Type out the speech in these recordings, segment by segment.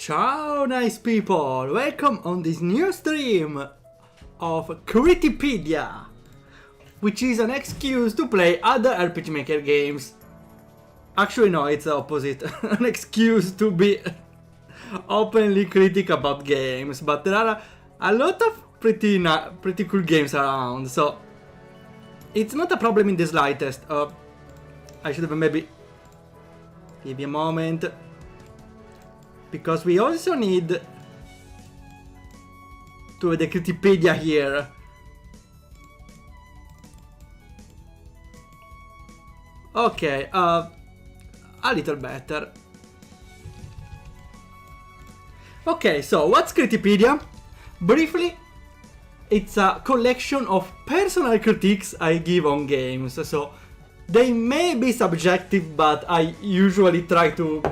Ciao nice people, welcome on this new stream of Critipedia, which is an excuse to play other RPG Maker games. Actually no, it's the opposite, an excuse to be openly critical about games, but there are a lot of pretty cool games around, so it's not a problem in the slightest. I should have maybe give you a moment, because we also need to have the Critipedia here. Okay, a little better. Okay, so what's Critipedia? Briefly, it's a collection of personal critiques I give on games, so they may be subjective, but I usually try to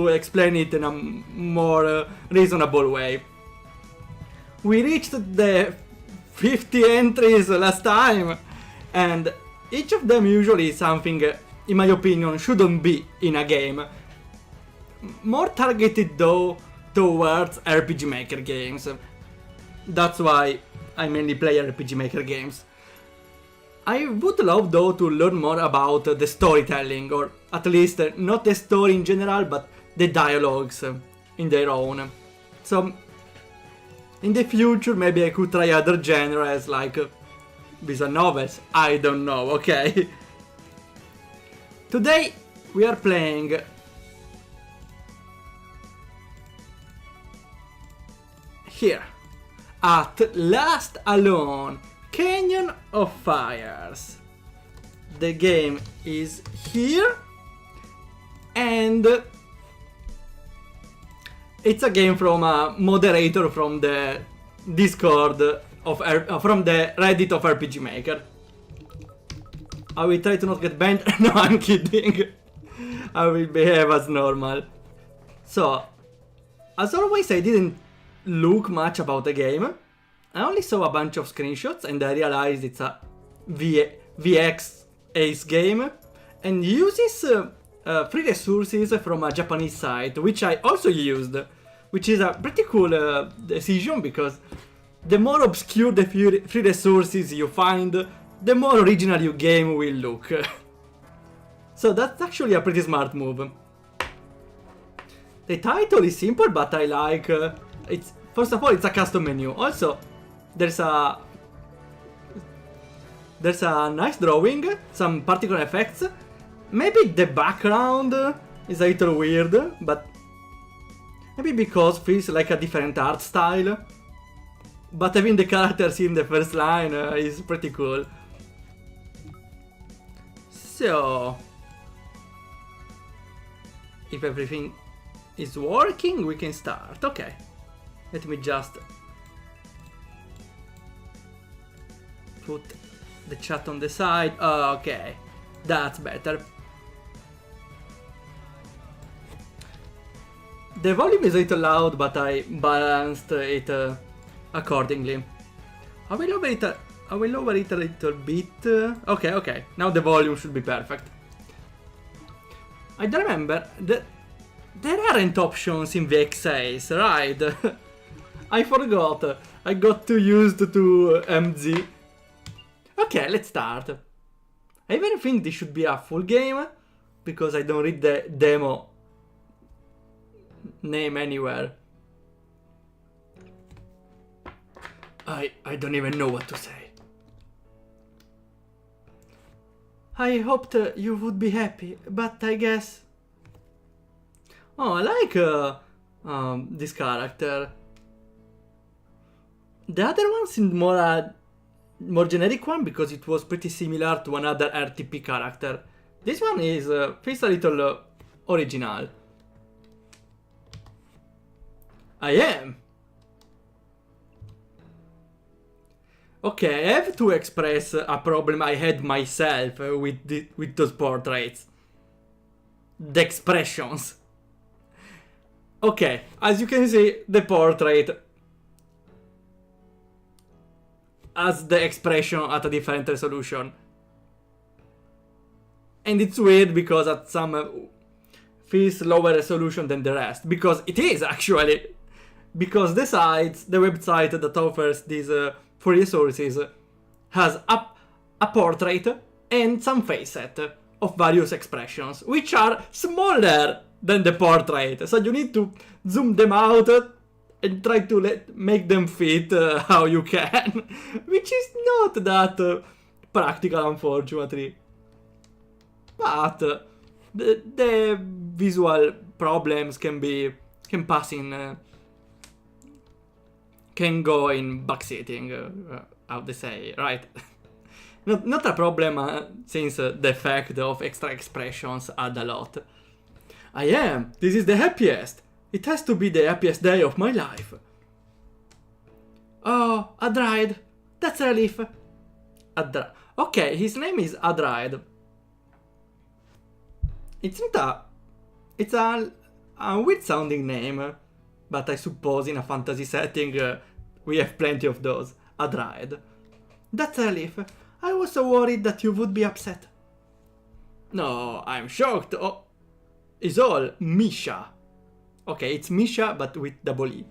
explain it in a more reasonable way. We reached the 50 entries last time, and each of them usually something, in my opinion, shouldn't be in a game. More targeted though towards RPG Maker games. That's why I mainly play RPG Maker games. I would love though to learn more about the storytelling, or at least not the story in general, but the dialogues in their own. So in the future maybe I could try other genres like visual novels, I don't know, okay? Today we are playing here, At Last Alone, Canyon of Fires. The game is here, and it's a game from a moderator from the Discord of from the Reddit of RPG Maker. I will try to not get banned. No, I'm kidding. I will behave as normal. So, as always, I didn't look much about the game. I only saw a bunch of screenshots and I realized it's a VX Ace game and uses free resources from a Japanese site, which I also used, which is a pretty cool decision, because the more obscure the free resources you find, the more original your game will look. So that's actually a pretty smart move. The title is simple, but I like it's, first of all, it's a custom menu. Also, there's a nice drawing, some particular effects. Maybe the background is a little weird, but maybe because it feels like a different art style. But having the characters in the first line is pretty cool. So, if everything is working, we can start. Okay, let me just put the chat on the side. Okay, that's better. The volume is a little loud, but I balanced it accordingly. I will lower it a little bit. Okay, now the volume should be perfect. I don't remember that there aren't options in VXAs, right? I forgot. I got too used to MZ. Okay, let's start. I even think this should be a full game, because I don't read the demo name anywhere. I don't even know what to say. I hoped you would be happy, but I guess... Oh, I like this character. The other one seemed more generic one, because it was pretty similar to another RTP character. This one is feels a little original. I am. Okay, I have to express a problem I had myself with those portraits. The expressions. Okay, as you can see, the portrait has the expression at a different resolution. And it's weird because at some feels lower resolution than the rest, because it is actually. Because the website that offers these free resources has a portrait and some face set of various expressions, which are smaller than the portrait. So you need to zoom them out and try to make them fit how you can, which is not that practical, unfortunately. But the visual problems can pass in. Can go in backseating, how they say, right? not a problem since the effect of extra expressions add a lot. I am. This is the happiest. It has to be the happiest day of my life. Oh, Adride. That's a relief. Okay, his name is Adride. It's a weird sounding name, but I suppose in a fantasy setting we have plenty of those. Adride. That's a relief. I was so worried that you would be upset. No, I'm shocked. Oh, it's all Misha. Okay, it's Misha, but with double E.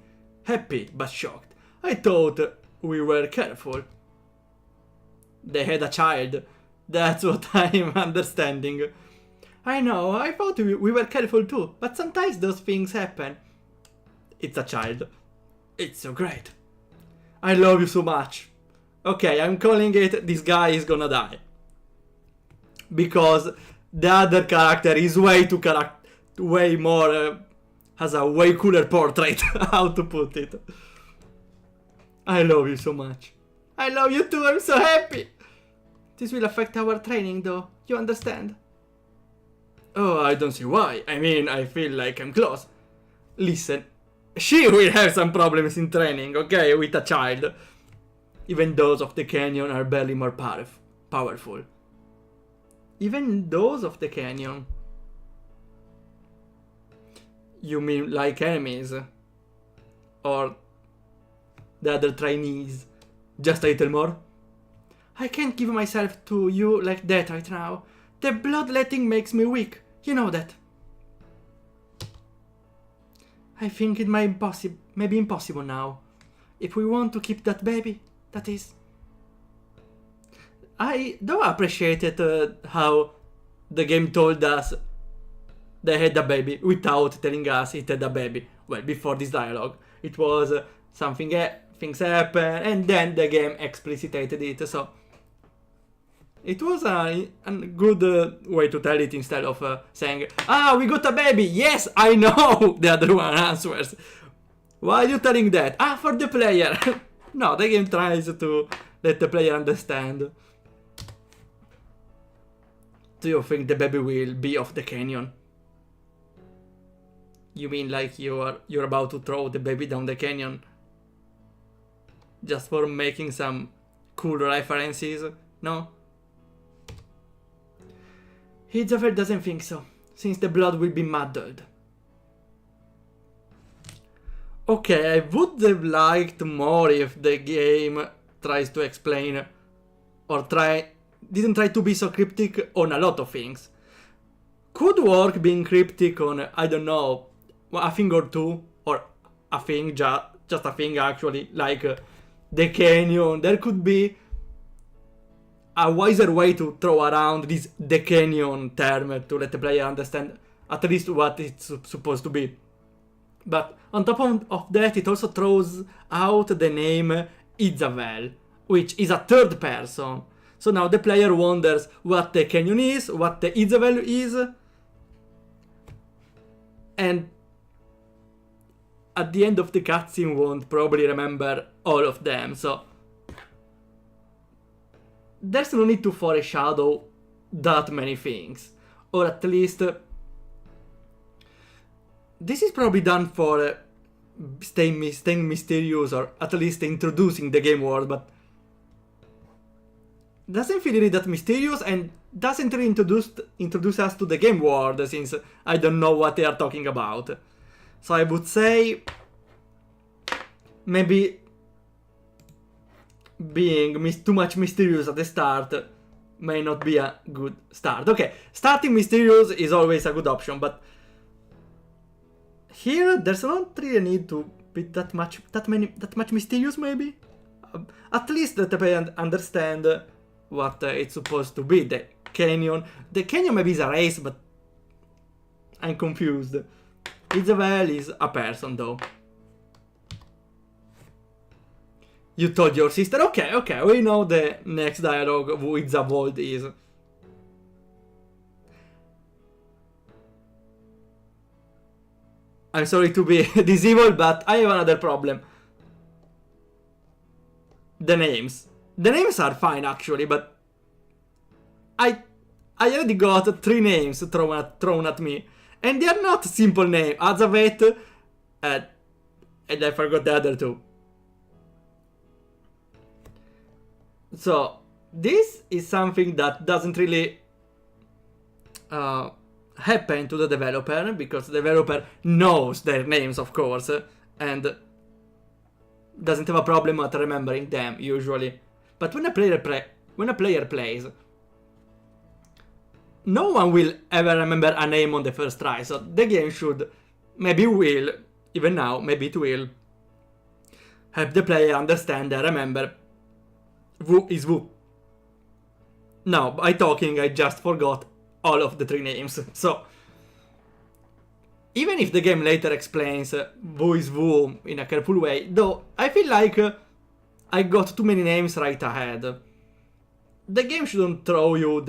Happy, but shocked. I thought we were careful. They had a child. That's what I'm understanding. I know, I thought we were careful too, but sometimes those things happen. It's a child. It's so great. I love you so much. Okay, I'm calling it this guy is gonna die. Because the other character is way more, has a way cooler portrait, how to put it. I love you so much. I love you too, I'm so happy. This will affect our training though, you understand? Oh, I don't see why. I mean, I feel like I'm close. Listen, she will have some problems in training, okay, with a child. Even those of the canyon are barely more powerful. Even those of the canyon. You mean like enemies? Or the other trainees? Just a little more? I can't give myself to you like that right now. The bloodletting makes me weak. You know that. I think it may be impossible now. If we want to keep that baby, that is. I do appreciate it how the game told us they had a baby without telling us it had a baby. Well, before this dialogue, it was things happen, and then the game explicited it. So it was a good way to tell it instead of saying, we got a baby. Yes, I know. The other one answers. Why are you telling that? For the player. No, the game tries to let the player understand. Do you think the baby will be off the canyon? You mean like you're about to throw the baby down the canyon? Just for making some cool references? No? Hitzover doesn't think so, since the blood will be muddled. Okay, I would have liked more if the game tries to explain or didn't try to be so cryptic on a lot of things. Could work being cryptic on, I don't know, a thing or two, or a thing, just a thing actually, like the canyon. There could be a wiser way to throw around this the canyon term to let the player understand at least what it's supposed to be. But on top of that, it also throws out the name Isabel, which is a third person. So now the player wonders what the canyon is, what the Isabel is, and at the end of the cutscene won't probably remember all of them, so there's no need to foreshadow that many things. Or at least this is probably done for staying mysterious, or at least introducing the game world, but doesn't feel really that mysterious and doesn't really introduce us to the game world, since I don't know what they are talking about. So I would say maybe being too much mysterious at the start may not be a good start. Okay, starting mysterious is always a good option, but Here, there's not really a need to be that much mysterious, maybe? At least the player understand what it's supposed to be. The canyon maybe is a race, but I'm confused. Isabel is a person, though. You told your sister? Okay, we know the next dialogue who Isabel is. I'm sorry to be this evil, but I have another problem. The names. The names are fine, actually, but I already got 3 names thrown at me. And they are not simple names. Azavet, and I forgot the other 2. So, this is something that doesn't really happen to the developer, because the developer knows their names, of course, and doesn't have a problem at remembering them, usually. But when a player plays, no one will ever remember a name on the first try, so the game should, maybe will, even now, maybe it will, help the player understand and remember who is who. Now, by talking, I just forgot all of the 3 names, so even if the game later explains who is who in a careful way, though I feel like I got too many names right ahead. The game shouldn't throw you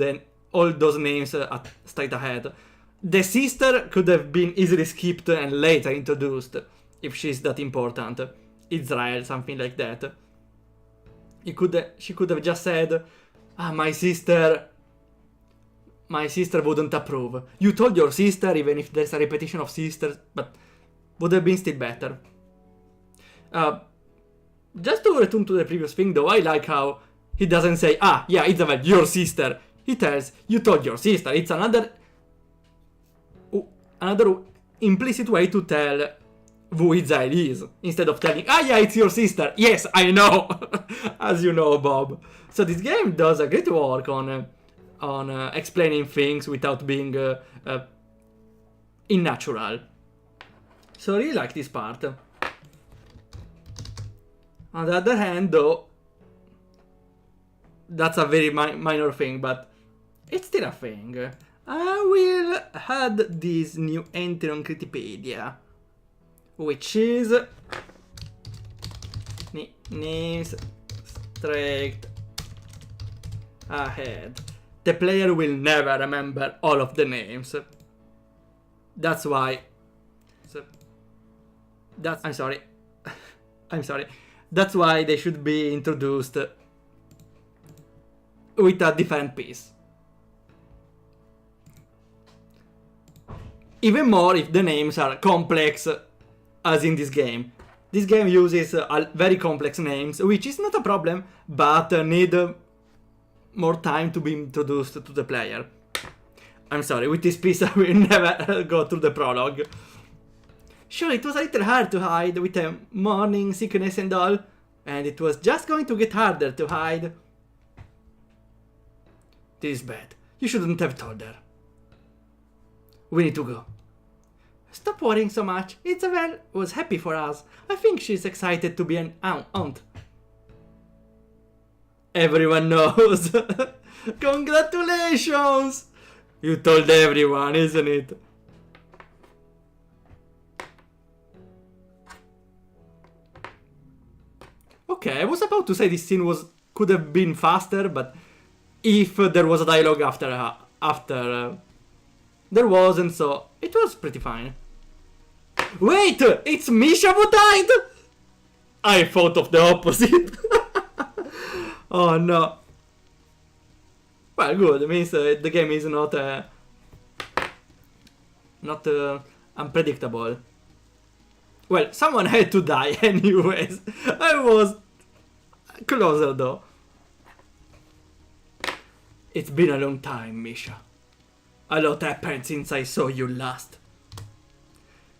all those names straight ahead. The sister could have been easily skipped and later introduced, if she's that important. Israel, something like that. She could have just said, my sister wouldn't approve. You told your sister, even if there's a repetition of sisters, but would have been still better. Just to return to the previous thing, though, I like how he doesn't say, yeah, Isabel, your sister. He tells, you told your sister. It's another implicit way to tell who Isabel is, instead of telling, yeah, it's your sister. Yes, I know. As you know, Bob. So this game does a great work on explaining things without being unnatural. So I really like this part. On the other hand, though, that's a very minor thing, but it's still a thing. I will add this new entry on Critipedia, which is names straight ahead. The player will never remember all of the names. That's why. I'm sorry. I'm sorry. That's why they should be introduced with a different piece. Even more if the names are complex, as in this game. This game uses very complex names, which is not a problem, but need more time to be introduced to the player. I'm sorry, with this piece I will never go through the prologue. Sure, it was a little hard to hide with the morning sickness and all, and it was just going to get harder to hide. This is bad. You shouldn't have told her. We need to go. Stop worrying so much. Isabel was happy for us. I think she's excited to be an aunt. Everyone knows. Congratulations! You told everyone, isn't it? Okay, I was about to say this scene could have been faster, but if there was a dialogue after there wasn't, so it was pretty fine. Wait! It's Misha who died? I thought of the opposite. Oh no. Well, good. It means the game is not unpredictable. Well, someone had to die anyways. I was closer though. It's been a long time, Misha. A lot happened since I saw you last.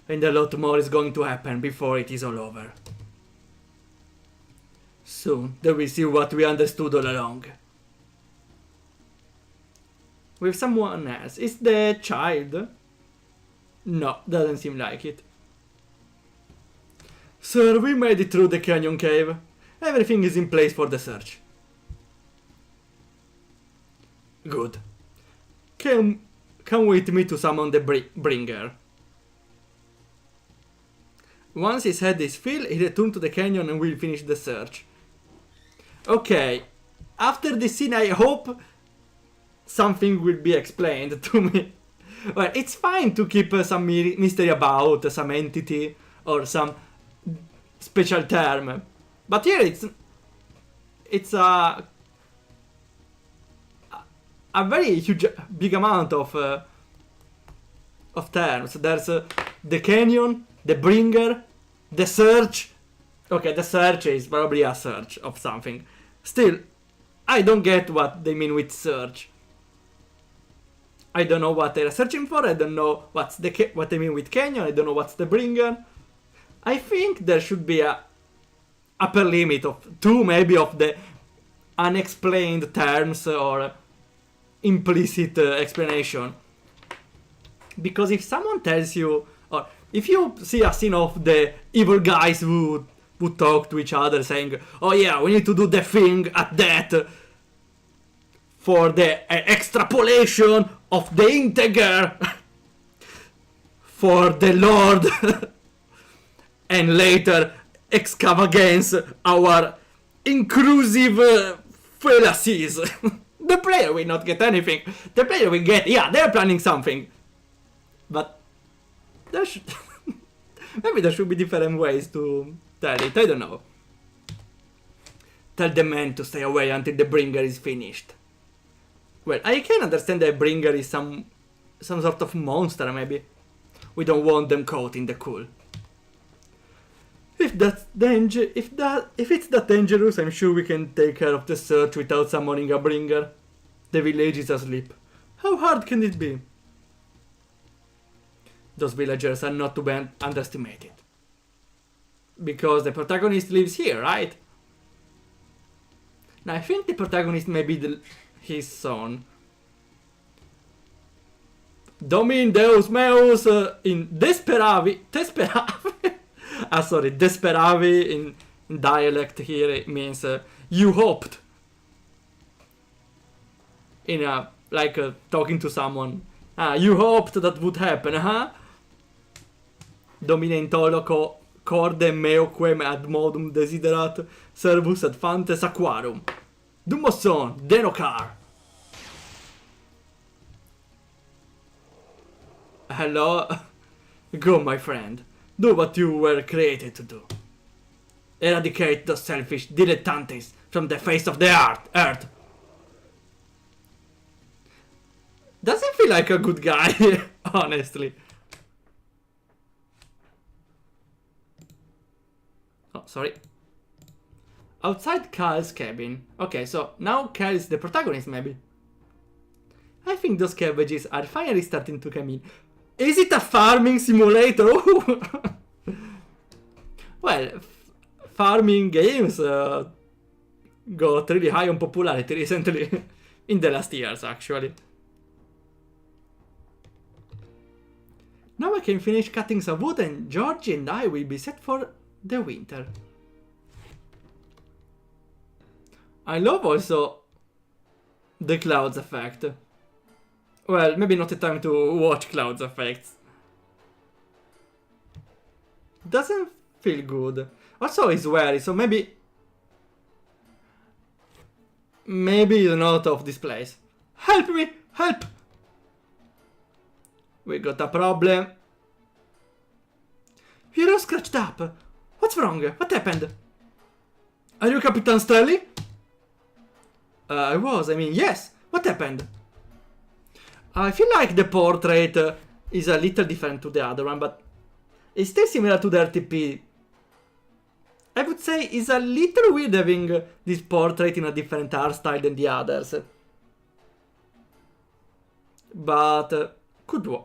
And a lot more is going to happen before it is all over. Soon, they will see what we understood all along. With someone else. Is the child? No, doesn't seem like it. Sir, we made it through the canyon cave. Everything is in place for the search. Good. Come with me to summon the bringer. Once his head is filled, he returns to the canyon and will finish the search. Okay. After this scene, I hope something will be explained to me. Well, it's fine to keep some mystery about some entity or some special term. But here it's a very huge, big amount of terms. There's the canyon, the bringer, the search. Okay, the search is probably a search of something. Still, I don't get what they mean with search. I don't know what they're searching for. I don't know what they mean with canyon. I don't know what's the bringer. I think there should be a upper limit of 2 maybe of the unexplained terms or implicit explanation. Because if someone tells you, or if you see a scene of the evil guys who talk to each other saying, oh yeah, we need to do the thing at that for the extrapolation of the integer for the Lord and later extravagance our inclusive fallacies. The player will not get anything. The player will get, yeah, they're planning something. But there should maybe there should be different ways to tell it, I don't know. Tell the man to stay away until the bringer is finished. Well, I can understand that bringer is some sort of monster, maybe. We don't want them caught in the cool. If it's that dangerous, I'm sure we can take care of the search without summoning a bringer. The village is asleep. How hard can it be? Those villagers are not to be underestimated. Because the protagonist lives here, right? Now I think the protagonist may be his son. Domin Deus meus in Desperavi. Desperavi in dialect here it means you hoped. In a like talking to someone. You hoped that would happen, huh? Domine in tolo corde meoquem ad modum desiderat servus ad fantes aquarum. Dumosson, denocar. Hello? Go, my friend. Do what you were created to do. Eradicate those selfish dilettantes from the face of the earth. Doesn't feel like a good guy, honestly. Oh, sorry. Outside Kyle's cabin. Okay, so now Kyle is the protagonist, maybe. I think those cabbages are finally starting to come in. Is it a farming simulator? Well, farming games got really high on popularity recently. In the last years, actually. Now I can finish cutting some wood and Georgie and I will be set for the winter. I love also the clouds effect. Well, maybe not the time to watch clouds effects. Doesn't feel good. Also it's weary, so maybe he's not of this place. Help me! Help! We got a problem. You're all scratched up. What's wrong? What happened? Are you Capitan Stelly? I mean, yes. What happened? I feel like the portrait is a little different to the other one, but it's still similar to the RTP. I would say it's a little weird having this portrait in a different art style than the others. But could work.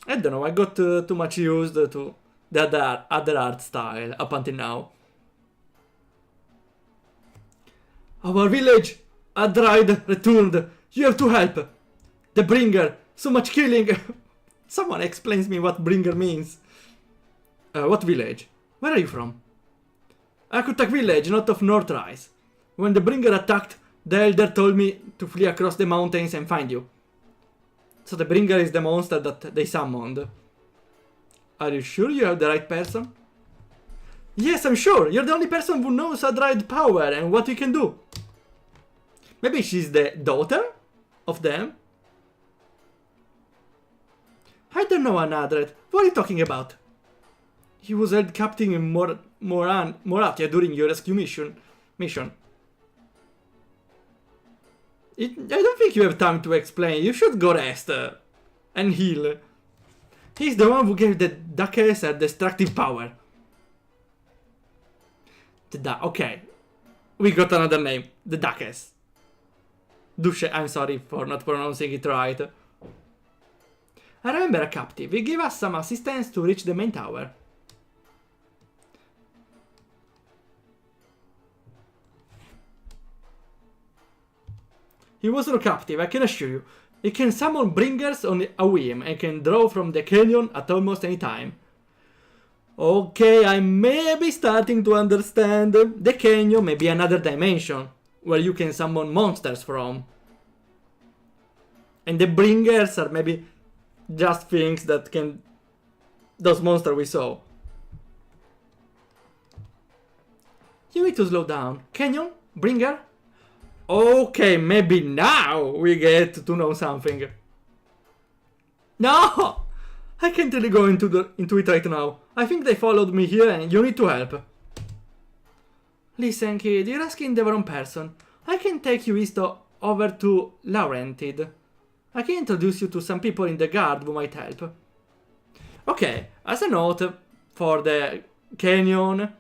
I don't know, I got too much used to the other art style up until now. Our village, Adride, returned. You have to help. The bringer, so much killing. Someone explains me what bringer means. What village? Where are you from? Akutak village, not of North Rise. When the bringer attacked, the elder told me to flee across the mountains and find you. So the bringer is the monster that they summoned. Are you sure you have the right person? Yes, I'm sure. You're the only person who knows Adroid power and what we can do. Maybe she's the daughter of them? I don't know, Anadred. What are you talking about? He was held captive in Moratia during your rescue mission. I don't think you have time to explain. You should go rest and heal. He's the one who gave the Duchess a destructive power. Okay. We got another name. The Duchess. Duche, I'm sorry for not pronouncing it right. I remember a captive. He gave us some assistance to reach the main tower. He wasn't a captive, I can assure you. He can summon bringers on a whim and can draw from the canyon at almost any time. Okay, I may be starting to understand. The canyon may be another dimension where you can summon monsters from. And the bringers are maybe just things that can... those monsters we saw. You need to slow down. Canyon? Bringer? Okay, maybe now we get to know something. No! I can't really go into it right now. I think they followed me here and you need to help. Listen, kid, you're asking the wrong person. I can take you east over to Laurentid. I can introduce you to some people in the guard who might help. Okay, as a note for the canyon,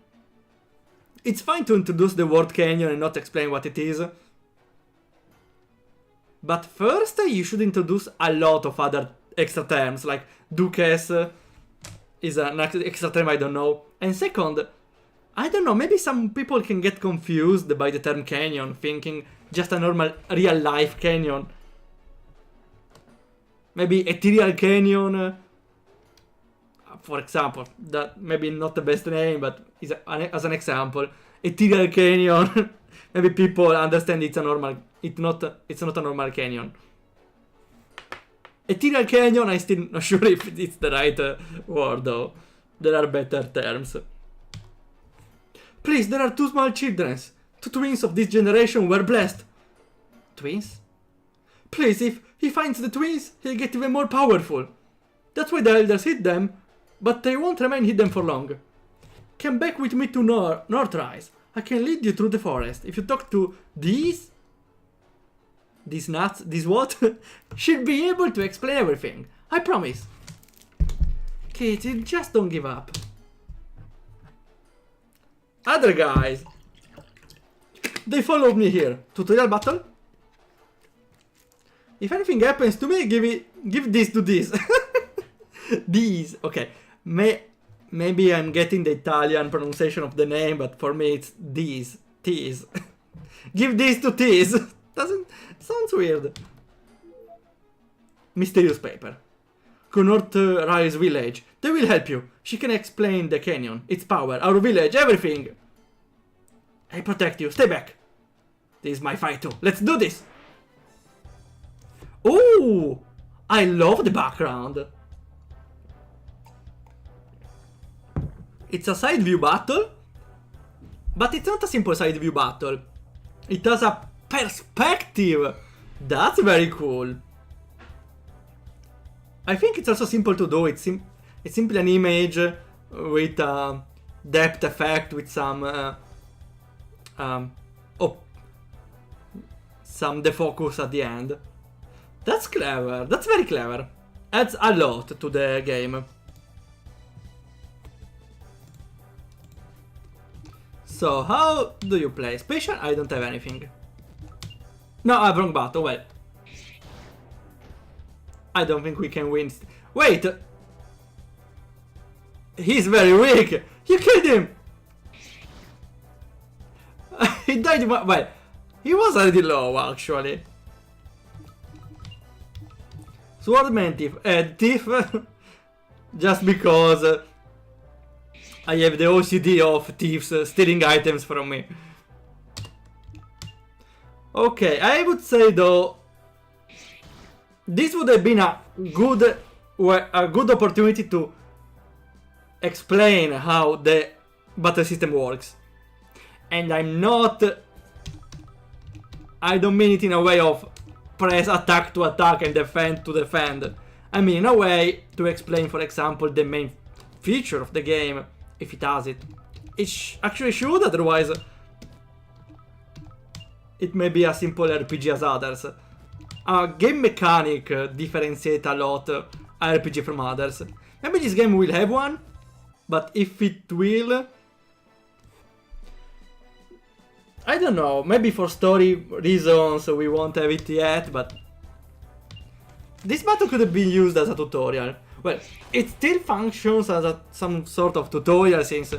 it's fine to introduce the word canyon and not explain what it is. But first, you should introduce a lot of other extra terms, like Duchess is an extra term I don't know. And second, I don't know, maybe some people can get confused by the term canyon, thinking just a normal real-life canyon. Maybe ethereal canyon, for example. That maybe not the best name, but is as an example. Ethereal canyon. Maybe people understand it's a normal. It's not a normal canyon. Ethereal canyon, I'm still not sure if it's the right word though. There are better terms. Please, there are two small children. Two twins of this generation were blessed. Twins? Please, if he finds the twins, he'll get even more powerful. That's why the elders hid them, but they won't remain hidden for long. Come back with me to Northrise. I can lead you through the forest. If you talk to these nuts, these what? She'll be able to explain everything. I promise. Katie, just don't give up. Other guys. They followed me here. Tutorial battle? If anything happens to me, give this to this. These. Okay. Maybe I'm getting the Italian pronunciation of the name, but for me it's these. Tease. Give this to tease. Sounds weird. Mysterious paper. North Rise village. They will help you. She can explain the canyon, its power, our village, everything. I protect you. Stay back. This is my fight too. Let's do this. Ooh, I love the background. It's a side view battle, but it's not a simple side view battle. It has a perspective. That's very cool. I think it's also simple to do. It's simply an image with a depth effect, with some defocus at the end. That's clever. That's very clever. Adds a lot to the game. So, how do you play? Special? I don't have anything. No, I have wrong button. Well, I don't think we can win. Wait! He's very weak! You killed him! He died. Well, he was already low, actually. Swordman thief. Thief. Just because I have the OCD of thieves stealing items from me. Okay, I would say though, this would have been a good opportunity to explain how the battle system works. And I don't mean it in a way of press attack to attack and defend to defend. I mean in a way to explain, for example, the main feature of the game, if it has it. It actually should, otherwise it may be a simple RPG as others. A game mechanic differentiate a lot RPG from others. Maybe this game will have one, but if it will, I don't know, maybe for story reasons we won't have it yet, but this battle could have been used as a tutorial. Well, it still functions as some sort of tutorial, since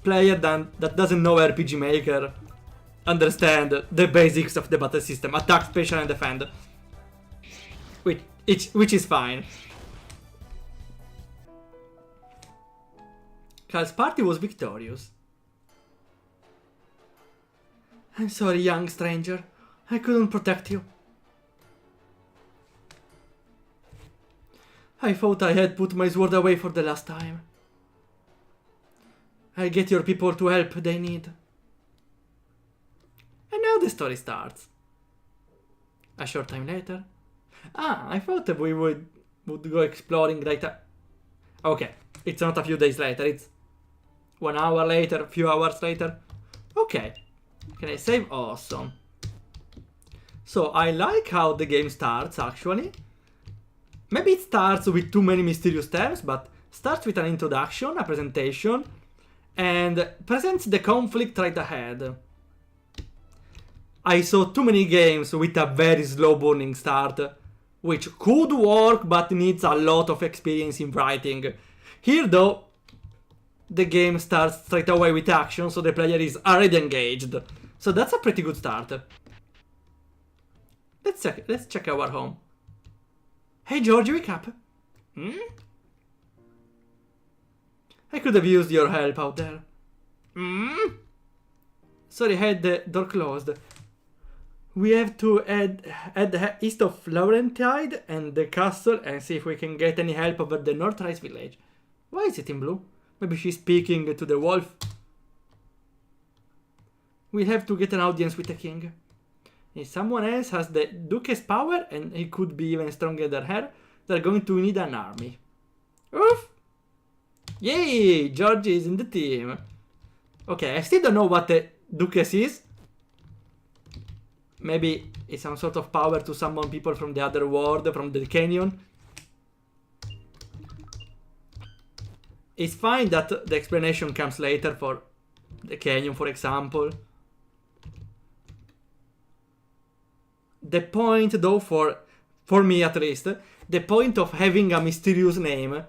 player that doesn't know RPG Maker understand the basics of the battle system, attack, special and defend, which is fine. Carl's party was victorious. I'm sorry, young stranger. I couldn't protect you. I thought I had put my sword away for the last time. I'll get your people to help they need. And now the story starts. A short time later. I thought that we would go exploring later. Okay, it's not a few days later, it's 1 hour later, a few hours later. Okay. Can I save? Awesome. So I like how the game starts, actually. Maybe it starts with too many mysterious terms, but starts with an introduction, a presentation, and presents the conflict right ahead. I saw too many games with a very slow burning start, which could work but needs a lot of experience in writing. Here though, the game starts straight away with action, so the player is already engaged. So that's a pretty good start. Let's check our home. Hey George, wake up. I could have used your help out there. Sorry, I had the door closed. We have to head east of Laurentide and the castle and see if we can get any help over the North Rise village. Why is it in blue? Maybe she's speaking to the wolf. We'll have to get an audience with the king. If someone else has the Duke's power and he could be even stronger than her, they're going to need an army. Oof! Yay! George is in the team. Okay, I still don't know what the Duke's is. Maybe it's some sort of power to summon people from the other world, from the canyon. It's fine that the explanation comes later for the canyon, for example. The point though, for me at least, the point of having a mysterious name,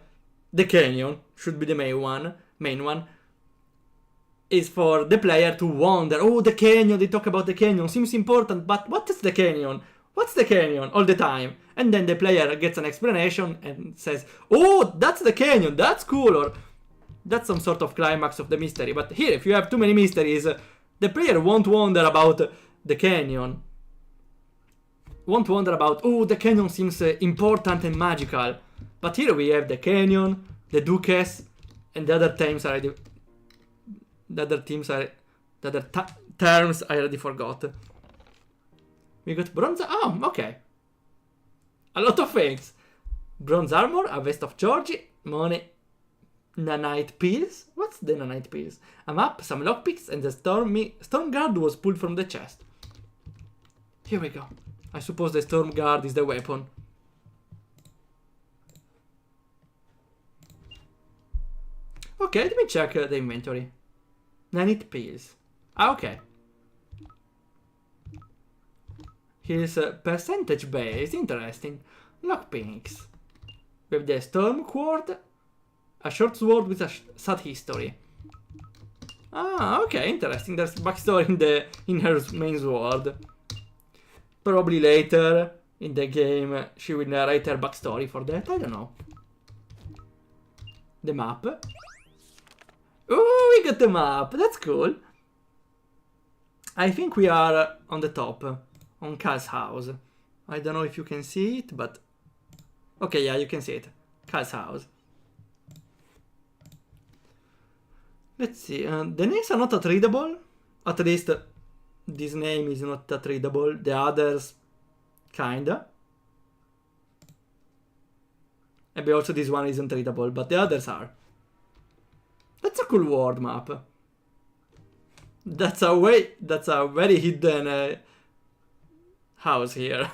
the canyon, should be the main one, is for the player to wonder, oh, the canyon, they talk about the canyon, seems important, but what is the canyon? What's the canyon? All the time. And then the player gets an explanation and says, oh, that's the canyon, that's cool, or that's some sort of climax of the mystery. But here, if you have too many mysteries, the player won't wonder about the canyon. Won't wonder about, oh, the canyon seems important and magical. But here we have the canyon, the Duchess, and the other terms I already forgot. We got bronze. Oh, okay. A lot of things. Bronze armor, a vest of Georgie, money, nanite pills. What's the nanite pills? A map, some lockpicks, and the storm guard was pulled from the chest. Here we go. I suppose the storm guard is the weapon. Okay, let me check the inventory. Nanite pills. Ah, okay. Here's a percentage based, interesting. Lockpicks. We have the storm cord, a short sword with a sad history. Ah, okay, interesting. There's backstory in her main sword. Probably later in the game she will narrate her backstory for that, I don't know. The map. Oh, we got the map. That's cool. I think we are on the top, on Cal's house. I don't know if you can see it, but... Okay, yeah, you can see it. Cal's house. Let's see. The names are not that readable. At least this name is not that readable. The others, kinda. Maybe also this one isn't readable, but the others are. That's a cool world map. That's a very hidden house here.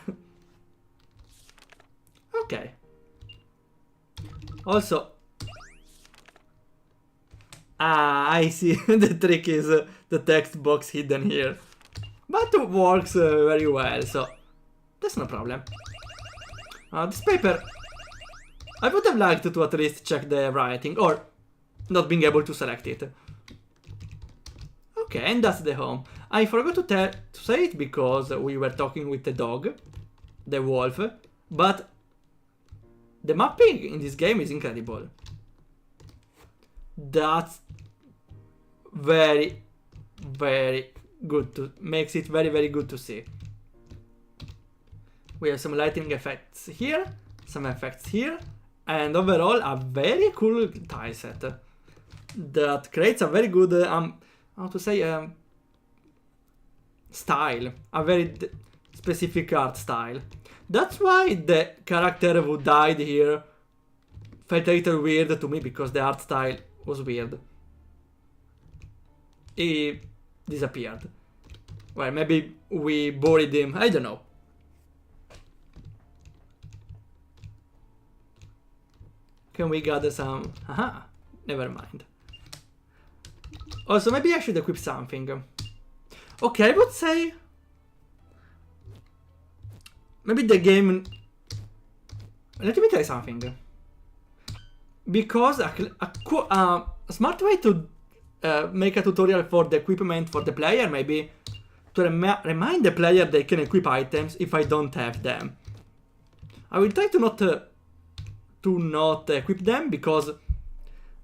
Okay. Also, I see. The trick is the text box hidden here, but it works very well, so that's no problem. This paper, I would have liked to at least check the writing, or not being able to select it. Okay, and that's the home. I forgot to say it because we were talking with the dog, the wolf, but the mapping in this game is incredible. That's very, very good makes it very, very good to see. We have some lighting effects here, some effects here, and overall a very cool tile set that creates a very good, how to say, style, a very specific art style. That's why the character who died here felt a little weird to me, because the art style was weird. He disappeared. Well, maybe we buried him, I don't know. Can we gather some? Haha, never mind. Also, maybe I should equip something. Okay, I would say... Maybe the game... Let me try something. Because a smart way to make a tutorial for the equipment for the player, maybe to remind the player they can equip items if I don't have them. I will try to not equip them, because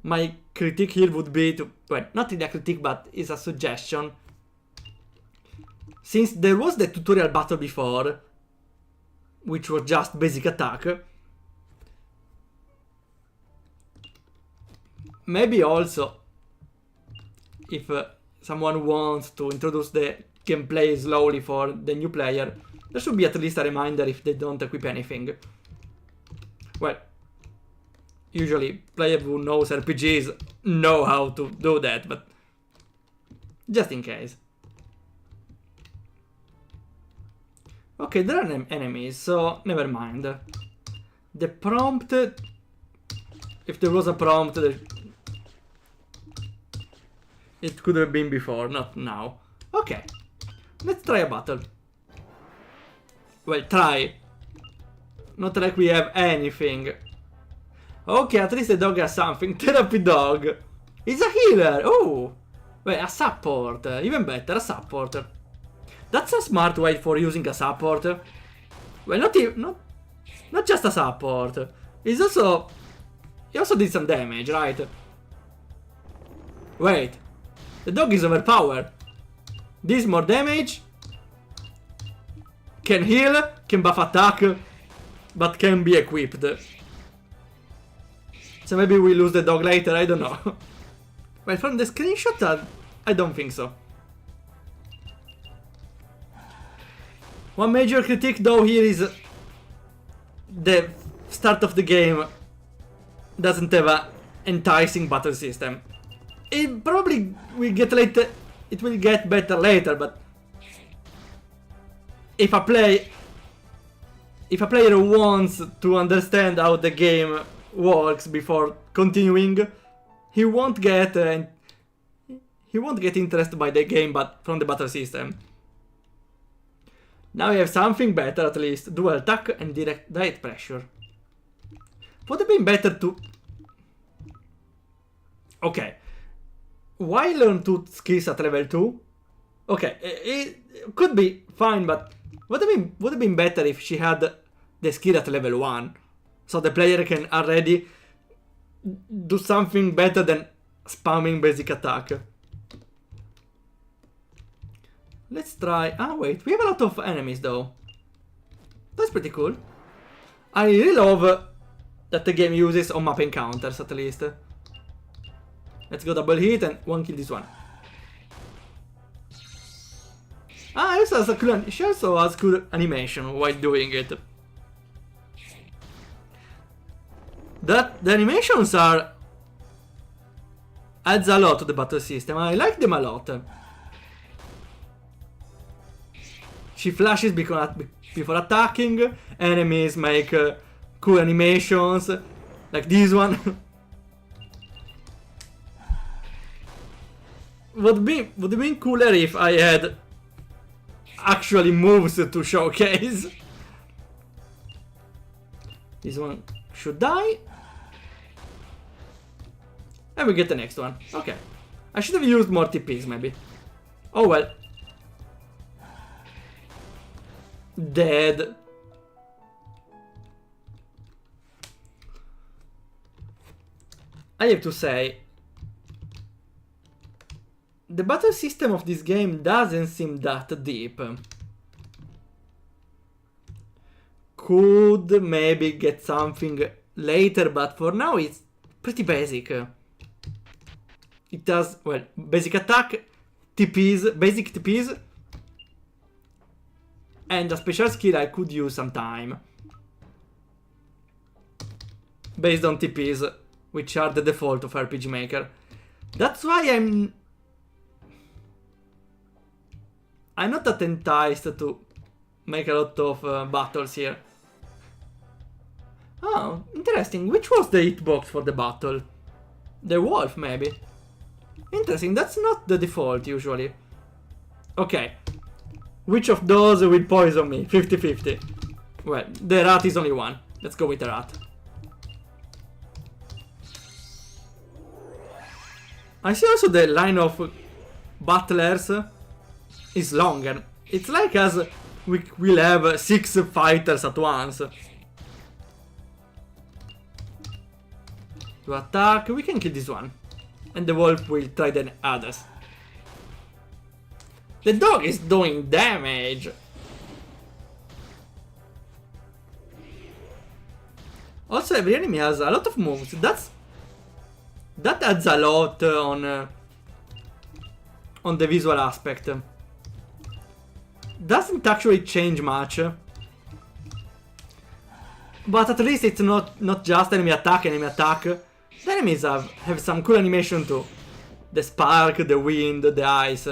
my critique here would be to... Well, not really a critique, but it's a suggestion. Since there was the tutorial battle before, which was just basic attack, maybe also, if someone wants to introduce the gameplay slowly for the new player, there should be at least a reminder if they don't equip anything. Well, usually players who knows RPGs know how to do that, but just in case. Okay, there are enemies, so never mind. The prompt, if there was a prompt, it could have been before, not now. Okay, let's try a battle. Well, try. Not like we have anything. Okay, at least the dog has something. Therapy dog. He's a healer. Oh, wait, a support. Even better, a support. That's a smart way for using a support. Well, not just a support. He also did some damage, right? Wait, the dog is overpowered. This more damage. Can heal, can buff attack, but can be equipped. So maybe we lose the dog later, I don't know. Well, from the screenshot, I don't think so. One major critique though here is the start of the game doesn't have an enticing battle system. It probably will get later, it will get better later, but if a player wants to understand how the game works before continuing, he won't get interested by the game, but from the battle system. Now we have something better at least. Dual attack and direct pressure. Would have been better to... Okay. Why learn 2 skills at level 2? Okay, it could be fine, but would have been better if she had the skill at level 1. So the player can already do something better than spamming basic attack. Let's try... Ah, wait. We have a lot of enemies, though. That's pretty cool. I really love that the game uses on-map encounters, at least. Let's go double hit and one kill this one. Ah, she also has cool animation while doing it. The animations adds a lot to the battle system. I like them a lot. She flashes before attacking. Enemies make cool animations, like this one. Would have been cooler if I had actually moves to showcase. This one should die. And we get the next one. Okay. I should have used more TPs maybe. Oh well. Dead. I have to say, the battle system of this game doesn't seem that deep. Could maybe get something later, but for now it's pretty basic. It does, well, basic attack, TPs, basic TPs, and a special skill I could use sometime. Based on TPs, which are the default of RPG Maker. That's why I'm not that enticed to make a lot of battles here. Oh, interesting. Which was the hitbox for the battle? The wolf, maybe? Interesting, that's not the default usually. Okay. Which of those will poison me? 50-50. Well, the rat is only one. Let's go with the rat. I see also the line of battlers is longer. It's like as we will have 6 fighters at once. To attack, we can kill this one. And the wolf will try the others. The dog is doing damage. Also, every enemy has a lot of moves. That adds a lot on the visual aspect. Doesn't actually change much. But at least it's not just enemy attack. The enemies have some cool animation too. The spark, the wind, the ice.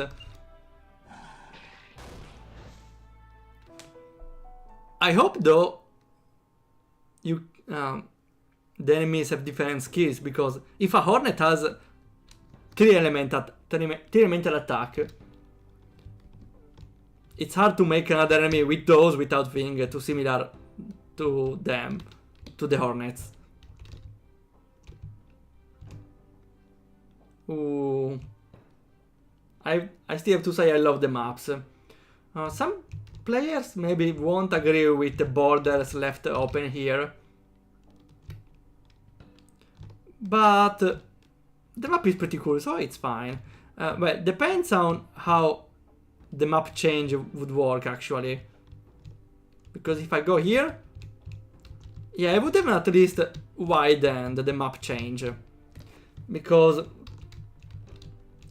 I hope though the enemies have different skills, because if a hornet has 3 elemental attack, it's hard to make another enemy with those without being too similar to them, to the hornets. Ooh. I still have to say I love the maps. Some players maybe won't agree with the borders left open here. But the map is pretty cool, so it's fine. Well, depends on how the map change would work actually. Because if I go here, yeah, I would have at least widened the map change. Because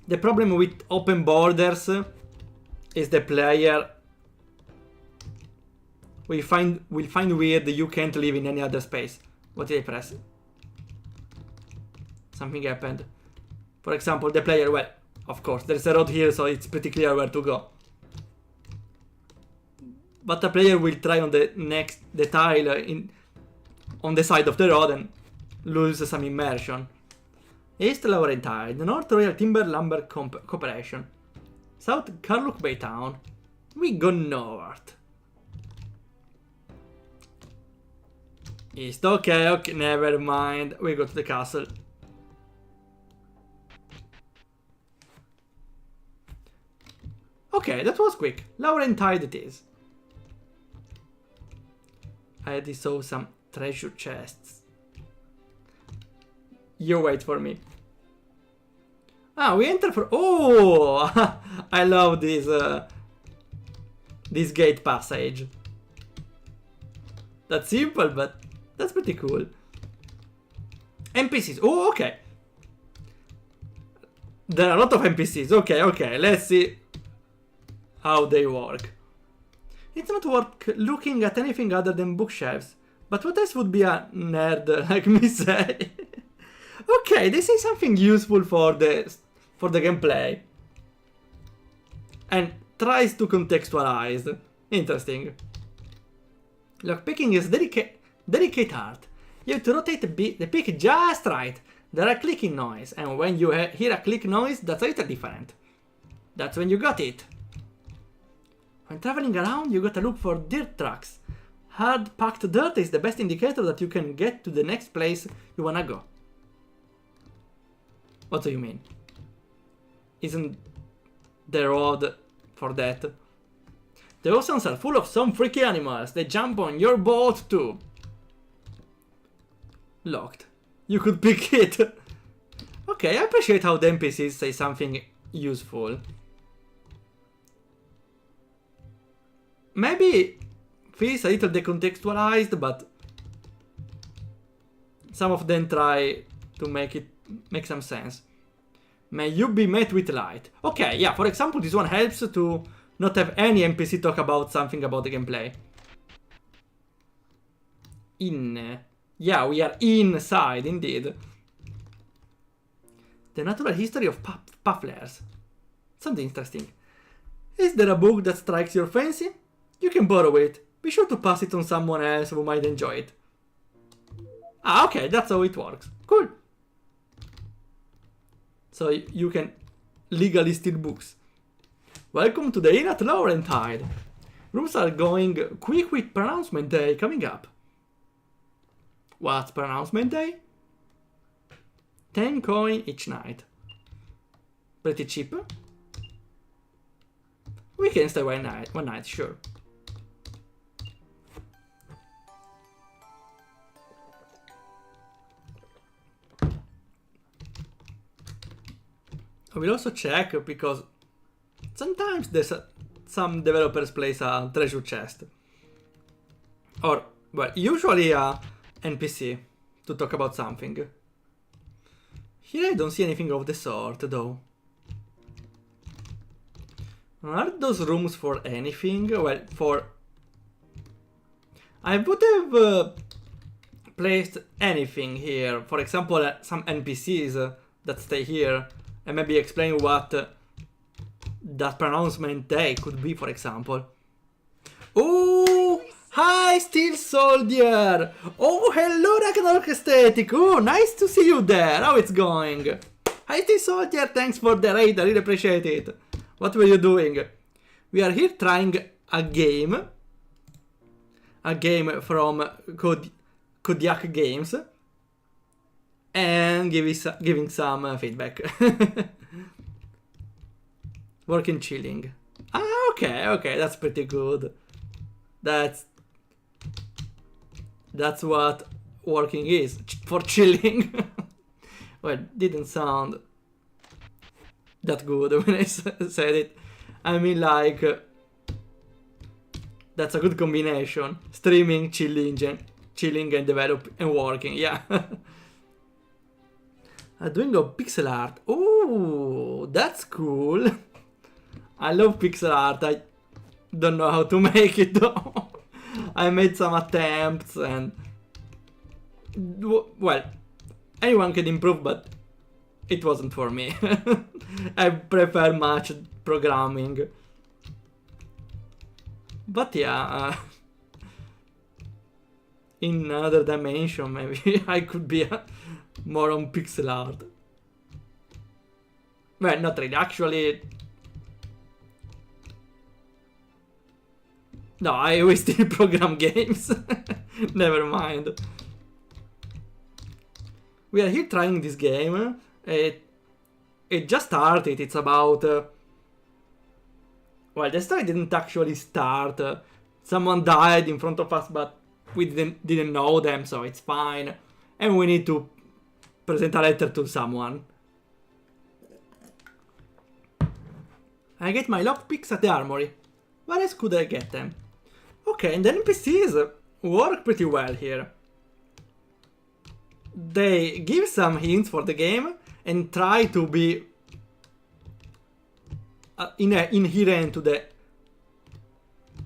the problem with open borders is the player will find weird that you can't live in any other space. What did I press? Something happened. For example, the player, well, of course, there's a road here, so it's pretty clear where to go. But the player will try on the tile on the side of the road and lose some immersion. East Laurentide, North Royal Timber Lumber Corporation, South Carluke Bay Town. We go north. East, okay, never mind. We go to the castle. Okay, that was quick. Laurentide it is. I already saw some treasure chests. You wait for me. Ah, we enter for... Oh! I love this gate passage. That's simple, but that's pretty cool. NPCs. Oh, okay. There are a lot of NPCs. Okay, okay. Let's see how they work. It's not worth looking at anything other than bookshelves. But what else would be a nerd like me say? Okay, they say something useful for the gameplay. And tries to contextualize. Interesting. Lockpicking is delicate art. You have to rotate the pick just right. There are clicking noise, and when you hear a click noise, that's a little different. That's when you got it. When traveling around, you gotta look for dirt tracks. Hard packed dirt is the best indicator that you can get to the next place you wanna go. What do you mean? Isn't the road for that? The oceans are full of some freaky animals. They jump on your boat too. Locked. You could pick it. Okay, I appreciate how the NPCs say something useful. Maybe feels a little decontextualized, but some of them try to make some sense. May you be met with light. Okay, yeah, for example, this one helps to not have any NPC talk about something about the gameplay. Yeah, we are inside, indeed. The natural history of pufflers. Something interesting. Is there a book that strikes your fancy? You can borrow it. Be sure to pass it on someone else who might enjoy it. Ah, okay, that's how it works. Cool. So you can legally steal books. Welcome to the Inn at Laurentide. Rooms are going quick with pronouncement day coming up. What's pronouncement day? 10 coin each night. Pretty cheap. We can stay one night, sure. I will also check because sometimes there's some developers place a treasure chest. Or, well, usually a NPC to talk about something. Here I don't see anything of the sort, though. Are those rooms for anything? Well, for... I would have placed anything here. For example, some NPCs that stay here. And maybe explain what that pronouncement day could be, for example. Oh, hi, Steel Soldier. Oh, hello, Ragnarok Aesthetic. Oh, nice to see you there. How it's going? Hi, Steel Soldier. Thanks for the raid. I really appreciate it. What were you doing? We are here trying a game. A game from Kodiak Games. And giving some feedback. Working chilling. Ah, okay, that's pretty good. That's what working is, for chilling. Well, it didn't sound that good when I said it. I mean, like, that's a good combination. Streaming, chilling, and developing and working, yeah. Doing a pixel art. Ooh, that's cool. I love pixel art. I don't know how to make it though. I made some attempts and... Well, anyone can improve, but it wasn't for me. I prefer much programming. But yeah, in another dimension maybe I could be more on pixel art. Well, not really, actually. No, I always still program games. Never mind. We are here trying this game. It just started. It's about... well, the story didn't actually start. Someone died in front of us, but we didn't know them, so it's fine. And we need to present a letter to someone. I get my lockpicks at the armory. Where else could I get them? Okay, and the NPCs work pretty well here. They give some hints for the game and try to be inherent to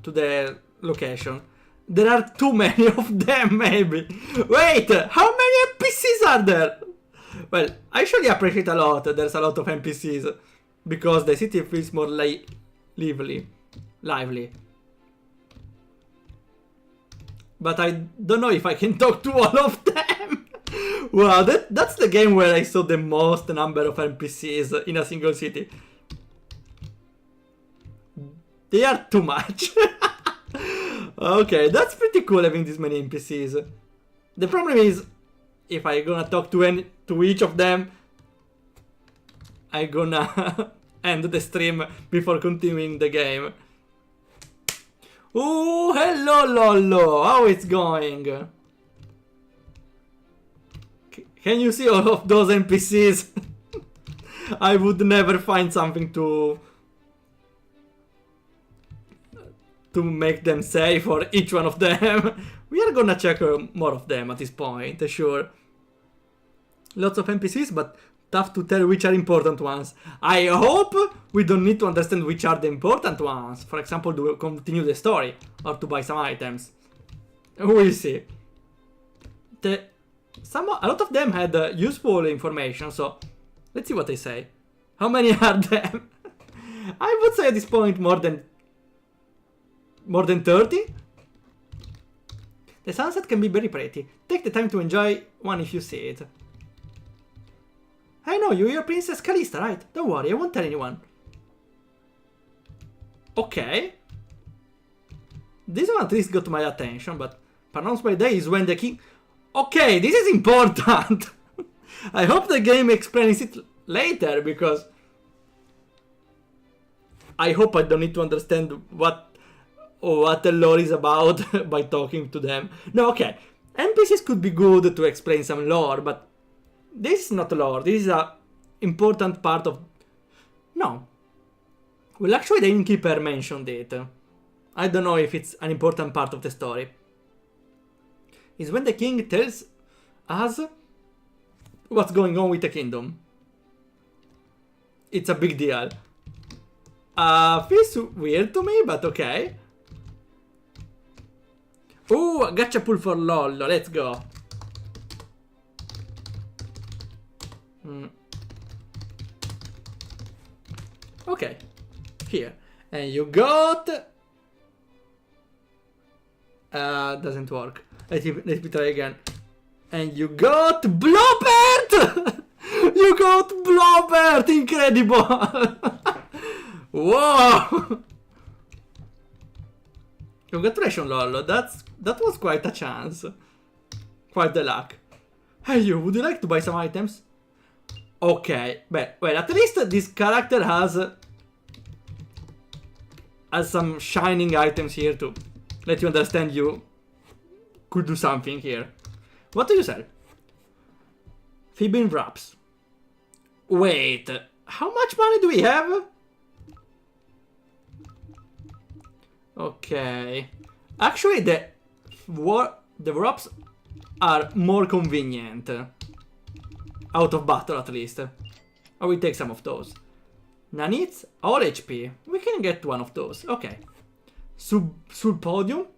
the location. There are too many of them, maybe. Wait, how many NPCs are there? Well, I actually appreciate a lot there's a lot of NPCs, because the city feels more lively. But I don't know if I can talk to all of them. Wow, that's the game where I saw the most number of NPCs in a single city. They are too much. Okay, that's pretty cool having this many NPCs. The problem is, if I gonna talk to each of them, I gonna end the stream before continuing the game. Ooh, hello Lollo, how it's going? Can you see all of those NPCs? I would never find something to make them say for each one of them. We are gonna check more of them at this point, sure. Lots of NPCs, but tough to tell which are important ones. I hope we don't need to understand which are the important ones. For example, to continue the story or to buy some items. We'll see. A lot of them had useful information, so let's see what they say. How many are them? I would say at this point more than 30. The sunset can be very pretty. Take the time to enjoy one if you see it. I know, you're Princess Calista, right? Don't worry, I won't tell anyone. Okay. This one at least got my attention, but pronounced by day is when the king... Okay, this is important! I hope the game explains it later, because... I hope I don't need to understand what the lore is about by talking to them. No, okay. NPCs could be good to explain some lore, but... This is not lore, this is a important part of... No. Well, actually the innkeeper mentioned it. I don't know if it's an important part of the story. Is when the king tells us what's going on with the kingdom. It's a big deal. Feels weird to me, but okay. Ooh, a gacha pull for Lollo, let's go. Okay, here. And you got... doesn't work. Let me try again. And you got Blobert! You got Blobert! Incredible! Whoa! Congratulations, Lollo. That was quite a chance. Quite the luck. Hey, you, would you like to buy some items? Okay, well, at least this character has some shining items here to let you understand you could do something here. What do you sell? Phoebe wraps. Wait, how much money do we have? Okay. Actually, the wraps are more convenient. Out of battle, at least. I will take some of those. Nanits, all HP. We can get one of those. Okay. Podium.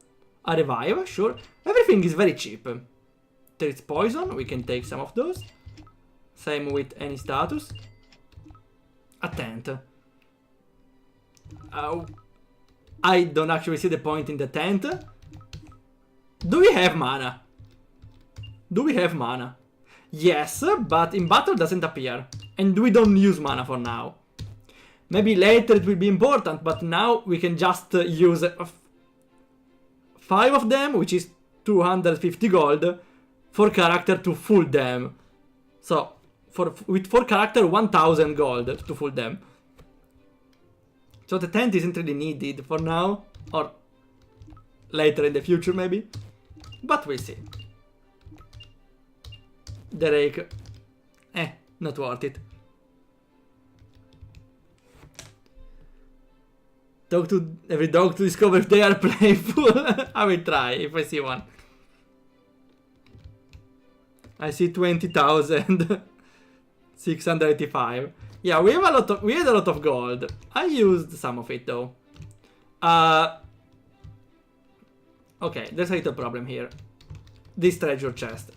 A revive, sure. Everything is very cheap. There is poison. We can take some of those. Same with any status. A tent. I don't actually see the point in the tent. Do we have mana? Do we have mana? Yes, but in battle doesn't appear. And we don't use mana for now. Maybe later it will be important, but now we can just use 5 of them, which is 250 gold, for character to full them. So, with 4 character, 1000 gold to full them. So the tent isn't really needed for now, or later in the future maybe. But we'll see. The rake, not worth it. Talk to every dog to discover if they are playful. I will try if I see one. I see 20,685. Yeah, we had a lot of gold. I used some of it though. Okay, there's a little problem here. This treasure chest.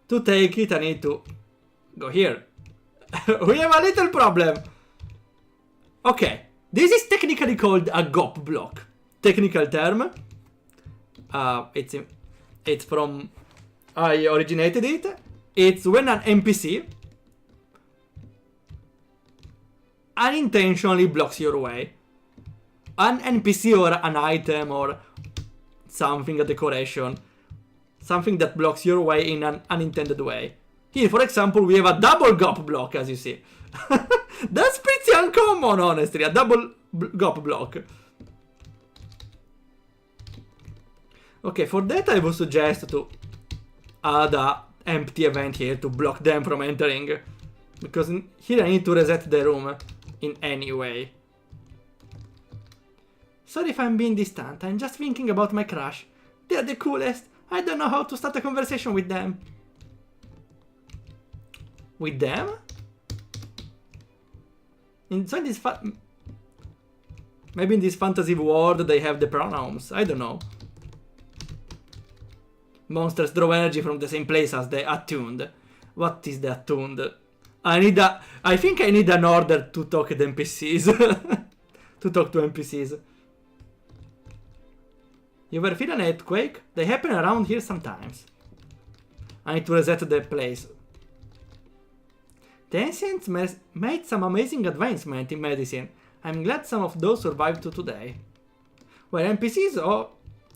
To take it, I need to go here. We have a little problem. Okay, this is technically called a GOP block. Technical term. It's from... I originated it. It's when an NPC unintentionally blocks your way. An NPC or an item or something, a decoration. Something that blocks your way in an unintended way. Here, for example, we have a double GOP block, as you see. That's pretty uncommon, honestly, a double GOP block. Okay, for that I would suggest to add a empty event here to block them from entering. Because here I need to reset the room in any way. Sorry if I'm being distant, I'm just thinking about my crush. They're the coolest. I don't know how to start a conversation with them. With them? Maybe in this fantasy world they have the pronouns. I don't know. Monsters draw energy from the same place as the attuned. What is the attuned? I think I need an order to talk to NPCs. To talk to NPCs. You ever feel an earthquake? They happen around here sometimes. I need to reset the place. The ancients made some amazing advancement in medicine. I'm glad some of those survived to today. Well, NPCs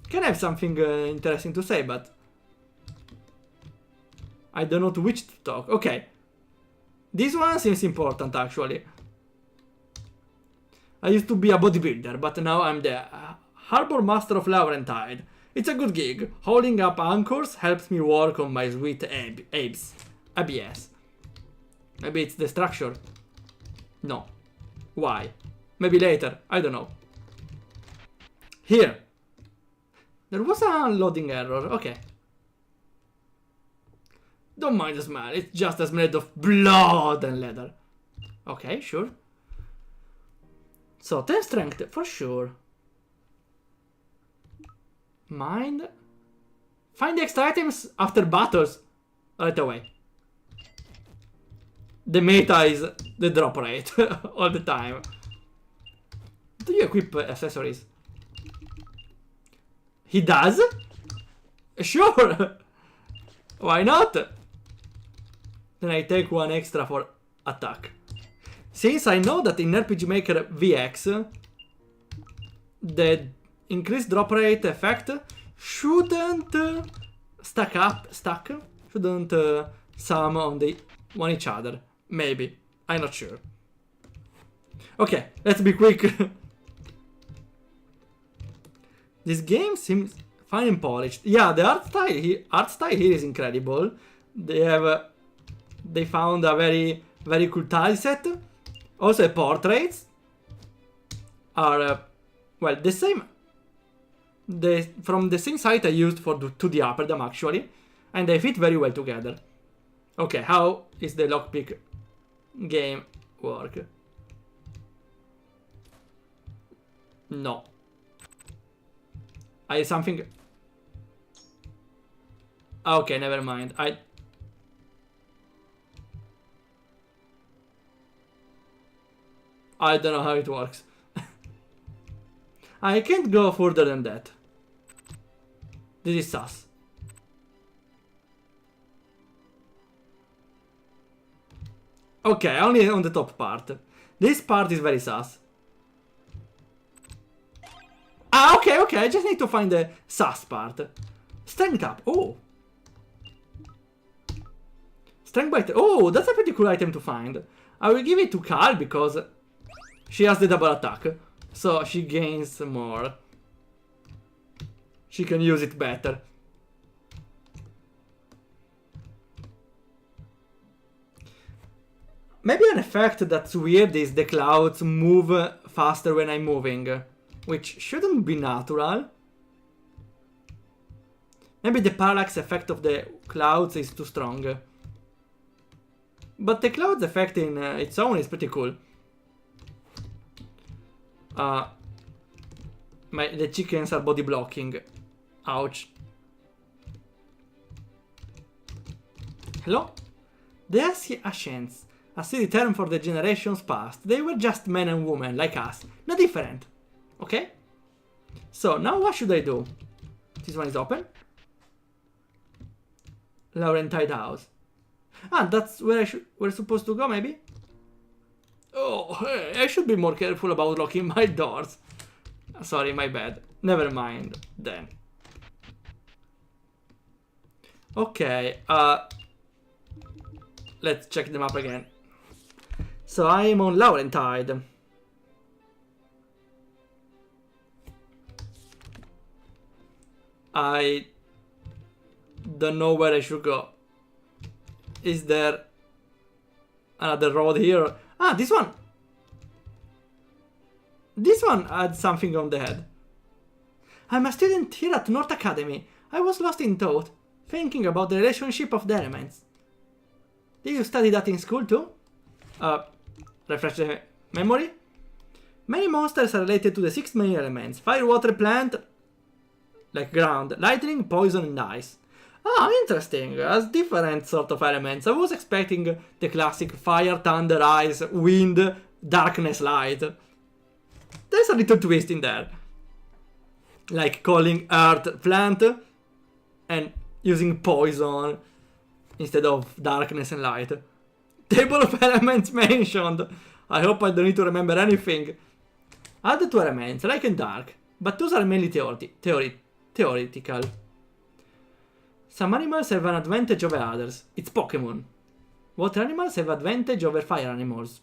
can have something interesting to say, but I don't know to which to talk. Okay. This one seems important, actually. I used to be a bodybuilder, but now I'm the Harbor Master of Laurentide. It's a good gig. Holding up anchors helps me work on my sweet abs. ABS. Maybe it's the structure. No. Why? Maybe later. I don't know. Here. There was a loading error. Okay. Don't mind the smell. It's just a smell of blood and leather. Okay, sure. So, 10 strength for sure. Mind. Find the extra items after battles. Right away. The meta is the drop rate all the time. Do you equip accessories? He does? Sure. Why not? Then I take one extra for attack. Since I know that in RPG Maker VX the increased drop rate effect shouldn't shouldn't sum on each other. Maybe. I'm not sure. Okay, let's be quick. This game seems fine and polished. Yeah, the art style here is incredible. They found a very cool tile set. Also, portraits are well the same. From the same site I used for the 2D Upperdam actually, and they fit very well together. Okay, how is the lockpick game work? No. Something. Okay, never mind. I don't know how it works. I can't go further than that. This is sus. Okay, only on the top part. This part is very sus. Ah, okay, I just need to find the sus part. Strength up. Oh. Strength bite. Oh, that's a pretty cool item to find. I will give it to Carl because she has the double attack. So she gains more. She can use it better. Maybe an effect that's weird is the clouds move faster when I'm moving. which shouldn't be natural. Maybe the parallax effect of the clouds is too strong. But the clouds effect in its own is pretty cool. The chickens are body blocking. Ouch. Hello? The Ascients, a city term for the generations past. They were just men and women like us. No different. Okay? So, now what should I do? This one is open. Laurentide House. Ah, that's where we're supposed to go, maybe? Oh, hey, I should be more careful about locking my doors. Sorry, my bad. Never mind, then. Okay, let's check the map again. So I am on Laurentide. I don't know where I should go. Is there another road here? Ah, this one! This one had something on the head. I'm a student here at North Academy. I was lost in thought, thinking about the relationship of the elements. Did you study that in school too? Refresh the memory? Many monsters are related to the 6 main elements. Fire, water, plant, like ground, lightning, poison and ice. Ah, interesting. As different sort of elements. I was expecting the classic fire, thunder, ice, wind, darkness, light. There's a little twist in there. Like calling earth plant and using poison instead of darkness and light. Table of elements mentioned. I hope I don't need to remember anything. Add 2 elements, light and dark. But those are mainly theoretical. Some animals have an advantage over others. It's Pokemon. Water animals have advantage over fire animals.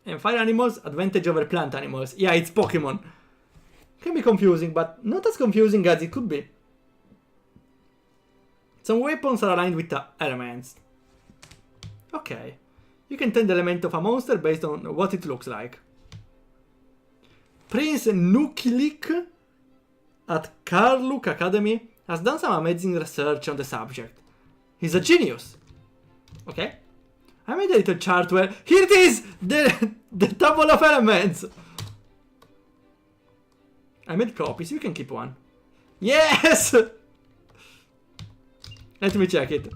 And fire animals advantage over plant animals. Yeah, it's Pokemon. Can be confusing, but not as confusing as it could be. Some weapons are aligned with the elements. Okay. You can tell the element of a monster based on what it looks like. Prince Nukilik at Karluk Academy has done some amazing research on the subject. He's a genius. Okay. I made a little chart where... Here it is! The table of elements! I made copies, you can keep one. Yes! Let me check it.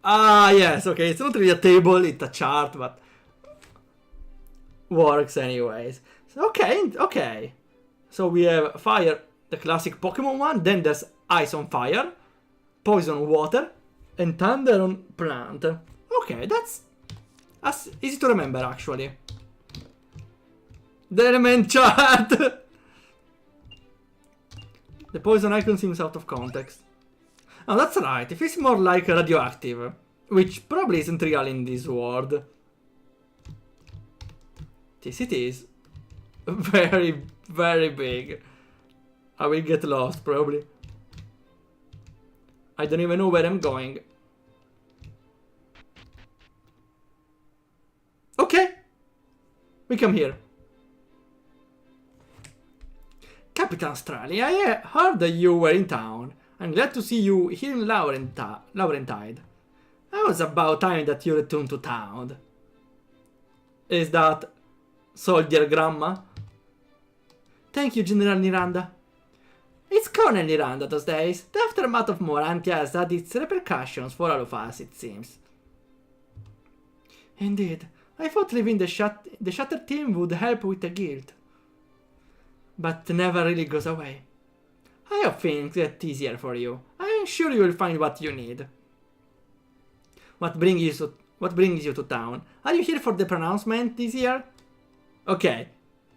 Ah, yes, okay, it's not really a table, it's a chart, but... works anyways. So, okay. So we have fire, the classic Pokemon one, then there's ice on fire, poison on water, and thunder on plant. Okay, that's easy to remember actually. The element chart! The poison icon seems out of context. Oh, that's right, it feels more like radioactive, which probably isn't real in this world. This it is. Very, very big. I will get lost, probably. I don't even know where I'm going. Okay. We come here. Captain Strally, I heard that you were in town. I'm glad to see you here in Laurentide. It was about time that you returned to town. Is that Soldier Grandma? Thank you, General Miranda. It's Colonel Miranda those days. The aftermath of Morantia has had its repercussions for all of us, it seems. Indeed. I thought leaving the Shatter team would help with the guild. But never really goes away. I hope things get easier for you. I'm sure you will find what you need. What brings you to town? Are you here for the pronouncement this year? Okay.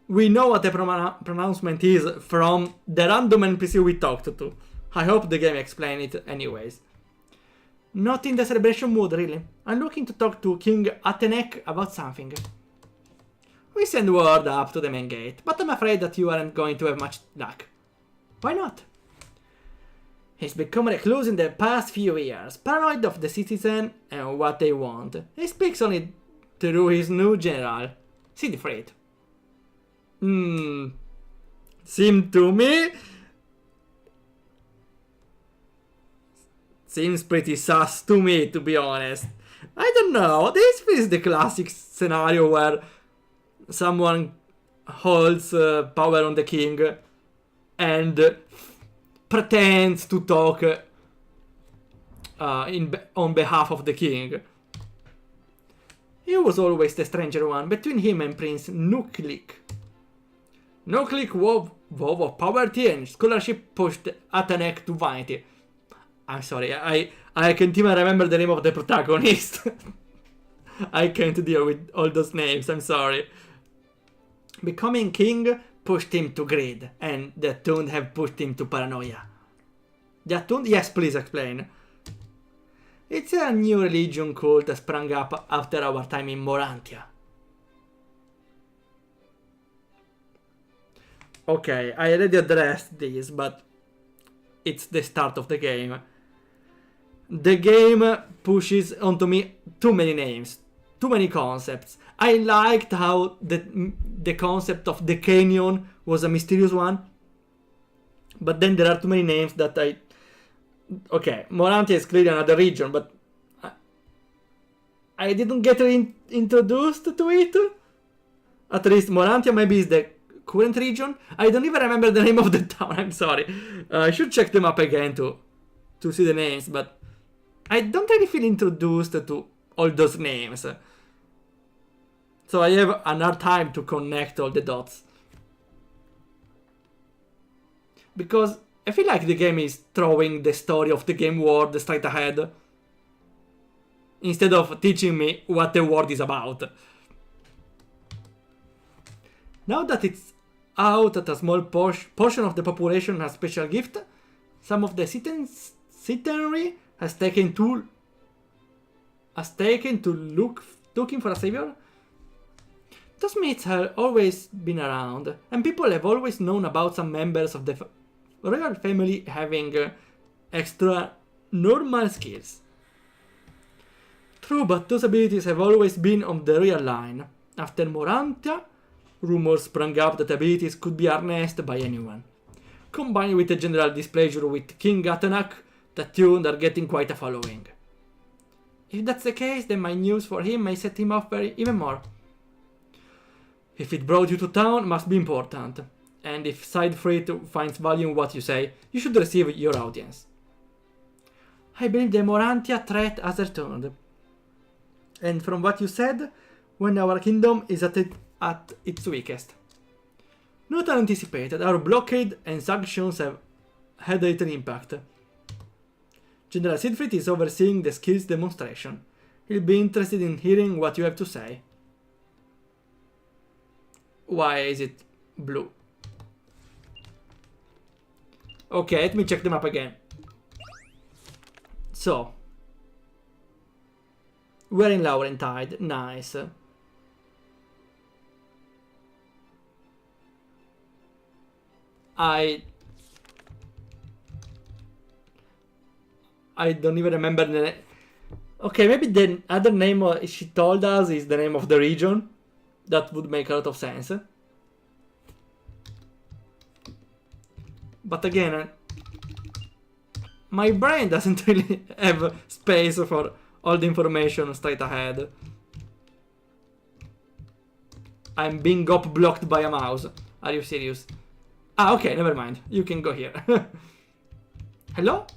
We know what the pronouncement is from the random NPC we talked to. I hope the game explains it anyways. Not in the celebration mood, really. I'm looking to talk to King Atenek about something. We send word up to the main gate, but I'm afraid that you aren't going to have much luck. Why not? He's become a recluse in the past few years, paranoid of the citizen and what they want. He speaks only through his new general, Siegfried. Seems to me... Seems pretty sus to me, to be honest. I don't know, this is the classic scenario where someone holds power on the king and pretends to talk on behalf of the king. He was always the stranger one between him and Prince Nuklik. Nuklik wove of poverty and scholarship pushed Atanek to vanity. I'm sorry, I can't even remember the name of the protagonist. I can't deal with all those names, I'm sorry. Becoming king pushed him to greed, and the Attuned have pushed him to paranoia. The Attuned? Yes, please explain. It's a new religion cult that sprang up after our time in Morantia. Okay, I already addressed this, but it's the start of the game. The game pushes onto me too many names, too many concepts. I liked how the concept of the canyon was a mysterious one, but then there are too many names that okay, Morantia is clearly another region, but I didn't get introduced to it. At least Morantia maybe is the current region. I don't even remember the name of the town, I'm sorry. I should check them up again to see the names, but I don't really feel introduced to all those names. So I have an hard time to connect all the dots. Because I feel like the game is throwing the story of the game world straight ahead, instead of teaching me what the world is about. Now that it's out that a small portion of the population has special gift, some of the citizenry has taken to looking for a savior. Those myths have always been around, and people have always known about some members of the royal family having extra normal skills. True, but those abilities have always been on the royal line. After Morantia, rumors sprang up that abilities could be harnessed by anyone. Combined with the general displeasure with King Atanak, the Attuned are getting quite a following. If that's the case, then my news for him may set him off even more. If it brought you to town, must be important. And if Siegfried finds value in what you say, you should receive your audience. I believe the Morantia threat has returned. And from what you said, when our kingdom is at its weakest. Not unanticipated, our blockade and sanctions have had a little impact. General Siegfried is overseeing the skills demonstration. He'll be interested in hearing what you have to say. Why is it blue? Okay, let me check them up again. So, we're in Laurentide, nice. I don't even remember the name. Okay, maybe the other name she told us is the name of the region. That would make a lot of sense. But again, my brain doesn't really have space for all the information straight ahead. I'm being up-blocked by a mouse. Are you serious? Ah, okay, never mind. You can go here. Hello?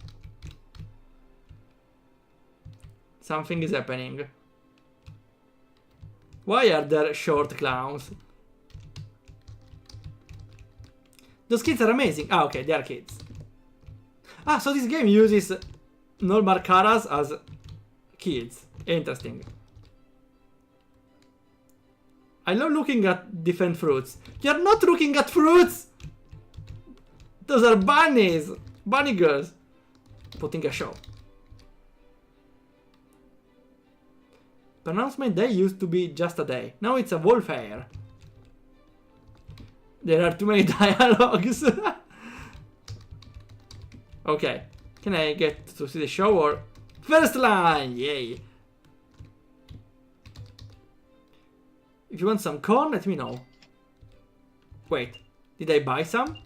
Something is happening. Why are there short clowns? Those kids are amazing. Ah, okay, they are kids. Ah, so this game uses normal caras as kids. Interesting. I love looking at different fruits. You're not looking at fruits! Those are bunnies! Bunny girls! Putting a show. Pronouncement day used to be just a day. Now it's a whole fair. There are too many dialogues. Okay. Can I get to see the show or... First line! Yay! If you want some corn, let me know. Wait, did I buy some?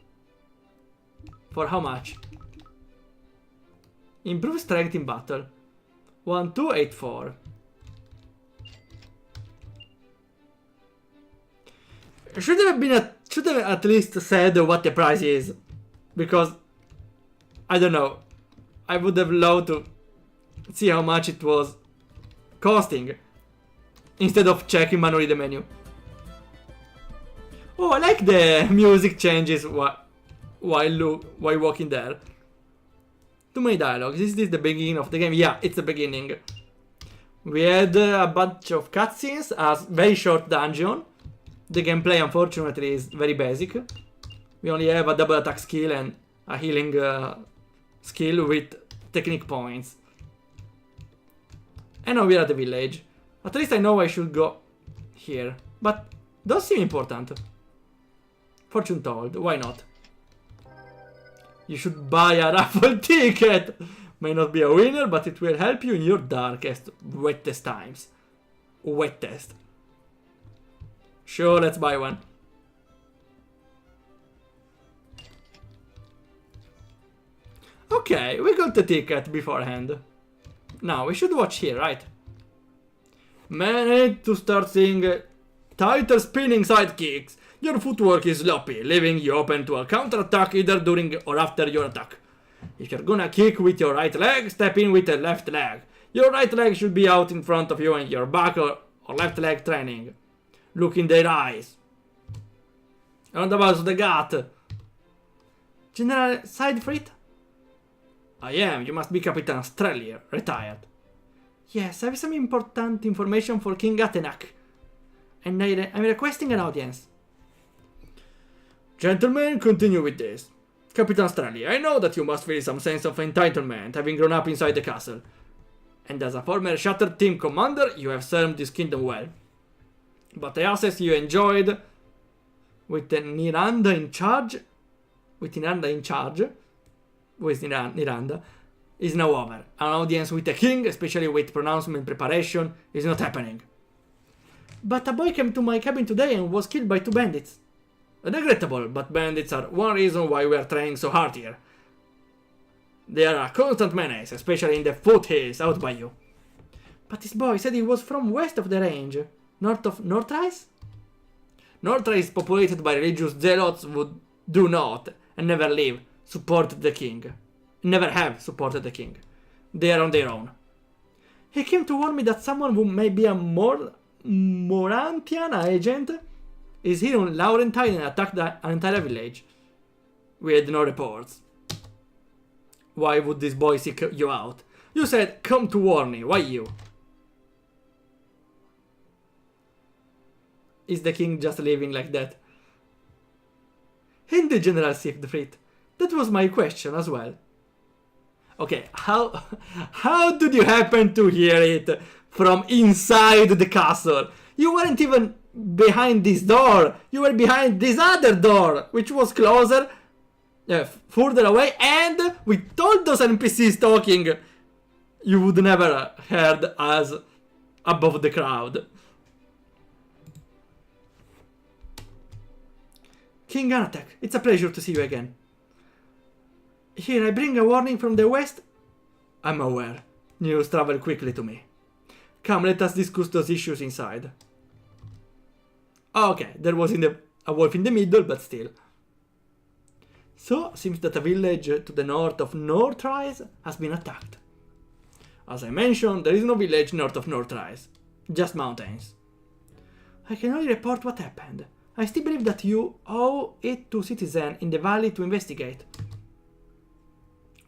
For how much? Improve strength in battle. 1284. Should have at least said what the price is. Because I don't know. I would have loved to see how much it was costing instead of checking manually the menu. Oh, I like the music changes while walking there. Too many dialogues. Is this the beginning of the game? Yeah, it's the beginning. We had a bunch of cutscenes, a very short dungeon. The gameplay, unfortunately, is very basic. We only have a double attack skill and a healing skill with technique points. And now we're at the village. At least I know I should go here. But those seem important. Fortune told, why not? You should buy a raffle ticket! May not be a winner, but it will help you in your darkest, wettest times. Wettest. Sure, let's buy one. Okay, we got the ticket beforehand. Now, we should watch here, right? Manage to start seeing tighter spinning side kicks. Your footwork is sloppy, leaving you open to a counter-attack either during or after your attack. If you're gonna kick with your right leg, step in with the left leg. Your right leg should be out in front of you and your back or left leg training. Look in their eyes. Roundabout the gut. General Sidefrit? I am. You must be Capitan Strelier, retired. Yes, I have some important information for King Atenak. And I'm requesting an audience. Gentlemen, continue with this. Capitan Strelier, I know that you must feel some sense of entitlement, having grown up inside the castle. And as a former Shattered Team commander, you have served this kingdom well. But the access you enjoyed with the Niranda in charge, who is Niranda, is now over. An audience with the king, especially with pronouncement preparation, is not happening. But a boy came to my cabin today and was killed by 2 bandits. Regrettable, but bandits are one reason why we are trying so hard here. They are a constant menace, especially in the foothills out by you. But this boy said he was from west of the range. North of Northrise? Northrise is populated by religious zealots who do not, and never leave, support the king. Never have supported the king. They are on their own. He came to warn me that someone who may be a Morantian agent is here on Laurentine and attacked an entire village. We had no reports. Why would this boy seek you out? You said, come to warn me. Why you? Is the king just leaving like that? Indeed, General Siegfried. That was my question as well. Okay, how did you happen to hear it from inside the castle? You weren't even behind this door. You were behind this other door, which was closer, further away, and with all those NPCs talking, you would never heard us above the crowd. King Anatek, it's a pleasure to see you again. Here, I bring a warning from the west. I'm aware. News travel quickly to me. Come, let us discuss those issues inside. Okay, there was a wolf in the middle, but still. So, seems that a village to the north of Northrise has been attacked. As I mentioned, there is no village north of Northrise. Just mountains. I can only report what happened. I still believe that you owe it to citizens in the valley to investigate.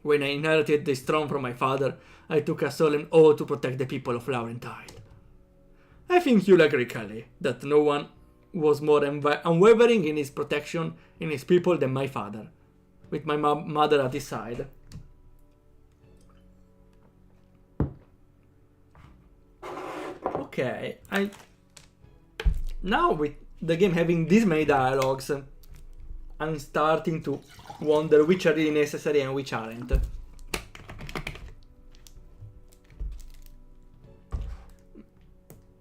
When I inherited this throne from my father, I took a solemn oath to protect the people of Laurentide. I think you'll agree, Kelly, that no one was more unwavering in his protection in his people than my father, with my mother at his side. Okay, now with the game having this many dialogues, I'm starting to wonder which are really necessary and which aren't.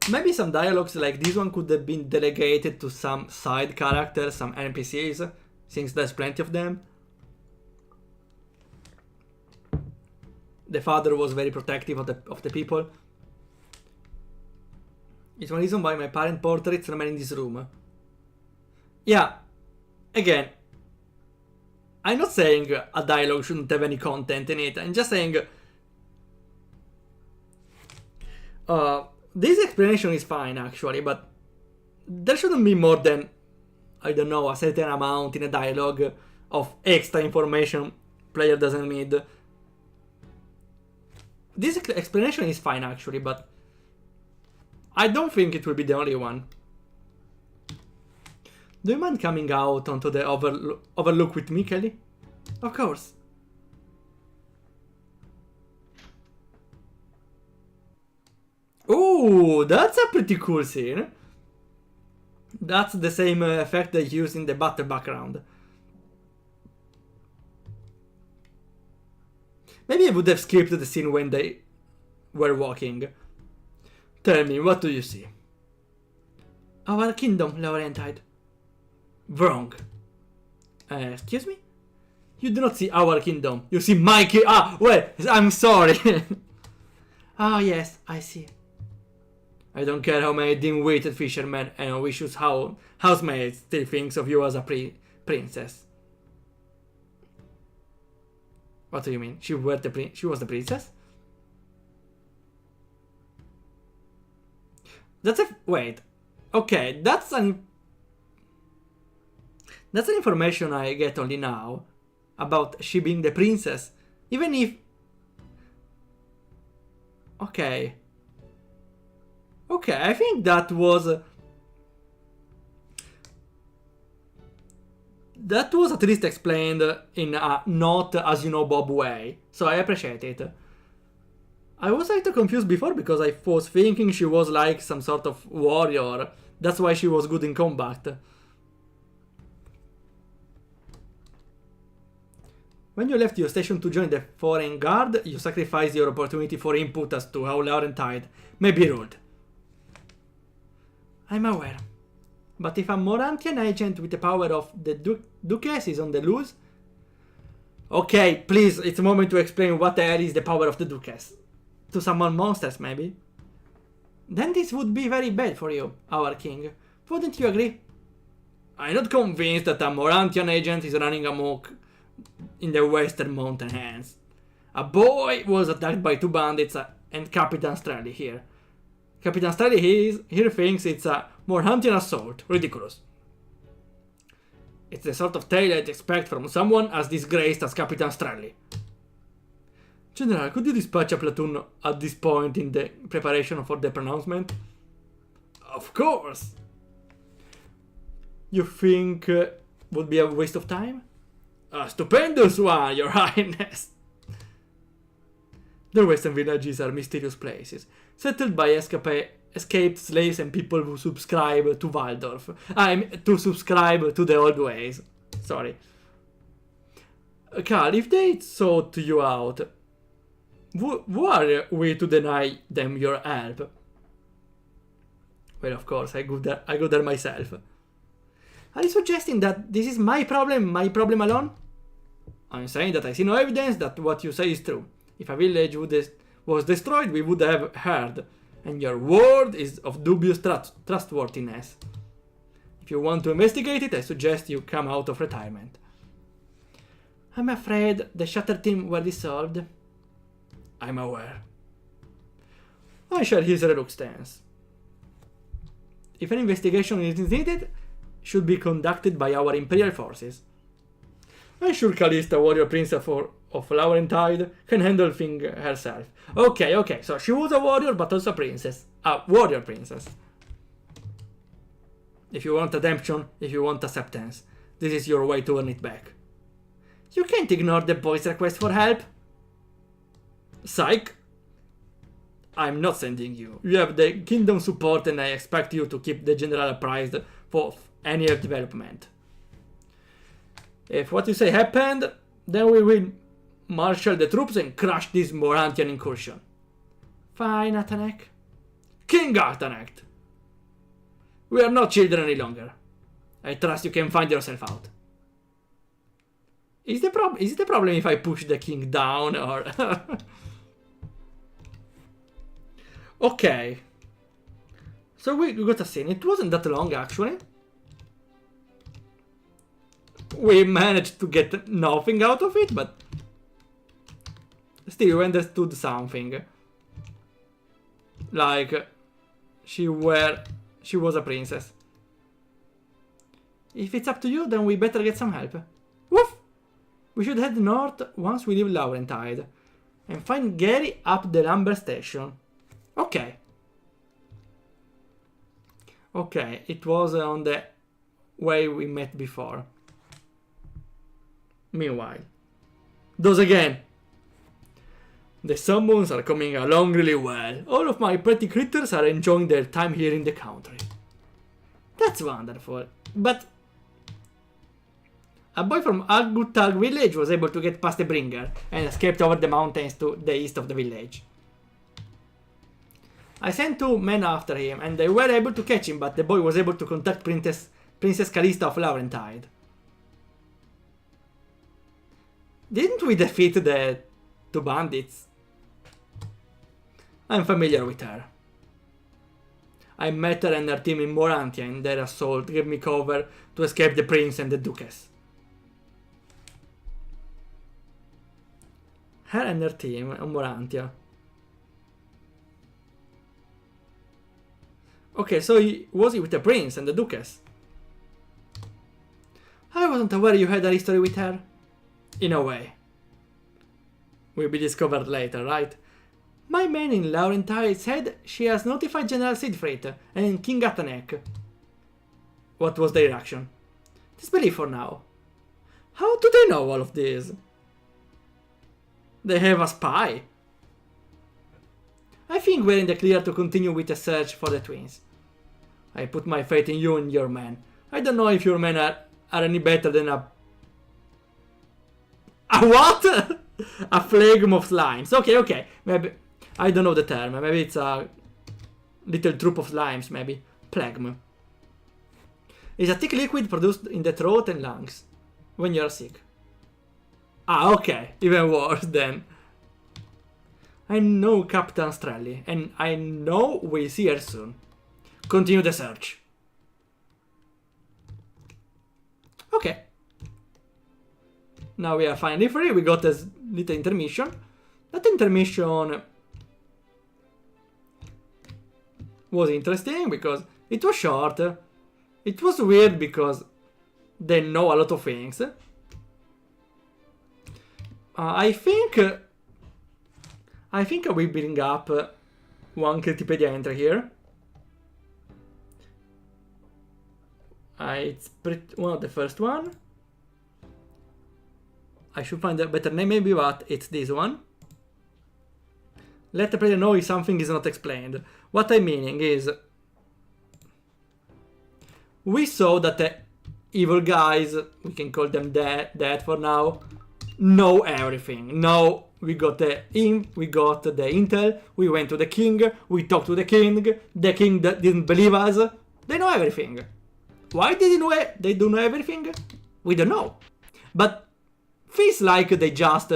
Maybe some dialogues like this one could have been delegated to some side characters, some NPCs, since there's plenty of them. The father was very protective of the people. It's one reason why my parent portraits remain in this room. Yeah, again, I'm not saying a dialogue shouldn't have any content in it. I'm just saying this explanation is fine actually, but there shouldn't be more than, I don't know, a certain amount in a dialogue of extra information player doesn't need. This explanation is fine actually, but I don't think it will be the only one. Do you mind coming out onto the overlook with me, Kelly? Of course. Ooh, that's a pretty cool scene. That's the same effect they use in the battle background. Maybe I would have skipped the scene when they were walking. Tell me, what do you see? Our kingdom, Laurentide. Wrong. Excuse me? You do not see our kingdom. You see my kingdom. Ah, well, I'm sorry. Ah, yes, I see. I don't care how many dim-witted fishermen and vicious housemaids still thinks of you as a princess. What do you mean? She was the princess? That's a... Wait. Okay, that's an information I get only now. About she being the princess. Even if... Okay. Okay, I think that was... That was at least explained in a not as you know Bob way. So I appreciate it. I was a little confused before because I was thinking she was like some sort of warrior. That's why she was good in combat. When you left your station to join the foreign guard, you sacrificed your opportunity for input as to how Laurentide may be ruled. I'm aware. But if a Morantian agent with the power of the Duchess is on the loose... Okay, please, it's a moment to explain what the hell is the power of the Duchess. To summon monsters, maybe? Then this would be very bad for you, our king. Wouldn't you agree? I'm not convinced that a Morantian agent is running amok in the western mountain hands. A boy was attacked by two bandits and Capitan Strelly here. Capitan Strelly here thinks it's a Morantian assault. Ridiculous. It's the sort of tale I'd expect from someone as disgraced as Capitan Strelly. General, could you dispatch a platoon at this point in the preparation for the pronouncement? Of course! You think would be a waste of time? A stupendous one, your highness! The western villages are mysterious places, settled by escaped slaves and people who subscribe to Waldorf. To subscribe to the old ways. Sorry. Carl, if they sought you out, who are we to deny them your help? Well, of course, I go there myself. Are you suggesting that this is my problem alone? I'm saying that I see no evidence that what you say is true. If a village was destroyed, we would have heard, and your word is of dubious trustworthiness. If you want to investigate it, I suggest you come out of retirement. I'm afraid the Shutter team were dissolved. I'm aware. I share his reluctance. If an investigation is needed, should be conducted by our Imperial forces. I'm sure Callista, warrior princess of Laurentide, can handle things herself. Okay, so she was a warrior but also a princess. A warrior princess. If you want redemption, if you want acceptance, this is your way to earn it back. You can't ignore the boy's request for help. Psych. I'm not sending you. You have the kingdom support and I expect you to keep the general apprised for any development. If what you say happened, then we will marshal the troops and crush this Morantian incursion. Fine, Atanek. King Artanact! We are not children any longer. I trust you can find yourself out. Is it a problem if I push the king down or... Okay. So we got a scene. It wasn't that long actually. We managed to get nothing out of it, but... Still, we understood something. Like... She was a princess. If it's up to you, then we better get some help. Woof! We should head north once we leave Laurentide. And find Gary up the lumber station. Okay. Okay, it was on the way we met before. Meanwhile. Those again. The summons are coming along really well. All of my pretty critters are enjoying their time here in the country. That's wonderful. But a boy from Agutag village was able to get past the bringer and escaped over the mountains to the east of the village. I sent 2 men after him and they were able to catch him, but the boy was able to contact Princess Callista of Laurentide. Didn't we defeat the 2 bandits? I'm familiar with her. I met her and her team in Morantia, and their assault gave me cover to escape the prince and the duchess. Her and her team on Morantia. Okay, so was he with the prince and the duchess? I wasn't aware you had a history with her. In a way. Will be discovered later, right? My man in Laurentide said she has notified General Siegfried and King Atanek. What was their reaction? Disbelief for now. How do they know all of this? They have a spy. I think we're in the clear to continue with the search for the twins. I put my faith in you and your men. I don't know if your men are any better than a what? A phlegm of slimes. Okay. Maybe... I don't know the term. Maybe it's a little troop of slimes, maybe. Phlegm. It's a thick liquid produced in the throat and lungs when you're sick. Ah, okay. Even worse then. I know Captain Strelli, and I know we'll see her soon. Continue the search. Okay. Now we are finally free. We got a little intermission. That intermission was interesting because it was short. It was weird because they know a lot of things. I think I will bring up one Critipedia entry here. It's one of the first one. I should find a better name maybe, but it's this one. Let the player know if something is not explained. What I'm meaning is... We saw that the evil guys, we can call them dead for now, know everything. Now we got the intel, we went to the king, we talked to the king didn't believe us. They know everything. Why they don't know everything? We don't know. But feels like they just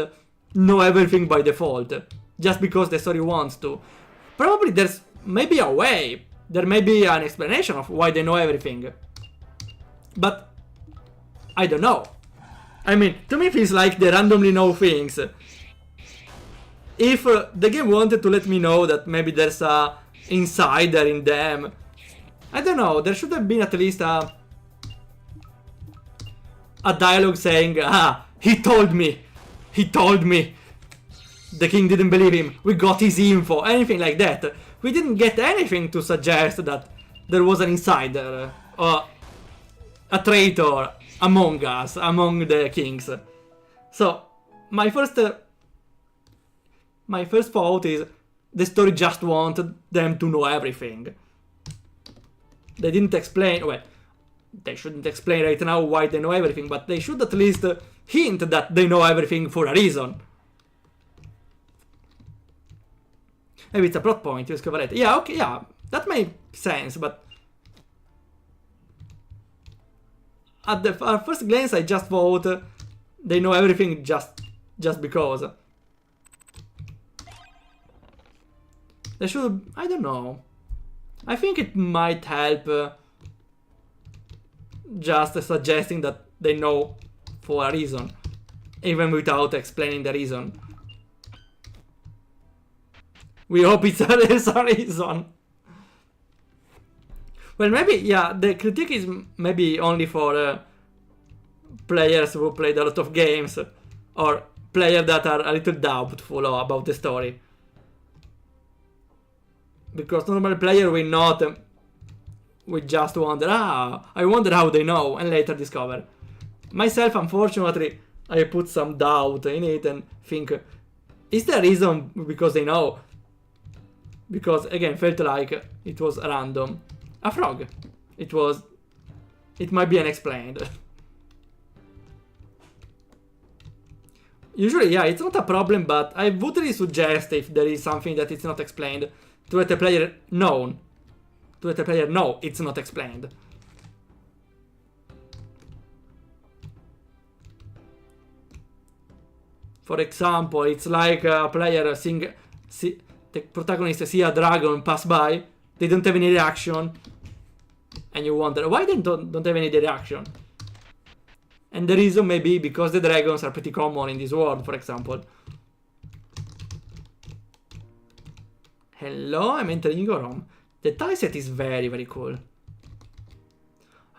know everything by default, just because the story wants to. Probably there's maybe a way, there may be an explanation of why they know everything. But I don't know. I mean, to me it feels like they randomly know things. If the game wanted to let me know that maybe there's a insider in them, I don't know, there should have been at least a dialogue saying, he told me, the king didn't believe him, we got his info, anything like that. We didn't get anything to suggest that there was an insider, or a traitor among us, among the kings. So, my first thought is, the story just wanted them to know everything. They didn't explain, well, they shouldn't explain right now why they know everything, but they should at least hint that they know everything for a reason. Maybe it's a plot point, you discover it. Yeah, okay, yeah. That makes sense, but at first glance I just thought they know everything just because. They should, I don't know. I think it might help just suggesting that they know for a reason, even without explaining the reason. We hope it's a reason. Well, maybe, yeah, the critique is maybe only for players who played a lot of games, or players that are a little doubtful about the story. Because normal player will not, we just wonder, I wonder how they know, and later discover. Myself, unfortunately, I put some doubt in it and think, is there a reason because they know? Because, again, felt like it was random. A frog. It might be unexplained. Usually, yeah, it's not a problem, but I would really suggest if there is something that is not explained, to let the player know. To let the player know it's not explained. For example, it's like a player the protagonist see a dragon pass by, they don't have any reaction, and you wonder why they don't have any reaction. And the reason may be because the dragons are pretty common in this world, for example. Hello, I'm entering your room. The tile set is very, very cool.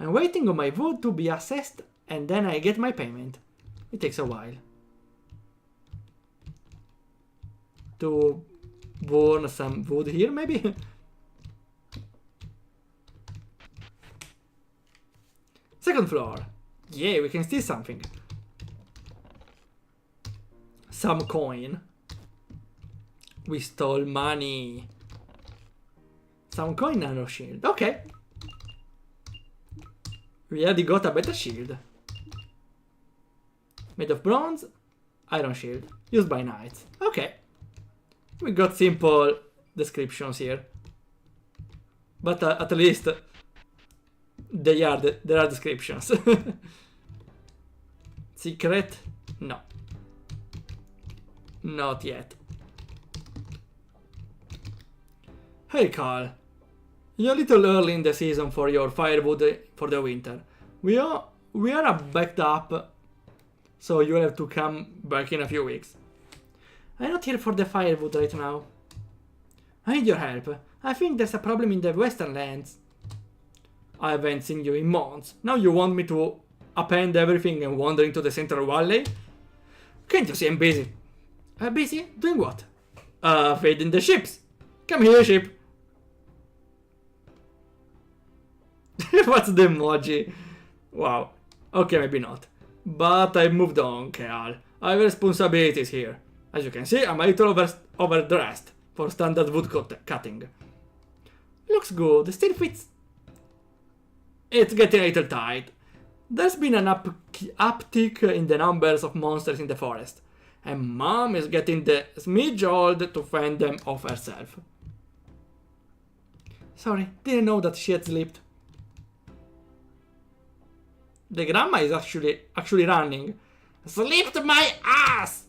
I'm waiting on my wood to be assessed, and then I get my payment. It takes a while. To burn some wood here, maybe? Second floor. Yeah, we can steal something. Some coin. We stole money. Some coin, nano shield. Okay. We already got a better shield. Made of bronze. Iron shield. Used by knights. Okay. We got simple descriptions here. But at least there are descriptions. Secret? No. Not yet. Hey Carl. You're a little early in the season for your firewood for the winter. We are backed up, so you'll have to come back in a few weeks. I'm not here for the firewood right now. I need your help. I think there's a problem in the western lands. I haven't seen you in months. Now you want me to append everything and wander into the central valley? Can't you see I'm busy? Busy? Doing what? Feeding the ships. Come here, ship. What's the emoji? Wow. Okay, maybe not. But I moved on, Carl. I have responsibilities here. As you can see, I'm a little overdressed for standard wood cutting. Looks good, still fits. It's getting a little tight. There's been an uptick in the numbers of monsters in the forest, and Mom is getting the smidge old to fend them off herself. Sorry, didn't know that she had slipped. The grandma is actually running. Slipped my ass!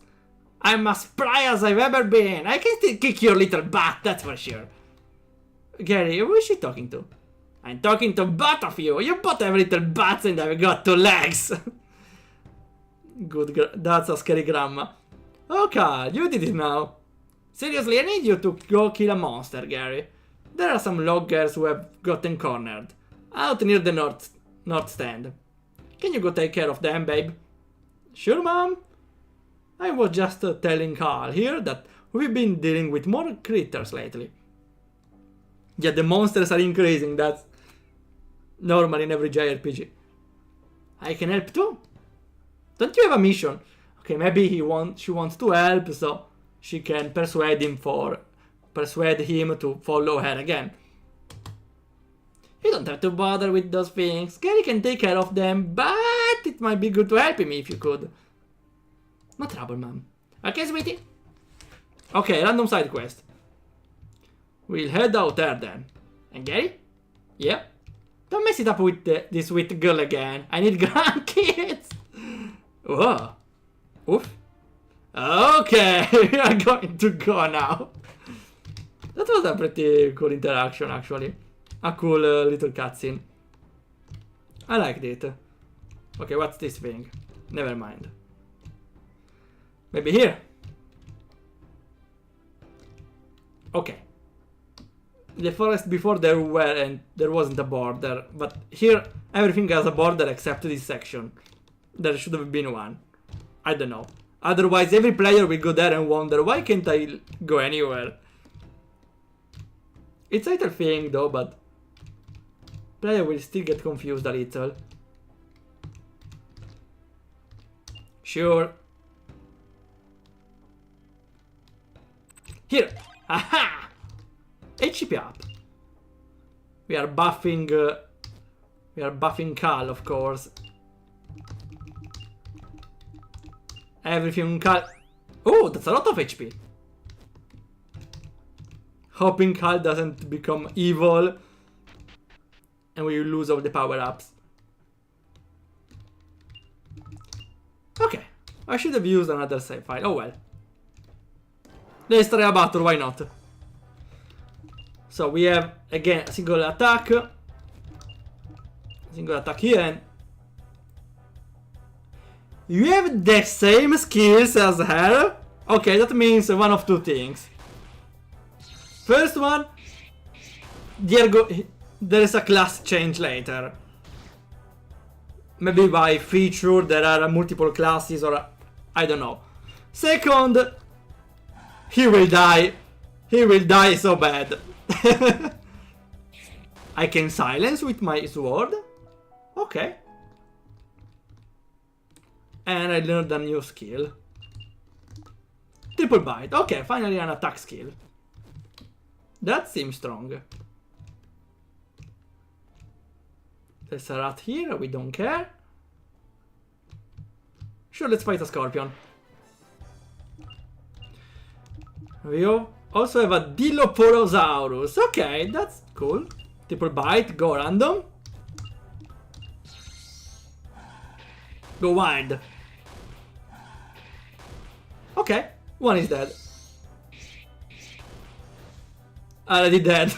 I'm as spry as I've ever been. I can still kick your little butt, that's for sure. Gary, who is she talking to? I'm talking to both of you. You both have little butts and I've got 2 legs. Good, that's a scary grandma. Okay, you did it now. Seriously, I need you to go kill a monster, Gary. There are some loggers who have gotten cornered. Out near the north stand. Can you go take care of them, babe? Sure, Mom. I was just telling Carl here that we've been dealing with more critters lately. Yeah, the monsters are increasing, that's normal in every JRPG. I can help too. Don't you have a mission? Okay, maybe she wants to help, so she can persuade him to follow her again. You don't have to bother with those things. Gary can take care of them, but it might be good to help him if you could. No trouble, Mom. Okay, sweetie? Okay, random side quest. We'll head out there then. And Gary? Yep. Don't mess it up with this sweet girl again. I need grandkids. Whoa. Oof. Okay, we are going to go now. That was a pretty cool interaction, actually. A cool little cutscene. I liked it. Okay, what's this thing? Never mind. Maybe here. Okay. The forest before there wasn't a border, but here everything has a border except this section. There should have been one. I don't know. Otherwise every player will go there and wonder, why can't I go anywhere? It's a little thing though, but player will still get confused a little. Sure. Here! Aha! HP up. We are buffing Cal, of course. Everything Cal. Oh, that's a lot of HP. Hoping Cal doesn't become evil and we lose all the power-ups. Okay, I should have used another save file. Oh well. Let's try a battle, why not? So we have again a single attack here, and you have the same skills as her. Okay, that means one of two things. First one, there is a class change later. Maybe by feature there are multiple classes, or I don't know. Second, he will die. He will die so bad. I can silence with my sword. Okay. And I learned a new skill. Triple bite. Okay, finally an attack skill. That seems strong. There's a rat here, we don't care. Sure, let's fight a scorpion. We also have a Diloporosaurus. Okay, that's cool. Triple bite, go random. Go wild. Okay, one is dead. Already dead.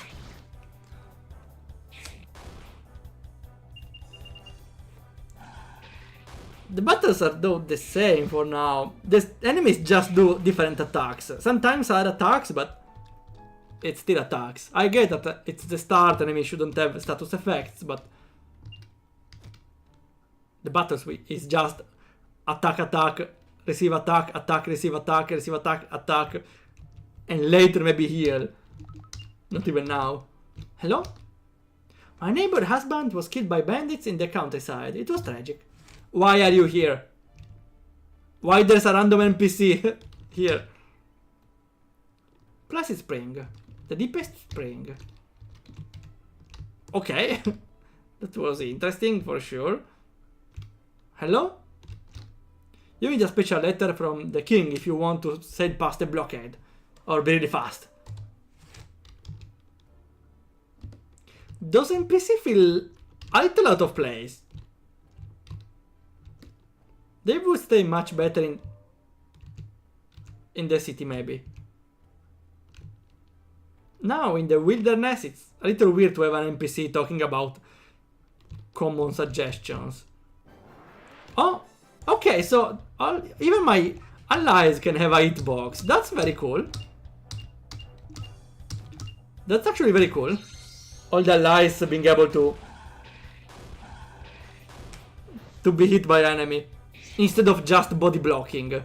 The battles are though the same for now. The enemies just do different attacks. Sometimes are attacks, but it's still attacks. I get that it's the start, enemy shouldn't have status effects, but the battles is just attack, attack, receive attack, attack, receive attack, receive attack, attack, and later maybe heal. Not even now. Hello? My neighbor's husband was killed by bandits in the countryside. It was tragic. Why are you here? Why there's a random NPC here? Placid Spring. The deepest spring. Okay. That was interesting for sure. Hello? You need a special letter from the king if you want to sail past the blockade. Or really fast. Those NPC feel a little out of place. They would stay much better in the city maybe. Now in the wilderness it's a little weird to have an NPC talking about common suggestions. Oh, okay, so even my allies can have a hitbox. That's very cool. That's actually very cool. All the allies being able to be hit by enemy instead of just body blocking.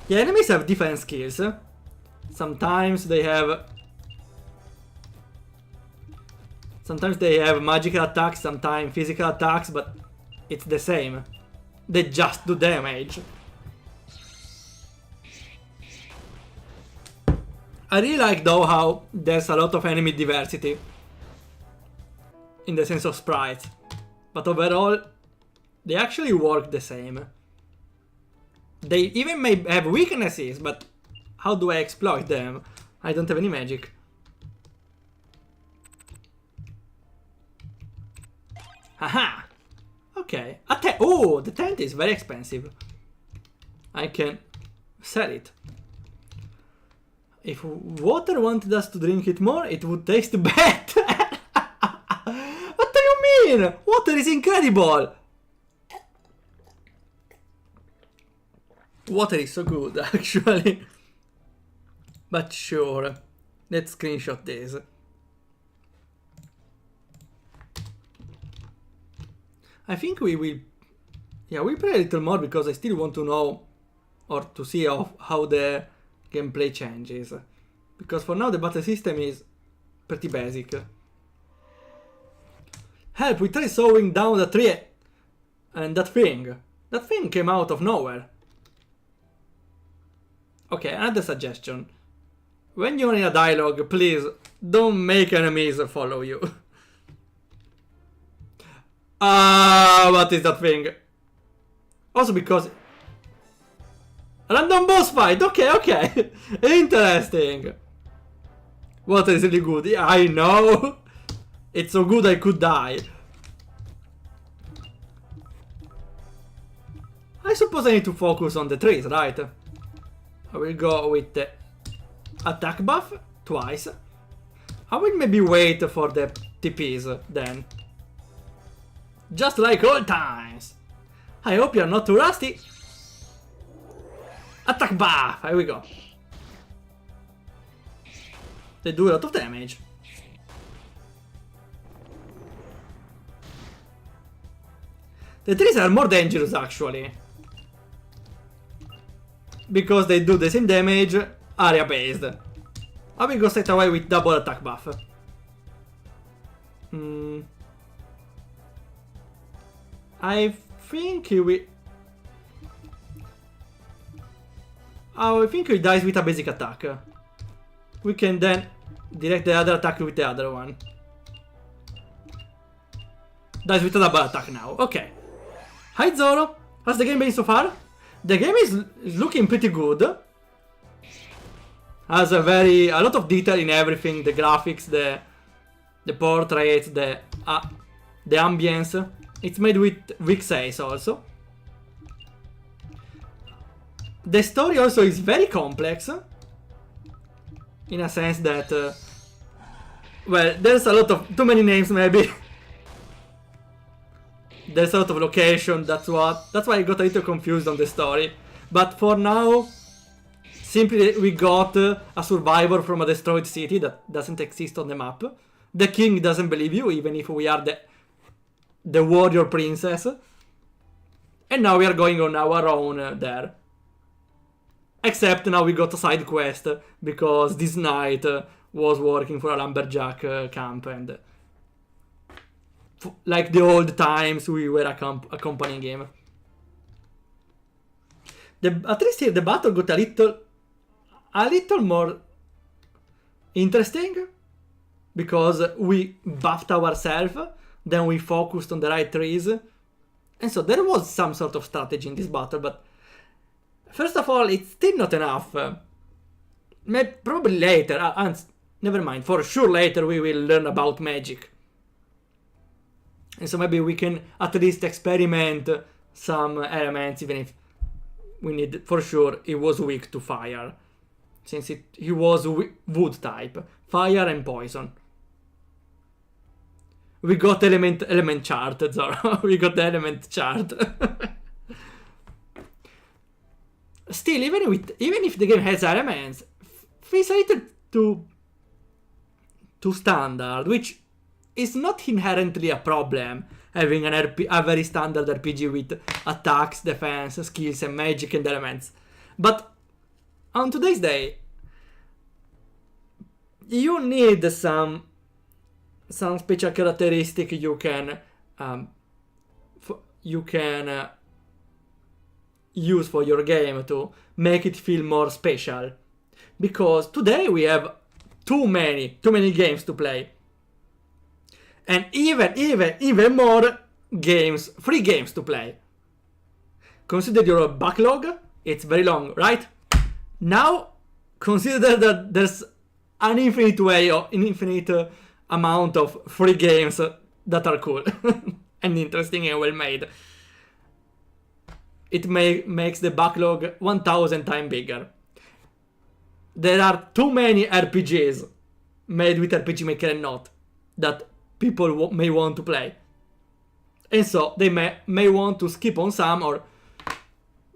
The enemies have different skills. Sometimes they have magical attacks, sometimes physical attacks, but it's the same. They just do damage. I really like though how there's a lot of enemy diversity in the sense of sprites, but overall they actually work the same. They even may have weaknesses, but how do I exploit them? I don't have any magic. Haha! Okay. Oh, the tent is very expensive. I can sell it. If water wanted us to drink it more, it would taste better. What do you mean? Water is incredible. Water is so good, actually. But sure. Let's screenshot this. I think we will... Yeah, we'll play a little more because I still want to know or to see how the gameplay changes. Because for now the battle system is pretty basic. Help, we tried sawing down the tree and that thing came out of nowhere. Okay, another suggestion. When you're in a dialogue, please don't make enemies follow you. What is that thing? Also because... Random boss fight, okay. Interesting. Water is really good, yeah, I know. It's so good I could die. I suppose I need to focus on the trees, right? I will go with the attack buff twice. I will maybe wait for the TPs then. Just like old times. I hope you're not too rusty. Attack buff, here we go. They do a lot of damage. The trees are more dangerous actually. Because they do the same damage area based. I will go straight away with double attack buff. I think we dies with a basic attack. We can then direct the other attack with the other one. Dies with a double attack now. Okay. Hi Zoro. How's the game been so far? The game is looking pretty good. Has a lot of detail in everything. The graphics, the portraits, the ambience. It's made with weak says also. The story also is very complex. In a sense that... well, there's a lot of... too many names maybe. There's a lot of location, that's why I got a little confused on the story. But for now, simply we got a survivor from a destroyed city that doesn't exist on the map. The king doesn't believe you, even if we are the warrior princess. And now we are going on our own there. Except now we got a side quest, because this knight was working for a lumberjack camp and... like the old times we were accompanying him. At least here the battle got a little more interesting. Because we buffed ourselves, then we focused on the right trees. And so there was some sort of strategy in this battle, but... first of all, it's still not enough. Probably later, never mind, for sure later we will learn about magic. And so maybe we can at least experiment some elements, even if we need, for sure, it was weak to fire. Since he was wood type. Fire and poison. We got element chart, Zoro. We got the element chart. Still, even if the game has elements, feels a little too standard, which is not inherently a problem, having a very standard RPG with attacks, defense, skills, and magic and elements. But on today's day, you need some special characteristic you can use for your game to make it feel more special. Because today we have too many games to play. And even more games, free games to play. Consider your backlog, it's very long, right? Now, consider that there's an infinite way or an infinite amount of free games that are cool and interesting and well made. It makes the backlog 1000 times bigger. There are too many RPGs made with RPG Maker and not that people may want to play. And so they may want to skip on some or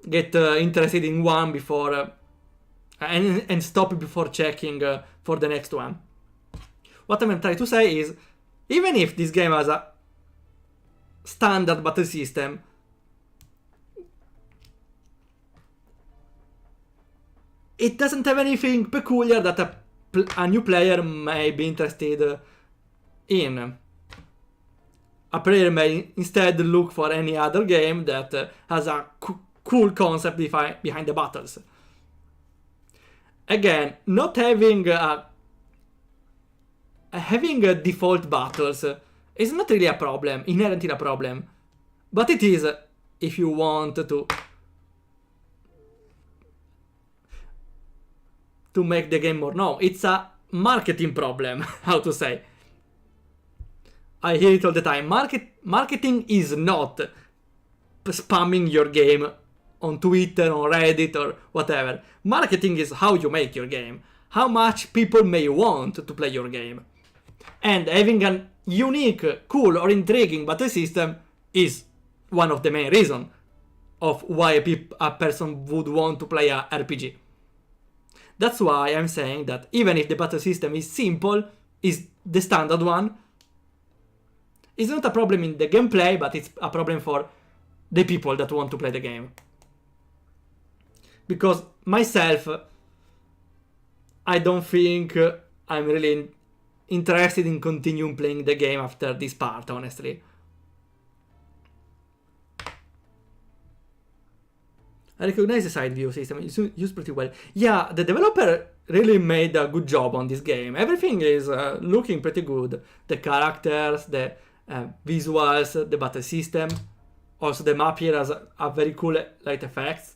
get interested in one before and stop before checking for the next one. What I'm trying to say is, even if this game has a standard battle system, it doesn't have anything peculiar that a new player may be interested in. A player may instead look for any other game that has a cool concept behind the battles. Again, not having default battles is not really a problem, inherently a problem. But it is if you want to make the game more known. It's a marketing problem, how to say. I hear it all the time. Marketing is not spamming your game on Twitter, on Reddit, or whatever. Marketing is how you make your game. How much people may want to play your game. And having a unique, cool, or intriguing battle system is one of the main reasons of why a person would want to play a RPG. That's why I'm saying that even if the battle system is simple, is the standard one, it's not a problem in the gameplay, but it's a problem for the people that want to play the game. Because myself, I don't think I'm really interested in continuing playing the game after this part, honestly. I recognize the side view system, it's used pretty well. Yeah, the developer really made a good job on this game. Everything is looking pretty good. The characters, the visuals, the battle system. Also the map here has a very cool light effects.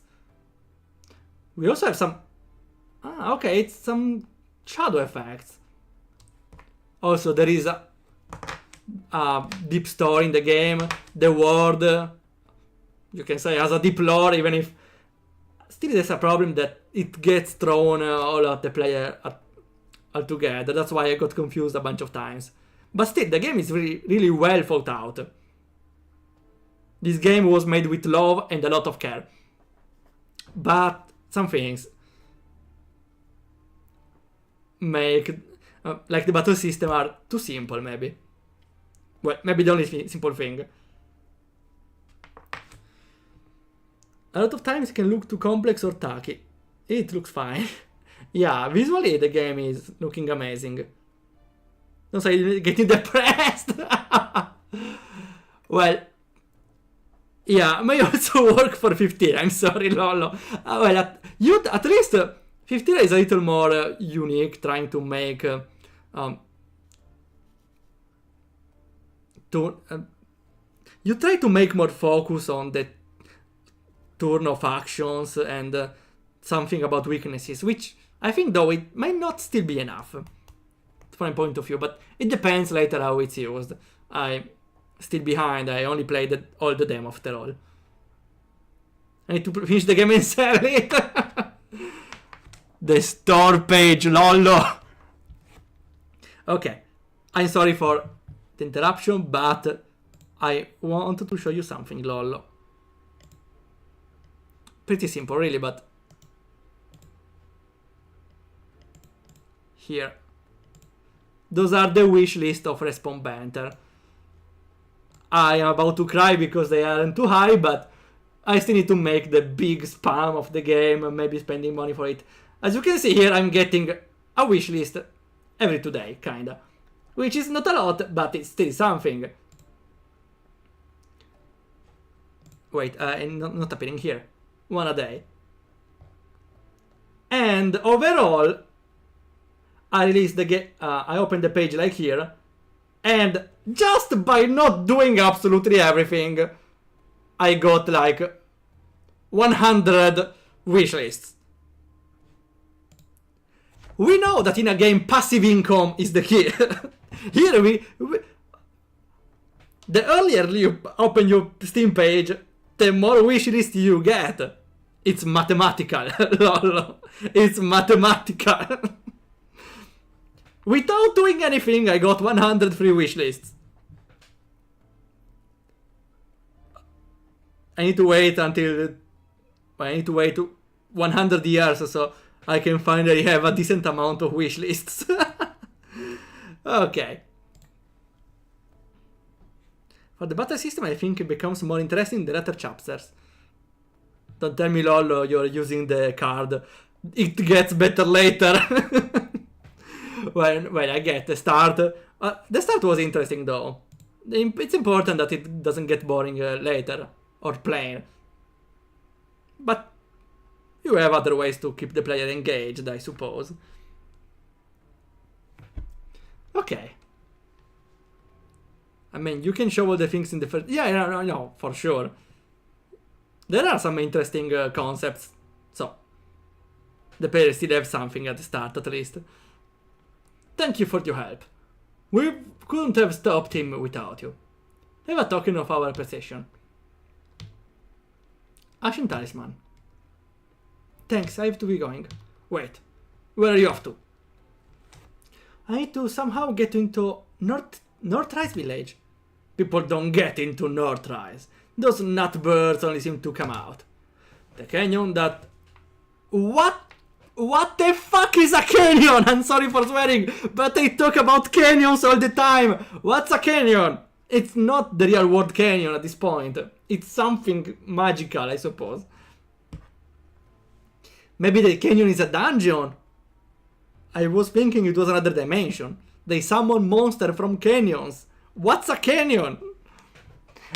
We also have some... okay, it's some shadow effects. Also there is a deep story in the game. The world, you can say, has a deep lore, even if still there's a problem that it gets thrown all at the player altogether. That's why I got confused a bunch of times. But still, the game is really, really well thought out. This game was made with love and a lot of care. But some things make, like the battle system, are too simple, maybe. Well, maybe the only simple thing. A lot of times it can look too complex or tacky. It looks fine. Yeah, visually the game is looking amazing. Don't say you're getting depressed. Well, yeah, may also work for 15. I'm sorry, Lolo. Well, at least 15 is a little more unique, trying to make you try to make more focus on the turn of actions and something about weaknesses, which I think though it might not still be enough from my point of view, but it depends later how it's used. I'm still behind, I only played all the demo after all. I need to finish the game and sell it. The store page, lollo. Okay, I'm sorry for the interruption, but I wanted to show you something, lollo. Pretty simple, really, but here. Those are the wish list of Respawn Banter. I am about to cry because they aren't too high, but I still need to make the big spam of the game and maybe spending money for it. As you can see here, I'm getting a wish list every 2 days, kinda. Which is not a lot, but it's still something. Wait, not appearing here. 1 a day. And overall, I released the game. I opened the page like here, and just by not doing absolutely everything, I got like 100 wish lists. We know that in a game passive income is the key. Here the earlier you open your Steam page, the more wish list you get. It's mathematical. Lol. It's mathematical. Without doing anything, I got 100 free wish lists. I need to wait until... I need to wait 100 years so I can finally have a decent amount of wish lists. Okay. For the battle system, I think it becomes more interesting in the later chapters. Don't tell me, lol, you're using the card. It gets better later. Well, I get the start. The start was interesting, though. It's important that it doesn't get boring later. Or plain. But you have other ways to keep the player engaged, I suppose. Okay. I mean, you can show all the things in the first... Yeah, no, for sure. There are some interesting concepts. So, the players still have something at the start, at least. Thank you for your help. We couldn't have stopped him without you. Have a token of our appreciation. Ashen Talisman. Thanks, I have to be going. Wait, where are you off to? I need to somehow get into Northrise village. People don't get into Northrise. Those nut birds only seem to come out. The canyon that... What the fuck is a canyon? I'm sorry for swearing, but they talk about canyons all the time. What's a canyon? It's not the real world canyon at this point. It's something magical, I suppose. Maybe the canyon is a dungeon. I was thinking it was another dimension. They summon monsters from canyons. What's a canyon?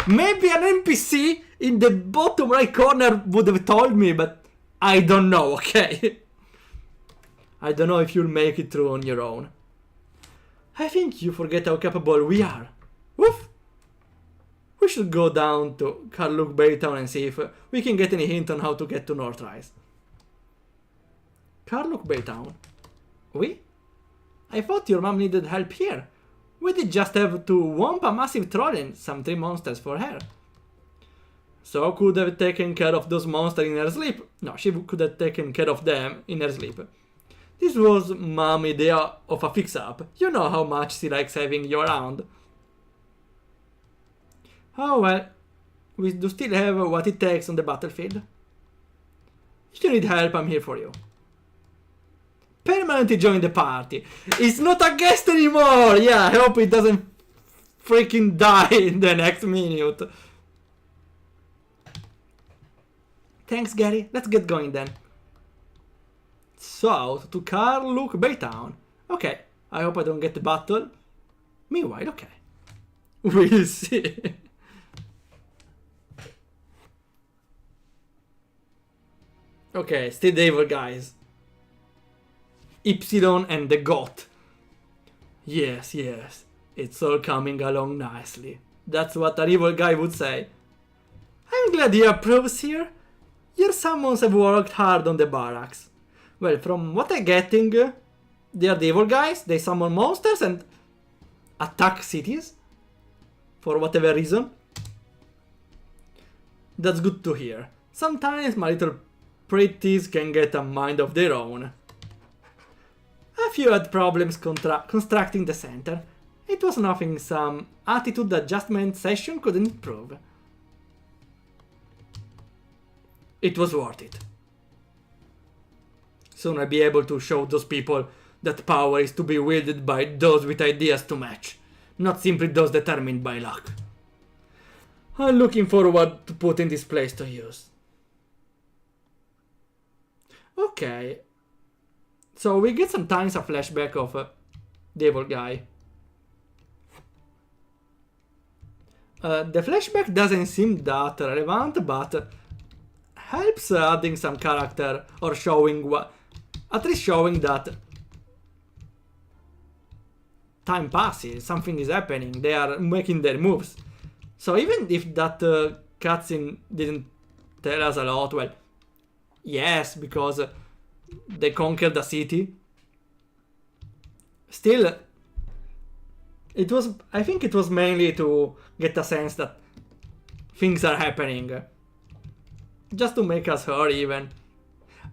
Maybe an NPC in the bottom right corner would have told me, but I don't know, okay? I don't know if you'll make it through on your own. I think you forget how capable we are. Woof! We should go down to Karluk Baytown and see if we can get any hint on how to get to Northrise. Karluk Baytown? We? I thought your mom needed help here. We did just have to whomp a massive troll and some 3 monsters for her. So could have taken care of those monsters in her sleep. No, she could have taken care of them in her sleep. This was Mom's idea of a fix-up. You know how much she likes having you around. Oh well, we do still have what it takes on the battlefield. If you need help, I'm here for you. Permanently join the party. It's not a guest anymore! Yeah, I hope it doesn't freaking die in the next minute. Thanks, Gary. Let's get going then. South to Karluk Baytown. Okay, I hope I don't get the battle. Meanwhile, okay. We'll see. Okay, still the evil guys. Ypsilon and the Goth. Yes, it's all coming along nicely. That's what an evil guy would say. I'm glad he approves here. Your summons have worked hard on the barracks. Well, from what I'm getting, they are the evil guys, they summon monsters and attack cities. For whatever reason. That's good to hear. Sometimes my little pretties can get a mind of their own. A few had problems constructing the center. It was nothing some attitude adjustment session couldn't improve. It was worth it. Soon I'll be able to show those people that power is to be wielded by those with ideas to match, not simply those determined by luck. I'm looking forward to putting this place to use. Okay. So we get sometimes a flashback of the evil guy. The flashback doesn't seem that relevant, but helps adding some character or showing what, at least showing that time passes, something is happening, they are making their moves. So even if that cutscene didn't tell us a lot, well, yes, because they conquered the city, still, it was, I think it was mainly to get a sense that things are happening. Just to make us hurry even.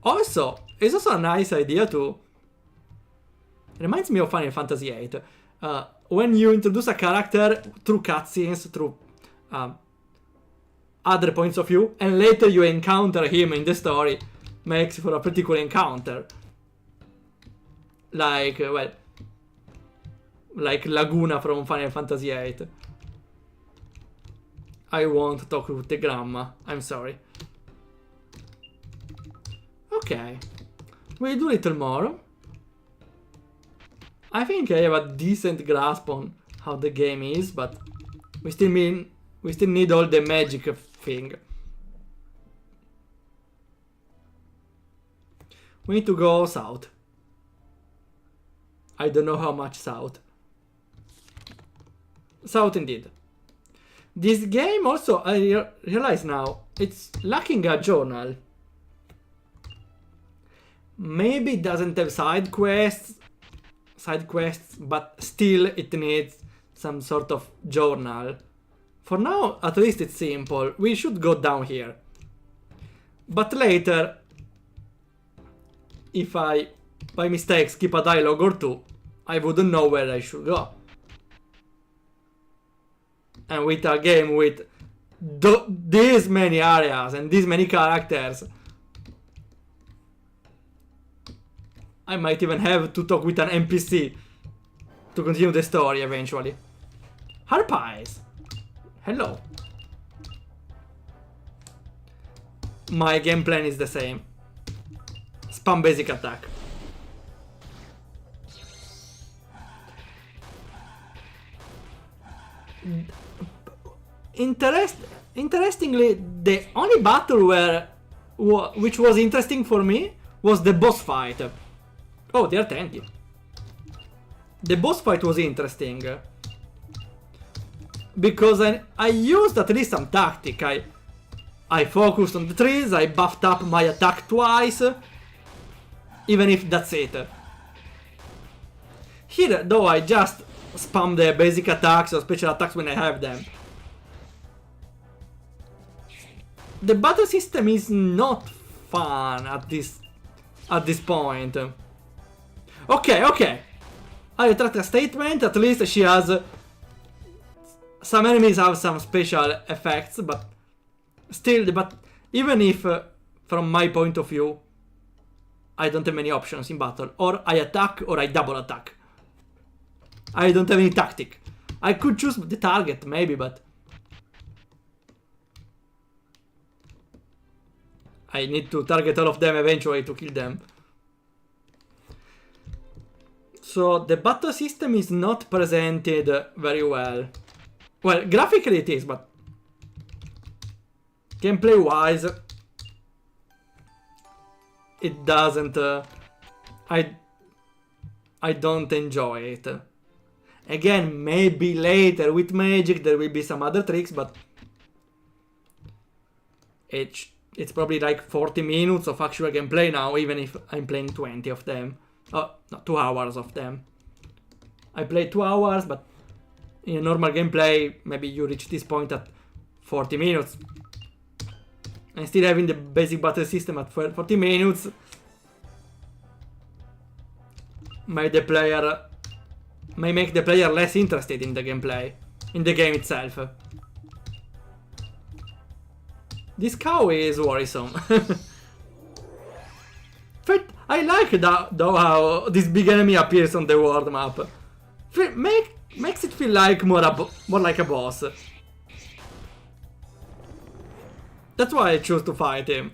Also, it's also a nice idea to... It reminds me of Final Fantasy VIII. When you introduce a character through cutscenes, through other points of view, and later you encounter him in the story, makes for a pretty cool encounter. Like, well... like Laguna from Final Fantasy VIII. I won't talk with the grandma. I'm sorry. Okay. We'll do a little more. I think I have a decent grasp on how the game is, but we still need all the magic thing. We need to go south. I don't know how much south. South indeed. This game also, I realize now, it's lacking a journal. Maybe it doesn't have side quests, but still it needs some sort of journal. For now, at least it's simple. We should go down here. But later, if I, by mistake, skip a dialogue or two, I wouldn't know where I should go. And with a game with these many areas and these many characters, I might even have to talk with an NPC to continue the story eventually. Harpies! Hello. My game plan is the same. Spam basic attack. Interestingly, the only battle which was interesting for me was the boss fight. Oh, dear, thank you. The boss fight was interesting. Because I used at least some tactic. I focused on the trees, I buffed up my attack twice. Even if that's it. Here, though, I just spam the basic attacks or special attacks when I have them. The battle system is not fun at this point. Okay. I retract a statement. At least she has... some enemies have some special effects, but still, even if, from my point of view, I don't have many options in battle. Or I attack or I double attack. I don't have any tactic. I could choose the target, maybe, but... I need to target all of them eventually to kill them. So the battle system is not presented very well. Well, graphically it is, but... gameplay-wise... it doesn't... I don't enjoy it. Again, maybe later with magic there will be some other tricks, but... It's probably like 40 minutes of actual gameplay now, even if I'm playing 20 of them. Oh, no, 2 hours of them. I played 2 hours, but in a normal gameplay, maybe you reach this point at 40 minutes. And still having the basic battle system at 40 minutes may make the player less interested in the gameplay, in the game itself. This cow is worrisome. But I like though how this big enemy appears on the world map. Makes it feel like more like a boss. That's why I choose to fight him.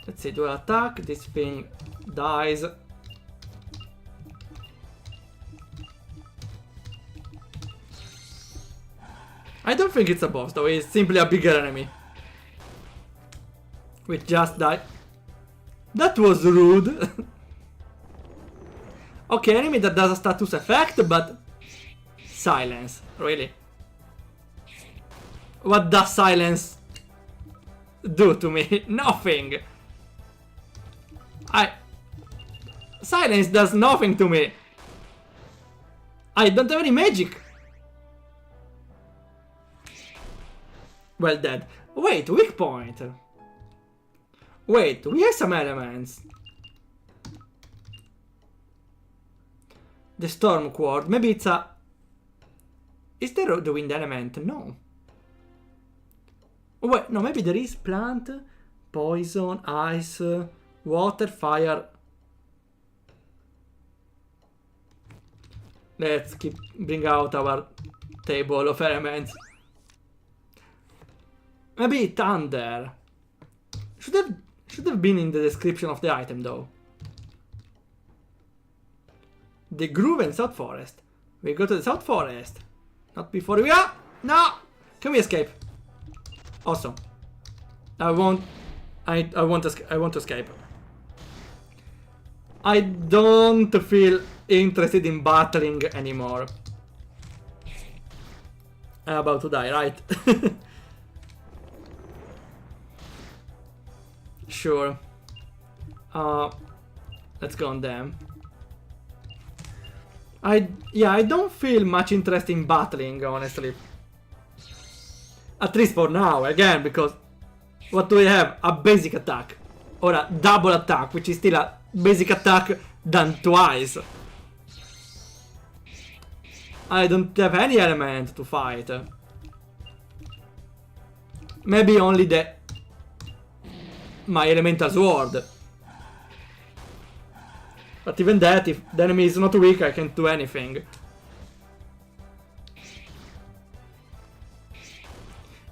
Let's see, do I attack? This thing dies. I don't think it's a boss though, it's simply a bigger enemy. We just died. That was rude. Okay, enemy that does a status effect, but... silence, really? What does silence do to me? Nothing. Silence does nothing to me. I don't have any magic. Well, dead. Wait, weak point. Wait, we have some elements. The storm quad. Maybe it's a... Is there the wind element? No. Wait, no, maybe there is plant, poison, ice, water, fire. Let's bring out our table of elements. Maybe thunder. Should have been in the description of the item though. The Grove and South Forest. We go to the South Forest. Not before we are. No! Can we escape? Awesome. I want to escape. I don't feel interested in battling anymore. I'm about to die, right? Sure. Let's go on them. I don't feel much interest in battling, honestly. At least for now, again, because what do we have? A basic attack. Or a double attack, which is still a basic attack done twice. I don't have any element to fight. Maybe only my elemental sword. But even that, if the enemy is not weak, I can't do anything.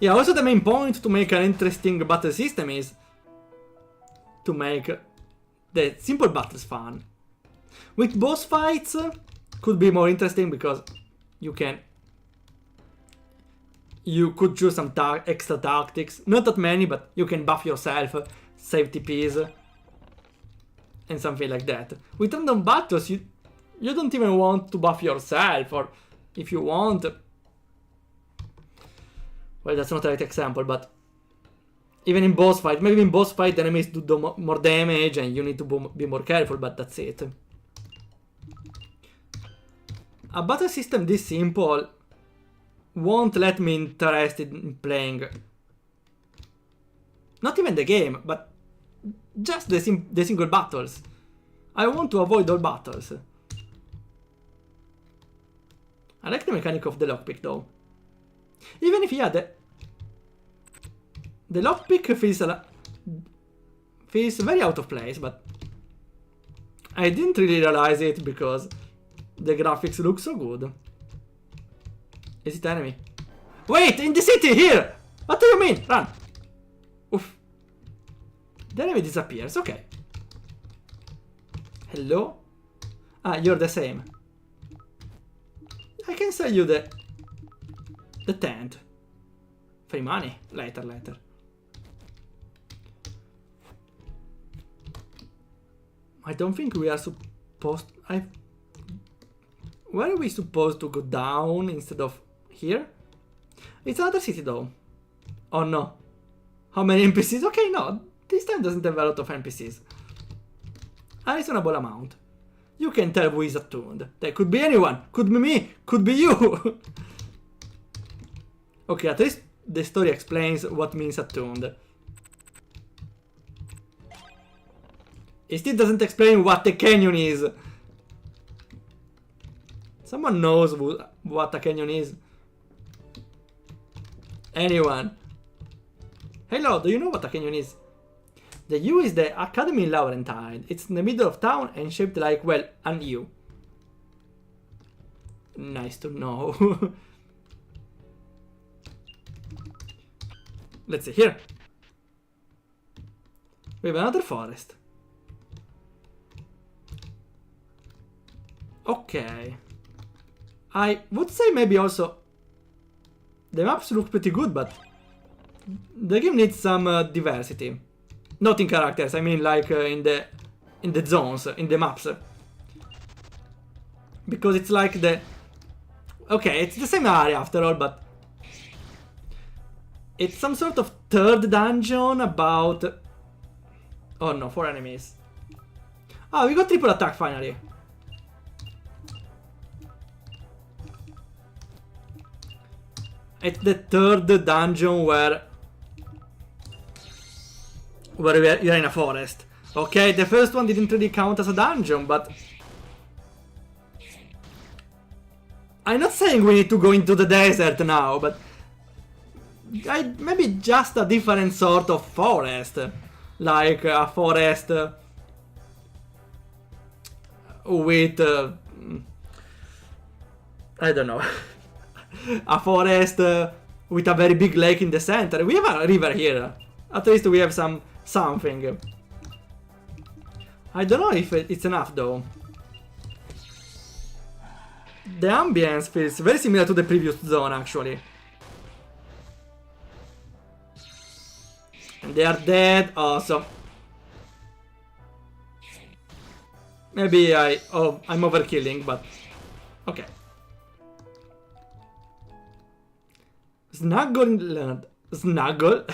Yeah, also the main point to make an interesting battle system is to make the simple battles fun. With boss fights, could be more interesting because you could choose some extra tactics. Not that many, but you can buff yourself, save TPs, and something like that. With random battles, you don't even want to buff yourself, or if you want... Well, that's not the right example, but even in boss fight, maybe in boss fight enemies do more damage and you need to be more careful, but that's it. A battle system this simple won't let me interested in playing. Not even the game, but just the single battles. I want to avoid all battles. I like the mechanic of the lockpick though. Even if, yeah, the lockpick feels very out of place, but I didn't really realize it because the graphics look so good. Is it enemy? Wait, in the city, here! What do you mean? Run! Oof. The enemy disappears, okay. Hello? Ah, you're the same. I can sell you the tent. Free money. Later. I don't think we are supposed... Where are we supposed to go down instead of here? It's another city though. Oh no. How many NPCs? Okay, no. This time doesn't have a lot of NPCs. A reasonable amount. You can tell who is attuned. That could be anyone. Could be me. Could be you. Okay, at least the story explains what means attuned. It still doesn't explain what the canyon is. Someone knows what a canyon is. Anyone? Hello, do you know what a canyon is? The U is the Academy in Laurentide. It's in the middle of town and shaped like, well, an U. Nice to know. Let's see here. We have another forest. Okay. I would say maybe also the maps look pretty good, but the game needs some diversity. Not in characters, I mean like in the zones, in the maps. Because it's like the... Okay, it's the same area after all, but... It's some sort of third dungeon about... Oh no, 4 enemies. Ah, we got triple attack finally. It's the third dungeon where you're in a forest. Okay, the first one didn't really count as a dungeon, but I'm not saying we need to go into the desert now, but maybe just a different sort of forest. Like a forest with... I don't know. A forest with a very big lake in the center. We have a river here. At least we have something. I don't know if it's enough though. The ambience feels very similar to the previous zone actually. And they are dead, awesome. Maybe I'm overkilling, but okay. Snuggle.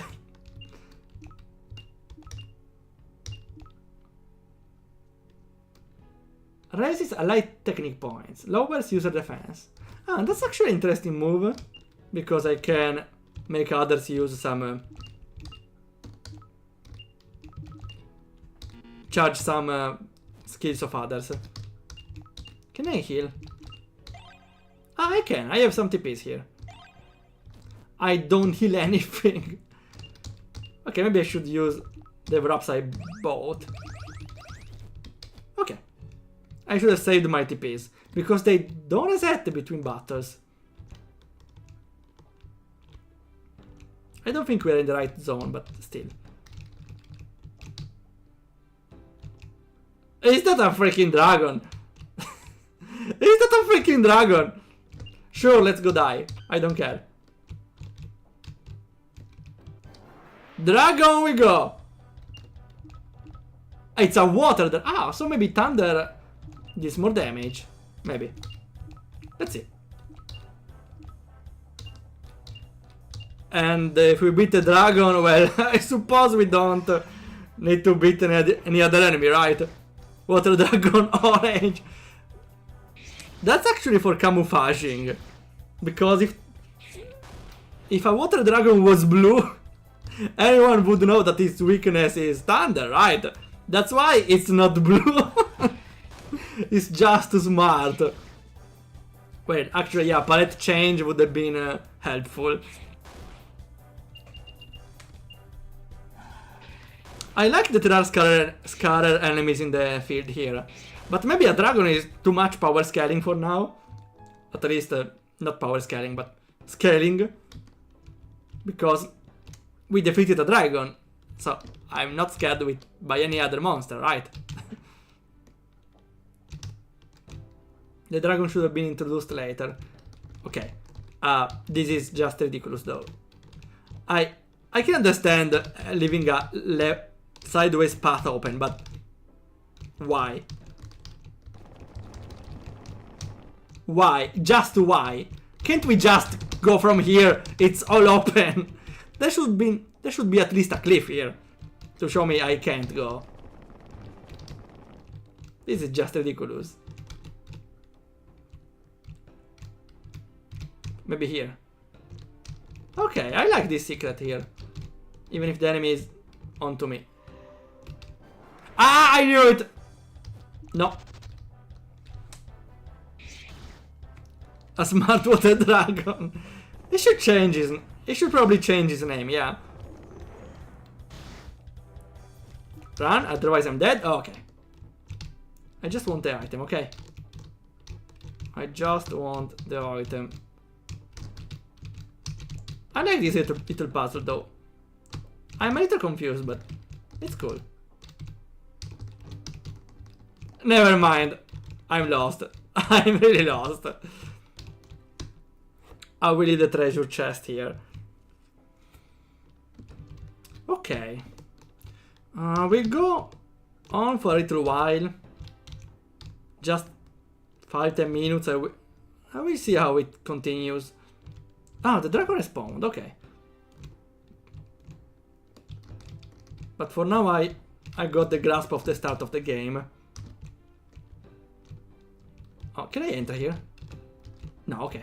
Raises allied technique points, lowers user defense. Ah, that's actually an interesting move, because I can make others use some... charge some skills of others. Can I heal? Ah, I can. I have some TPs here. I don't heal anything. Okay, maybe I should use the wraps I bought. Okay. I should have saved my TPs, because they don't reset between battles. I don't think we're in the right zone, but still. Is that a freaking dragon? Is that a freaking dragon? Sure, let's go die. I don't care. Dragon we go! It's a water that... Ah, so maybe thunder deals more damage. Maybe. Let's see. And if we beat the dragon, well, I suppose we don't need to beat any other enemy, right? Water dragon orange. That's actually for camouflaging. Because if a water dragon was blue, anyone would know that its weakness is thunder, right? That's why it's not blue. It's just smart. Wait, actually, yeah, palette change would have been helpful. I like that there are scarer enemies in the field here. But maybe a dragon is too much power scaling for now. At least, not power scaling, but scaling. Because we defeated a dragon. So, I'm not scared by any other monster, right? The dragon should have been introduced later. Okay. This is just ridiculous though. I can understand leaving a sideways path open, but why? Why? Just why? Can't we just go from here? It's all open. There should be at least a cliff here to show me I can't go. This is just ridiculous. Maybe here. Okay, I like this secret here. Even if the enemy is onto me. Ah, I knew it! No. A smart water dragon. He should probably change his name, yeah. Run, otherwise I'm dead. Oh, okay. I just want the item, okay. I just want the item. I like this little puzzle though. I'm a little confused, but it's cool. Never mind. I'm lost. I'm really lost. I will need the treasure chest here. Okay. We'll go on for a little while. Just 5-10 minutes. I will see how it continues. Ah, the dragon respawned, okay. But for now I got the grasp of the start of the game. Oh, can I enter here? No, okay.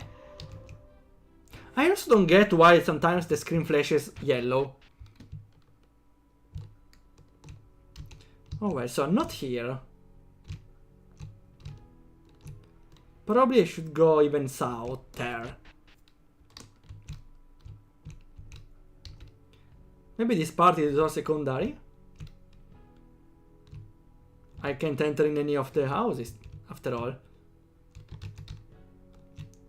I also don't get why sometimes the screen flashes yellow. Oh well, so not here. Probably I should go even south there. Maybe this part is all secondary. I can't enter in any of the houses, after all.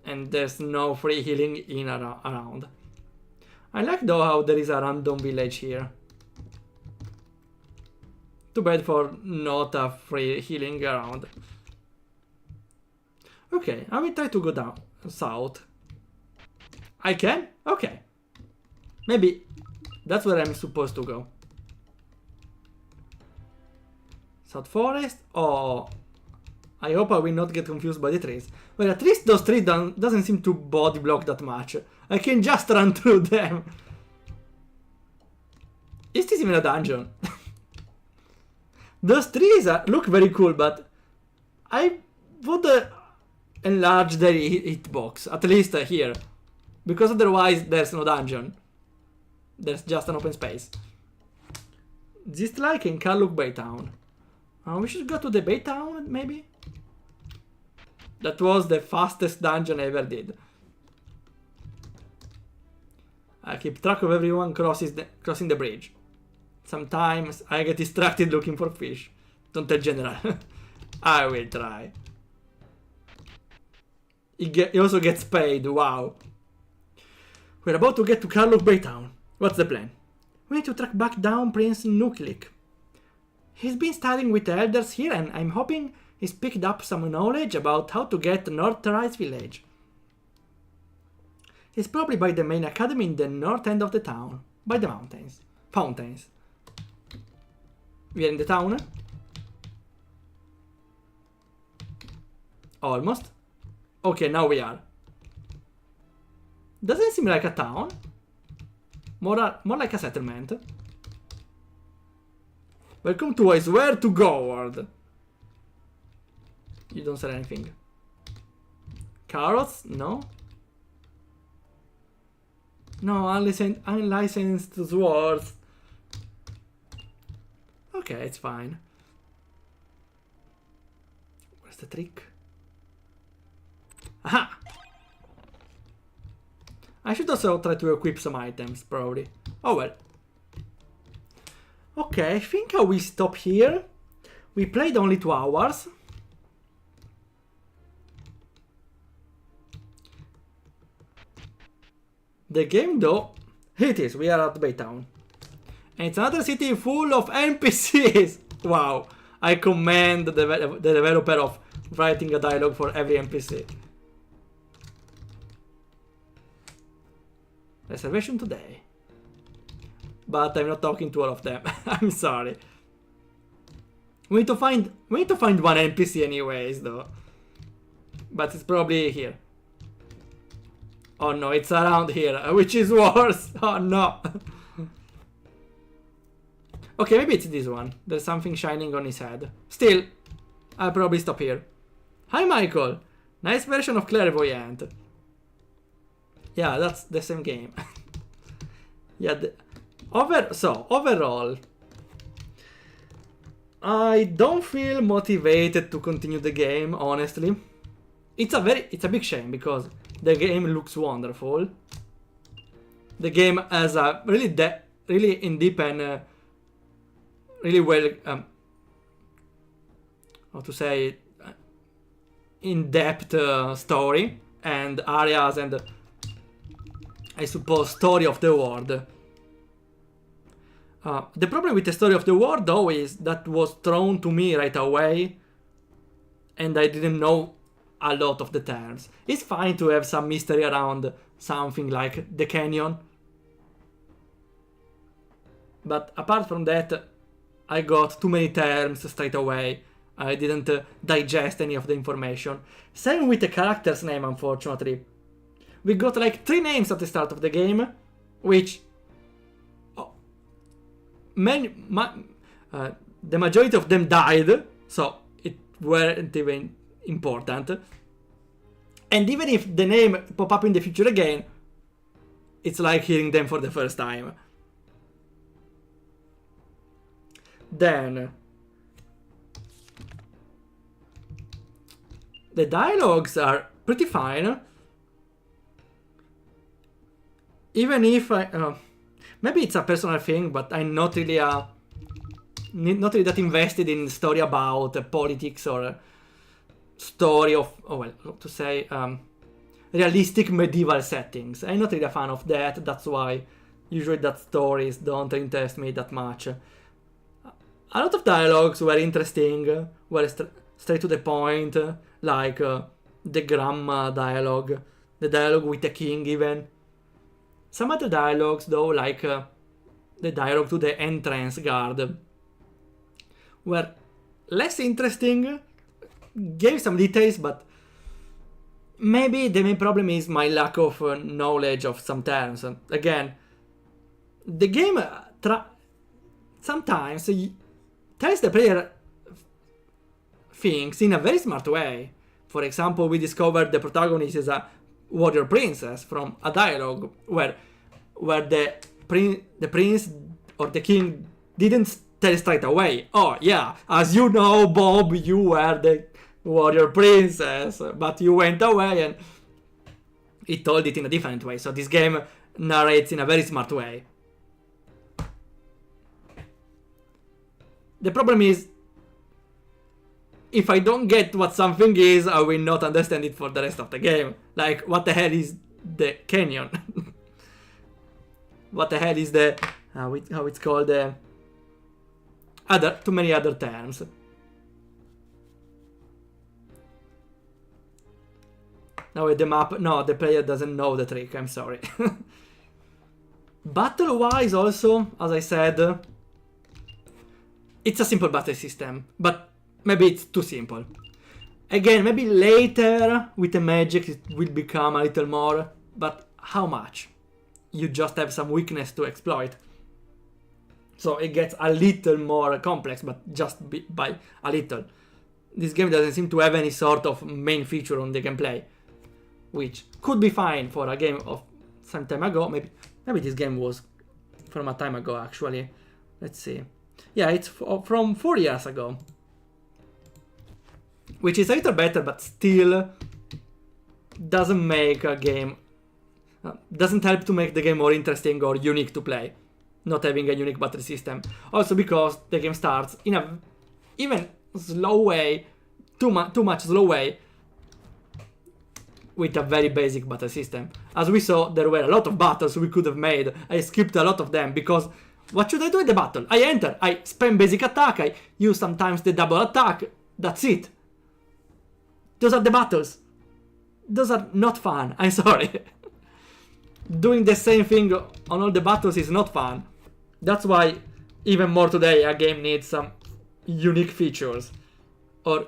And there's no free healing in around. I like though how there is a random village here. Too bad for not a free healing around. Okay, I will try to go down south. I can? Okay. Maybe that's where I'm supposed to go. South Forest? Oh, I hope I will not get confused by the trees. Well, at least those trees doesn't seem to body block that much. I can just run through them. Is this even a dungeon? Those trees look very cool, but I would enlarge the hitbox, at least here. Because otherwise there's no dungeon. There's just an open space. This like in Karluk Bay Town. We should go to the Bay Town, maybe? That was the fastest dungeon I ever did. I keep track of everyone crossing the bridge. Sometimes I get distracted looking for fish. Don't tell General. I will try. He also gets paid, wow. We're about to get to Karluk Bay Town. What's the plan? We need to track back down Prince Nuklik. He's been studying with the elders here and I'm hoping he's picked up some knowledge about how to get to North Rise Village. He's probably by the main academy in the north end of the town. By the mountains. Fountains. We are in the town? Almost. Okay, now we are. Doesn't seem like a town. More like a settlement. Welcome to I Swear to God. You don't sell anything. Carrots? No. No, unlicensed swords. Okay, it's fine. Where's the trick? Aha! I should also try to equip some items, probably. Oh well. Okay, I think I will stop here. We played only 2 hours. The game though, it is, we are at Baytown. And it's another city full of NPCs. Wow, I commend the developer of writing a dialogue for every NPC. Reservation today. But I'm not talking to all of them. I'm sorry. We need to find one NPC anyways though. But it's probably here. Oh no, it's around here, which is worse. Oh no. Okay, maybe it's this one. There's something shining on his head. Still, I'll probably stop here. Hi Michael. Nice version of Clairvoyant. Yeah, that's the same game. Yeah, overall, I don't feel motivated to continue the game, honestly. It's a big shame because the game looks wonderful. The game has a really in-deep and really well, how to say, in-depth story and areas and I suppose story of the world. The problem with the story of the world though is that was thrown to me right away and I didn't know a lot of the terms. It's fine to have some mystery around something like the canyon, but apart from that I got too many terms straight away. I didn't digest any of the information. Same with the character's name, unfortunately. We got like 3 names at the start of the game, which the majority of them died, so it weren't even important. And even if the name pop up in the future again, it's like hearing them for the first time. Then the dialogues are pretty fine. Even if maybe it's a personal thing, but I'm not really that invested in story about politics or story of, realistic medieval settings. I'm not really a fan of that. That's why usually that stories don't interest me that much. A lot of dialogues were interesting, were straight to the point, like the grandma dialogue, the dialogue with the king even. Some other dialogues though, like the dialogue to the entrance guard, were less interesting, gave some details, but maybe the main problem is my lack of knowledge of some terms. Again, the game sometimes tells the player things in a very smart way. For example, we discovered the protagonist is a warrior princess from a dialogue where the prince or the king didn't tell straight away, oh yeah, as you know, Bob, you were the warrior princess, but you went away, and it told it in a different way. So this game narrates in a very smart way. The problem is, if I don't get what something is, I will not understand it for the rest of the game. Like, what the hell is the canyon? What the hell is the... how it's called? Too many other terms. Now with the map... No, the player doesn't know the trick, I'm sorry. Battle-wise also, as I said, it's a simple battle system, but maybe it's too simple. Again, maybe later with the magic it will become a little more, but how much? You just have some weakness to exploit. So it gets a little more complex, but just by a little. This game doesn't seem to have any sort of main feature on the gameplay, which could be fine for a game of some time ago. Maybe this game was from a time ago actually. Let's see. Yeah, it's from 4 years ago. Which is a little better, but still doesn't make a game... doesn't help to make the game more interesting or unique to play. Not having a unique battle system. Also because the game starts in a even slow way, too much slow way, with a very basic battle system. As we saw, there were a lot of battles we could have made. I skipped a lot of them because what should I do in the battle? I enter, I spam basic attack, I use sometimes the double attack, that's it. Those are the battles. Those are not fun, I'm sorry. Doing the same thing on all the battles is not fun. That's why, even more today, a game needs some unique features. Or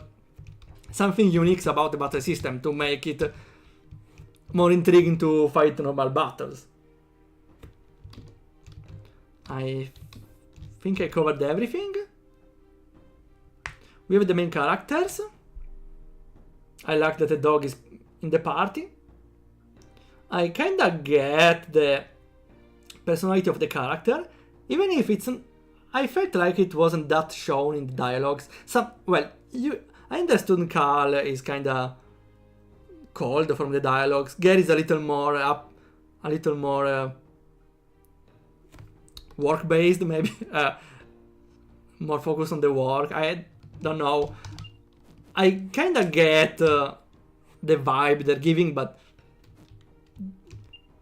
something unique about the battle system to make it more intriguing to fight normal battles. I think I covered everything. We have the main characters. I like that the dog is in the party. I kinda get the personality of the character, even if it's... I felt like it wasn't that shown in the dialogues. I understood Carl is kinda cold from the dialogues. Gary's a little more work-based, maybe. More focused on the work. I don't know. I kinda get the vibe they're giving, but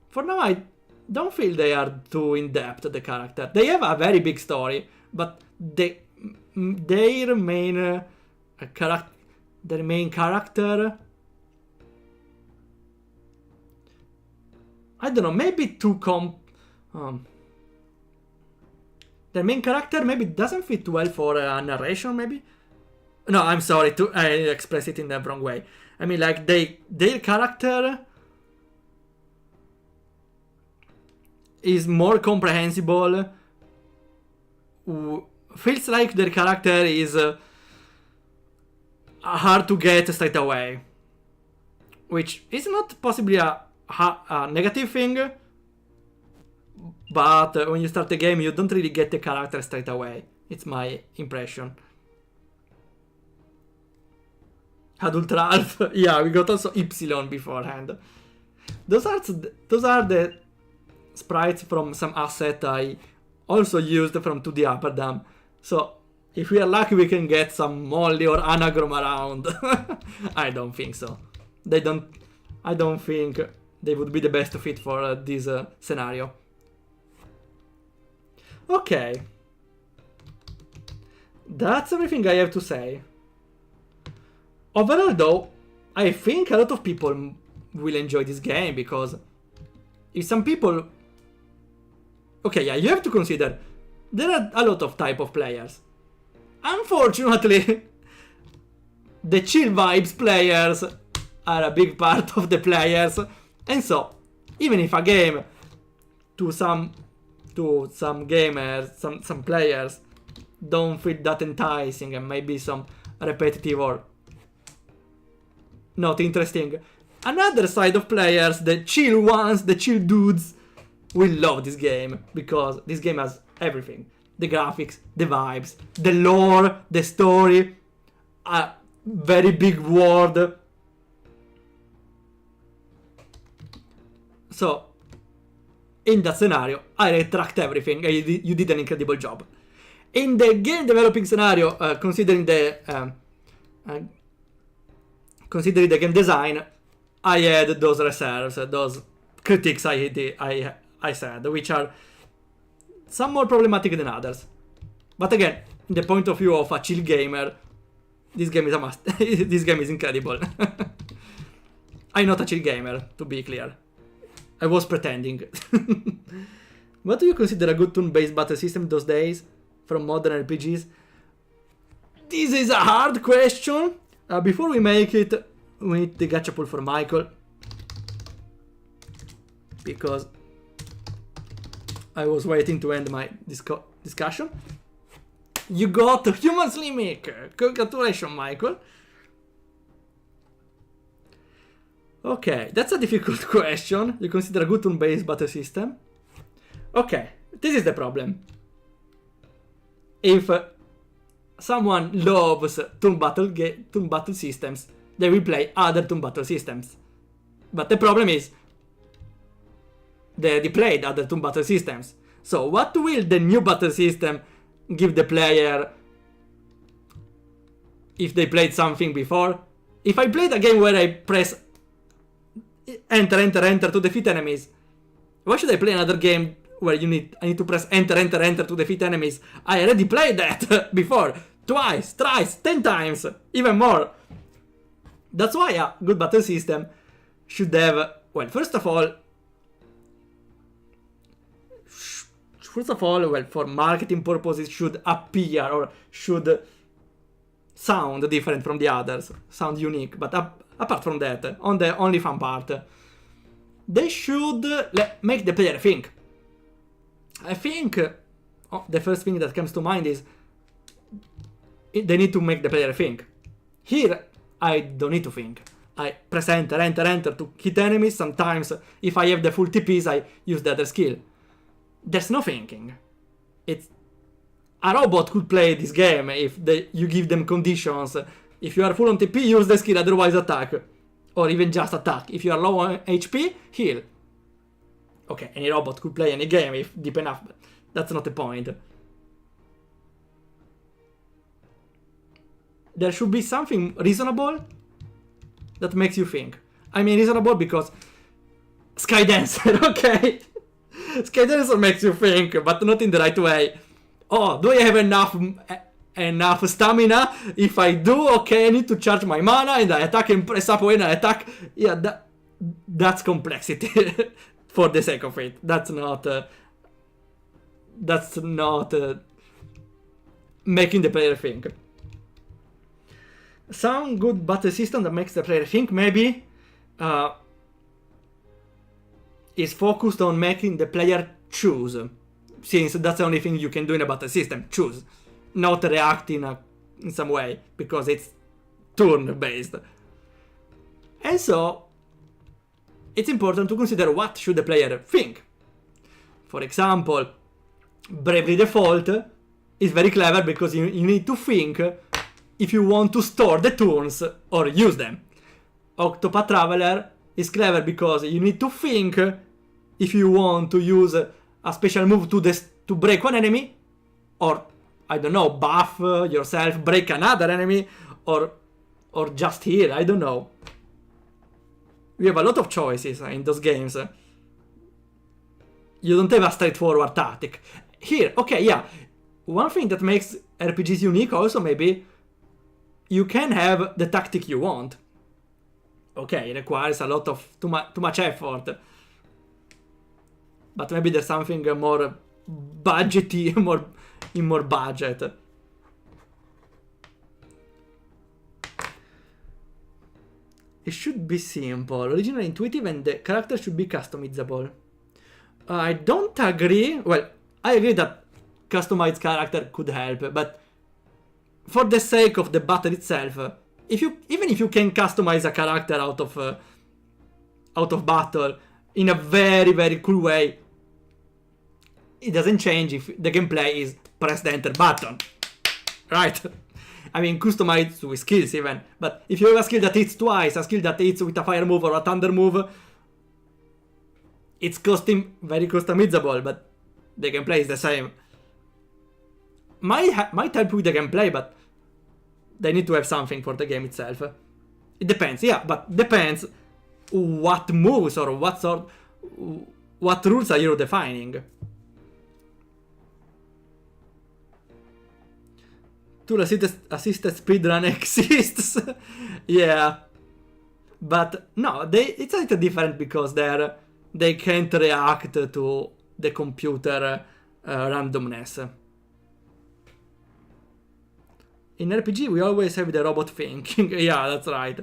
for now I don't feel they are too in-depth, the character. They have a very big story, but their main character, I don't know, maybe their main character maybe doesn't fit well for a narration, maybe? No, I'm sorry, I expressed it in the wrong way. I mean, like, their character is more comprehensible. Feels like their character is hard to get straight away. Which is not possibly a negative thing, but when you start the game, you don't really get the character straight away. It's my impression. Adult Ralph, yeah, we got also Y beforehand. Those are the sprites from some asset I also used from 2D Upper Dam. So if we are lucky, we can get some Molly or Anagram around. I don't think so. I don't think they would be the best fit for this scenario. Okay. That's everything I have to say. Overall though, I think a lot of people will enjoy this game because if some people... Okay, yeah, you have to consider there are a lot of type of players. Unfortunately, the chill vibes players are a big part of the players, and so even if a game to some gamers, some players don't feel that enticing and maybe some repetitive or not interesting, another side of players, the chill ones, the chill dudes, will love this game because this game has everything: the graphics, the vibes, the lore, the story, a very big world. So, in that scenario, I retract everything. You did an incredible job. In the game developing scenario, considering the game design, I had those reserves, those critiques I said, which are some more problematic than others. But again, in the point of view of a chill gamer, this game is a must. This game is incredible. I'm not a chill gamer, to be clear. I was pretending. What do you consider a good turn-based battle system those days from modern RPGs? This is a hard question. Before we make it, we need the gacha pool for Michael. Because I was waiting to end my discussion. You got a Human Slim Maker. Congratulations, Michael. Okay, that's a difficult question. You consider a good turn-based battle system? Okay, this is the problem. If someone loves turn battle systems, they will play other turn battle systems. But the problem is, they already played other turn battle systems. So what will the new battle system give the player if they played something before? If I played a game where I press enter, enter, enter to defeat enemies, why should I play another game where I need to press enter, enter, enter to defeat enemies? I already played that before. Twice, thrice, 10 times, even more. That's why a good battle system should have, well, first of all, for marketing purposes, should appear or should sound different from the others, sound unique. But apart from that, on the only fun part, they should make the player think. I think the first thing that comes to mind is they need to make the player think. Here, I don't need to think. I press enter, enter, enter to hit enemies. Sometimes, if I have the full TPs, I use the other skill. There's no thinking. A robot could play this game if you give them conditions. If you are full on TP, use the skill, otherwise attack. Or even just attack. If you are low on HP, heal. Okay, any robot could play any game if deep enough, but that's not the point. There should be something reasonable that makes you think. I mean reasonable because Skydancer, okay? Skydancer makes you think, but not in the right way. Oh, do I have enough stamina? If I do, okay, I need to charge my mana and I attack and press up when I attack. Yeah, that's complexity. For the sake of it. That's not making the player think. Some good battle system that makes the player think maybe is focused on making the player choose, since that's the only thing you can do in a battle system, choose, not react in some way, because it's turn-based. And so, it's important to consider what should the player think. For example, Bravely Default is very clever because you need to think if you want to store the turns or use them. Octopath Traveler is clever because you need to think if you want to use a special move to break one enemy, or, I don't know, buff yourself, break another enemy, or just heal, I don't know. We have a lot of choices in those games. You don't have a straightforward tactic. Here, okay, yeah, one thing that makes RPGs unique also maybe, you can have the tactic you want. Okay, it requires a lot of too much effort. But maybe there's something more budgety, more budget. It should be simple, originally intuitive, and the character should be customizable. I don't agree. Well, I agree that customized character could help, but for the sake of the battle itself, even if you can customize a character out of battle in a very, very cool way, it doesn't change if the gameplay is press the enter button, right? I mean, customized with skills even, but if you have a skill that hits twice, a skill that hits with a fire move or a thunder move, it's very customizable, but the gameplay is the same. Might help with the gameplay, but they need to have something for the game itself. It depends, yeah, but depends what moves or what rules are you defining. Tool assisted speedrun exists. Yeah, but no, it's a little different because they can't react to the computer randomness. In RPG, we always have the robot thinking. Yeah, that's right.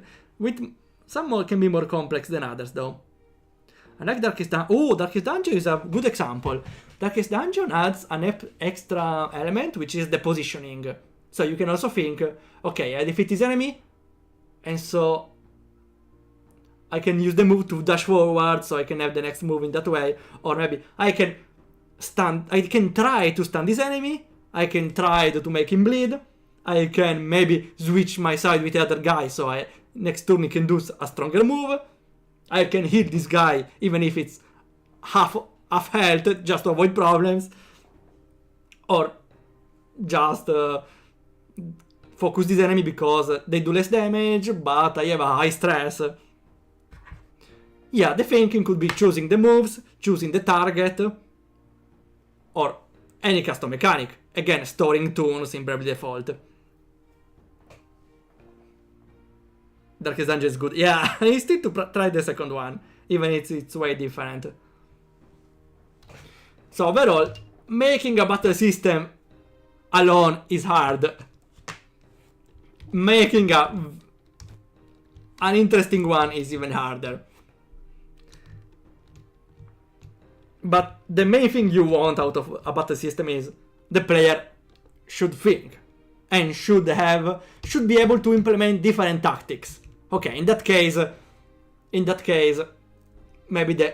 Some more can be more complex than others, though. I like Darkest Dungeon. Oh, Darkest Dungeon is a good example. Darkest Dungeon adds an extra element, which is the positioning. So you can also think, okay, I defeat this enemy, and so I can use the move to dash forward, so I can have the next move in that way. Or maybe I can try to stun this enemy, I can try to make him bleed, I can maybe switch my side with the other guy, so next turn he can do a stronger move. I can hit this guy even if it's half health, just to avoid problems. Or just focus this enemy because they do less damage, but I have a high stress. Yeah, the thinking could be choosing the moves, choosing the target, or any custom mechanic. Again, storing turns in Bravely Default. Darkest Dungeon is good. Yeah, I still to try the second one, even if it's way different. So overall, making a battle system alone is hard. Making an interesting one is even harder. But the main thing you want out of a battle system is the player should think and should be able to implement different tactics. Okay, in that case, maybe the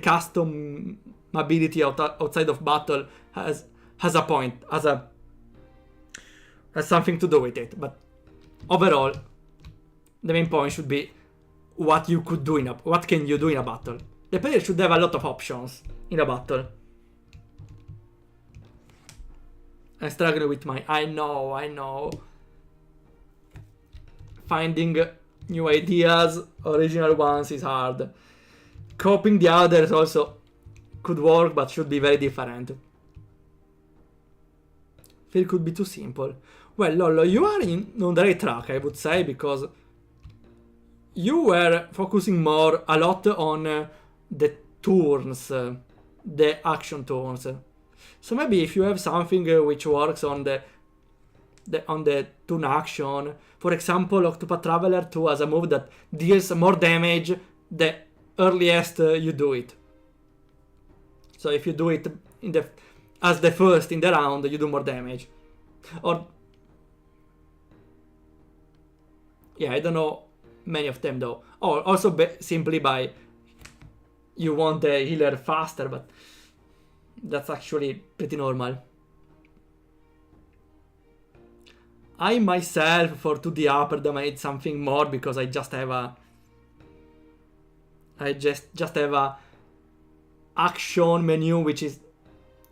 custom ability outside of battle has a point, has something to do with it. But overall, the main point should be what can you do in a battle. The player should have a lot of options in a battle. I struggle with I know. Finding new ideas, original ones, is hard. Copying the others also could work, but should be very different. Feel could be too simple. Well, Lollo, you are on the right track, I would say, because you were focusing a lot on the turns, the action turns. So maybe if you have something which works on the turn action, for example, Octopath Traveler 2 has a move that deals more damage the earliest you do it. So if you do it as the first in the round, you do more damage. Or Yeah, I don't know many of them though. Or also simply by you want the healer faster, but that's actually pretty normal. I myself for 2D upper made something more because I just have a have a action menu, which is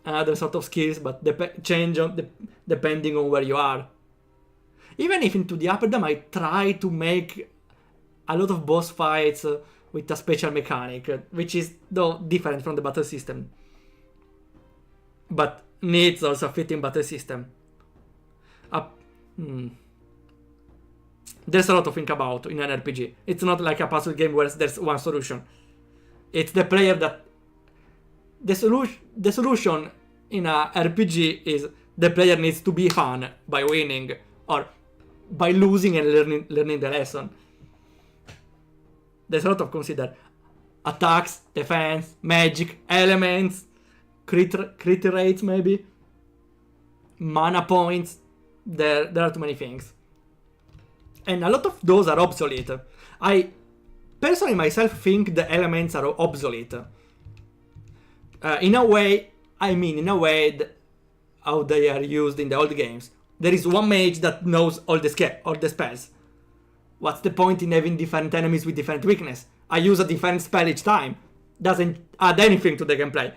another sort of skills, but change on depending on where you are. Even if into the upper I try to make a lot of boss fights with a special mechanic, which is though different from the battle system, but needs also a fitting battle system. There's a lot to think about in an RPG. It's not like a puzzle game where there's one solution. It's the player that... The solution in a RPG is the player needs to be fun by winning or by losing and learning the lesson. There's a lot to consider. Attacks, defense, magic, elements, crit rates maybe, mana points. There are too many things. And a lot of those are obsolete. I personally myself think the elements are obsolete. In a way how they are used in the old games. There is one mage that knows all the spells. What's the point in having different enemies with different weakness? I use a different spell each time. Doesn't add anything to the gameplay.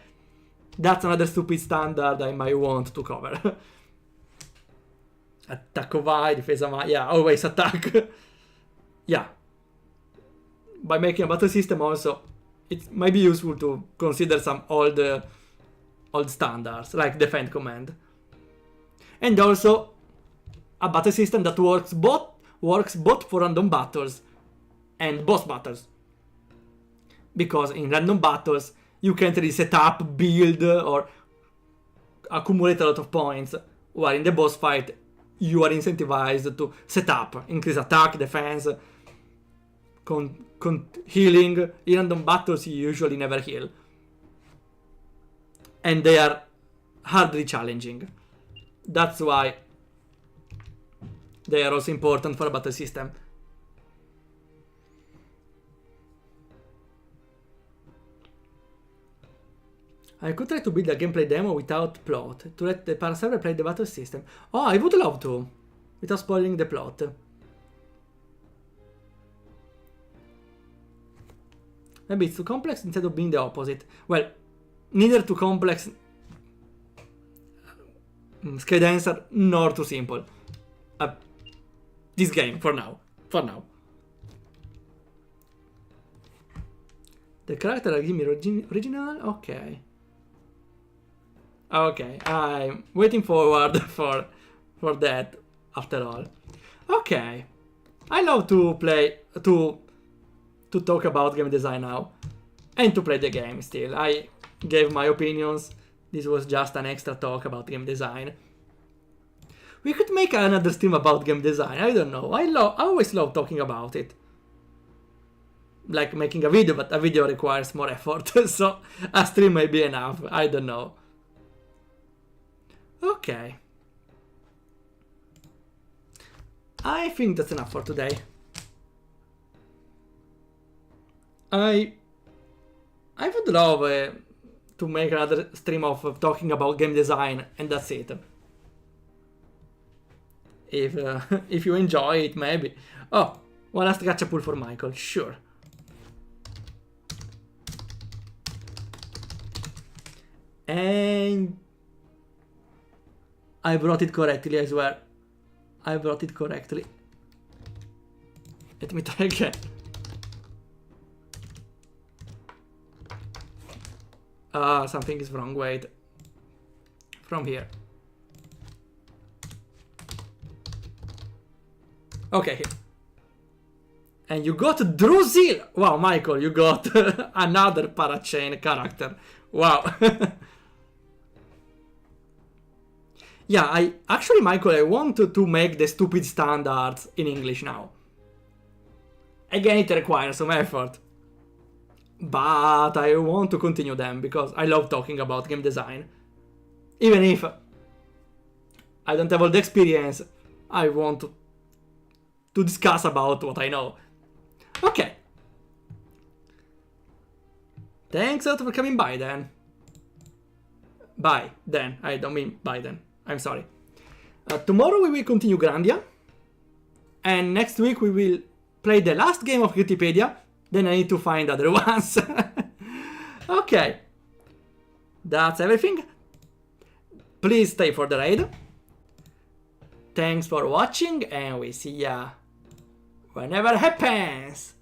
That's another stupid standard I might want to cover. Attacco vai, difesa mai. Yeah, always attack. Yeah. By making a battle system also, it might be useful to consider some old standards, like defend command. And also, a battle system that works both for random battles and boss battles. Because in random battles, you can't really set up, build, or accumulate a lot of points, while in the boss fight, you are incentivized to set up, increase attack, defense, healing. In random battles, you usually never heal. And they are hardly challenging. That's why they are also important for a battle system. I could try to build a gameplay demo without plot, to let the server play the battle system. Oh, I would love to, without spoiling the plot. Maybe it's too complex instead of being the opposite. Well, neither too complex, straight answer, nor too simple. This game, for now. The character are giving me original? Okay. Okay, I'm waiting forward for that, after all. Okay. I love to play, to talk about game design now. And to play the game still. I gave my opinions. This was just an extra talk about game design. We could make another stream about game design, I don't know. I always love talking about it. Like making a video, but a video requires more effort, so a stream may be enough, I don't know. Okay. I think that's enough for today. I would love to make another stream of talking about game design, and that's it. If you enjoy it, maybe. Oh, one last gacha pull for Michael, sure. And I brought it correctly, I swear. I brought it correctly. Let me try again. Something is wrong, wait. From here. Okay, here. And you got Druzil! Wow, Michael, you got another parachain character. Wow. Yeah, actually, Michael, I want to make the stupid standards in English now. Again, it requires some effort. But I want to continue them because I love talking about game design. Even if I don't have all the experience, I want to discuss about what I know. Okay. Thanks a lot for coming by then. Bye then. I don't mean bye then. I'm sorry. Tomorrow we will continue Grandia. And next week we will play the last game of Critipedia. Then I need to find other ones. Okay. That's everything. Please stay for the raid. Thanks for watching and we see ya whenever it happens.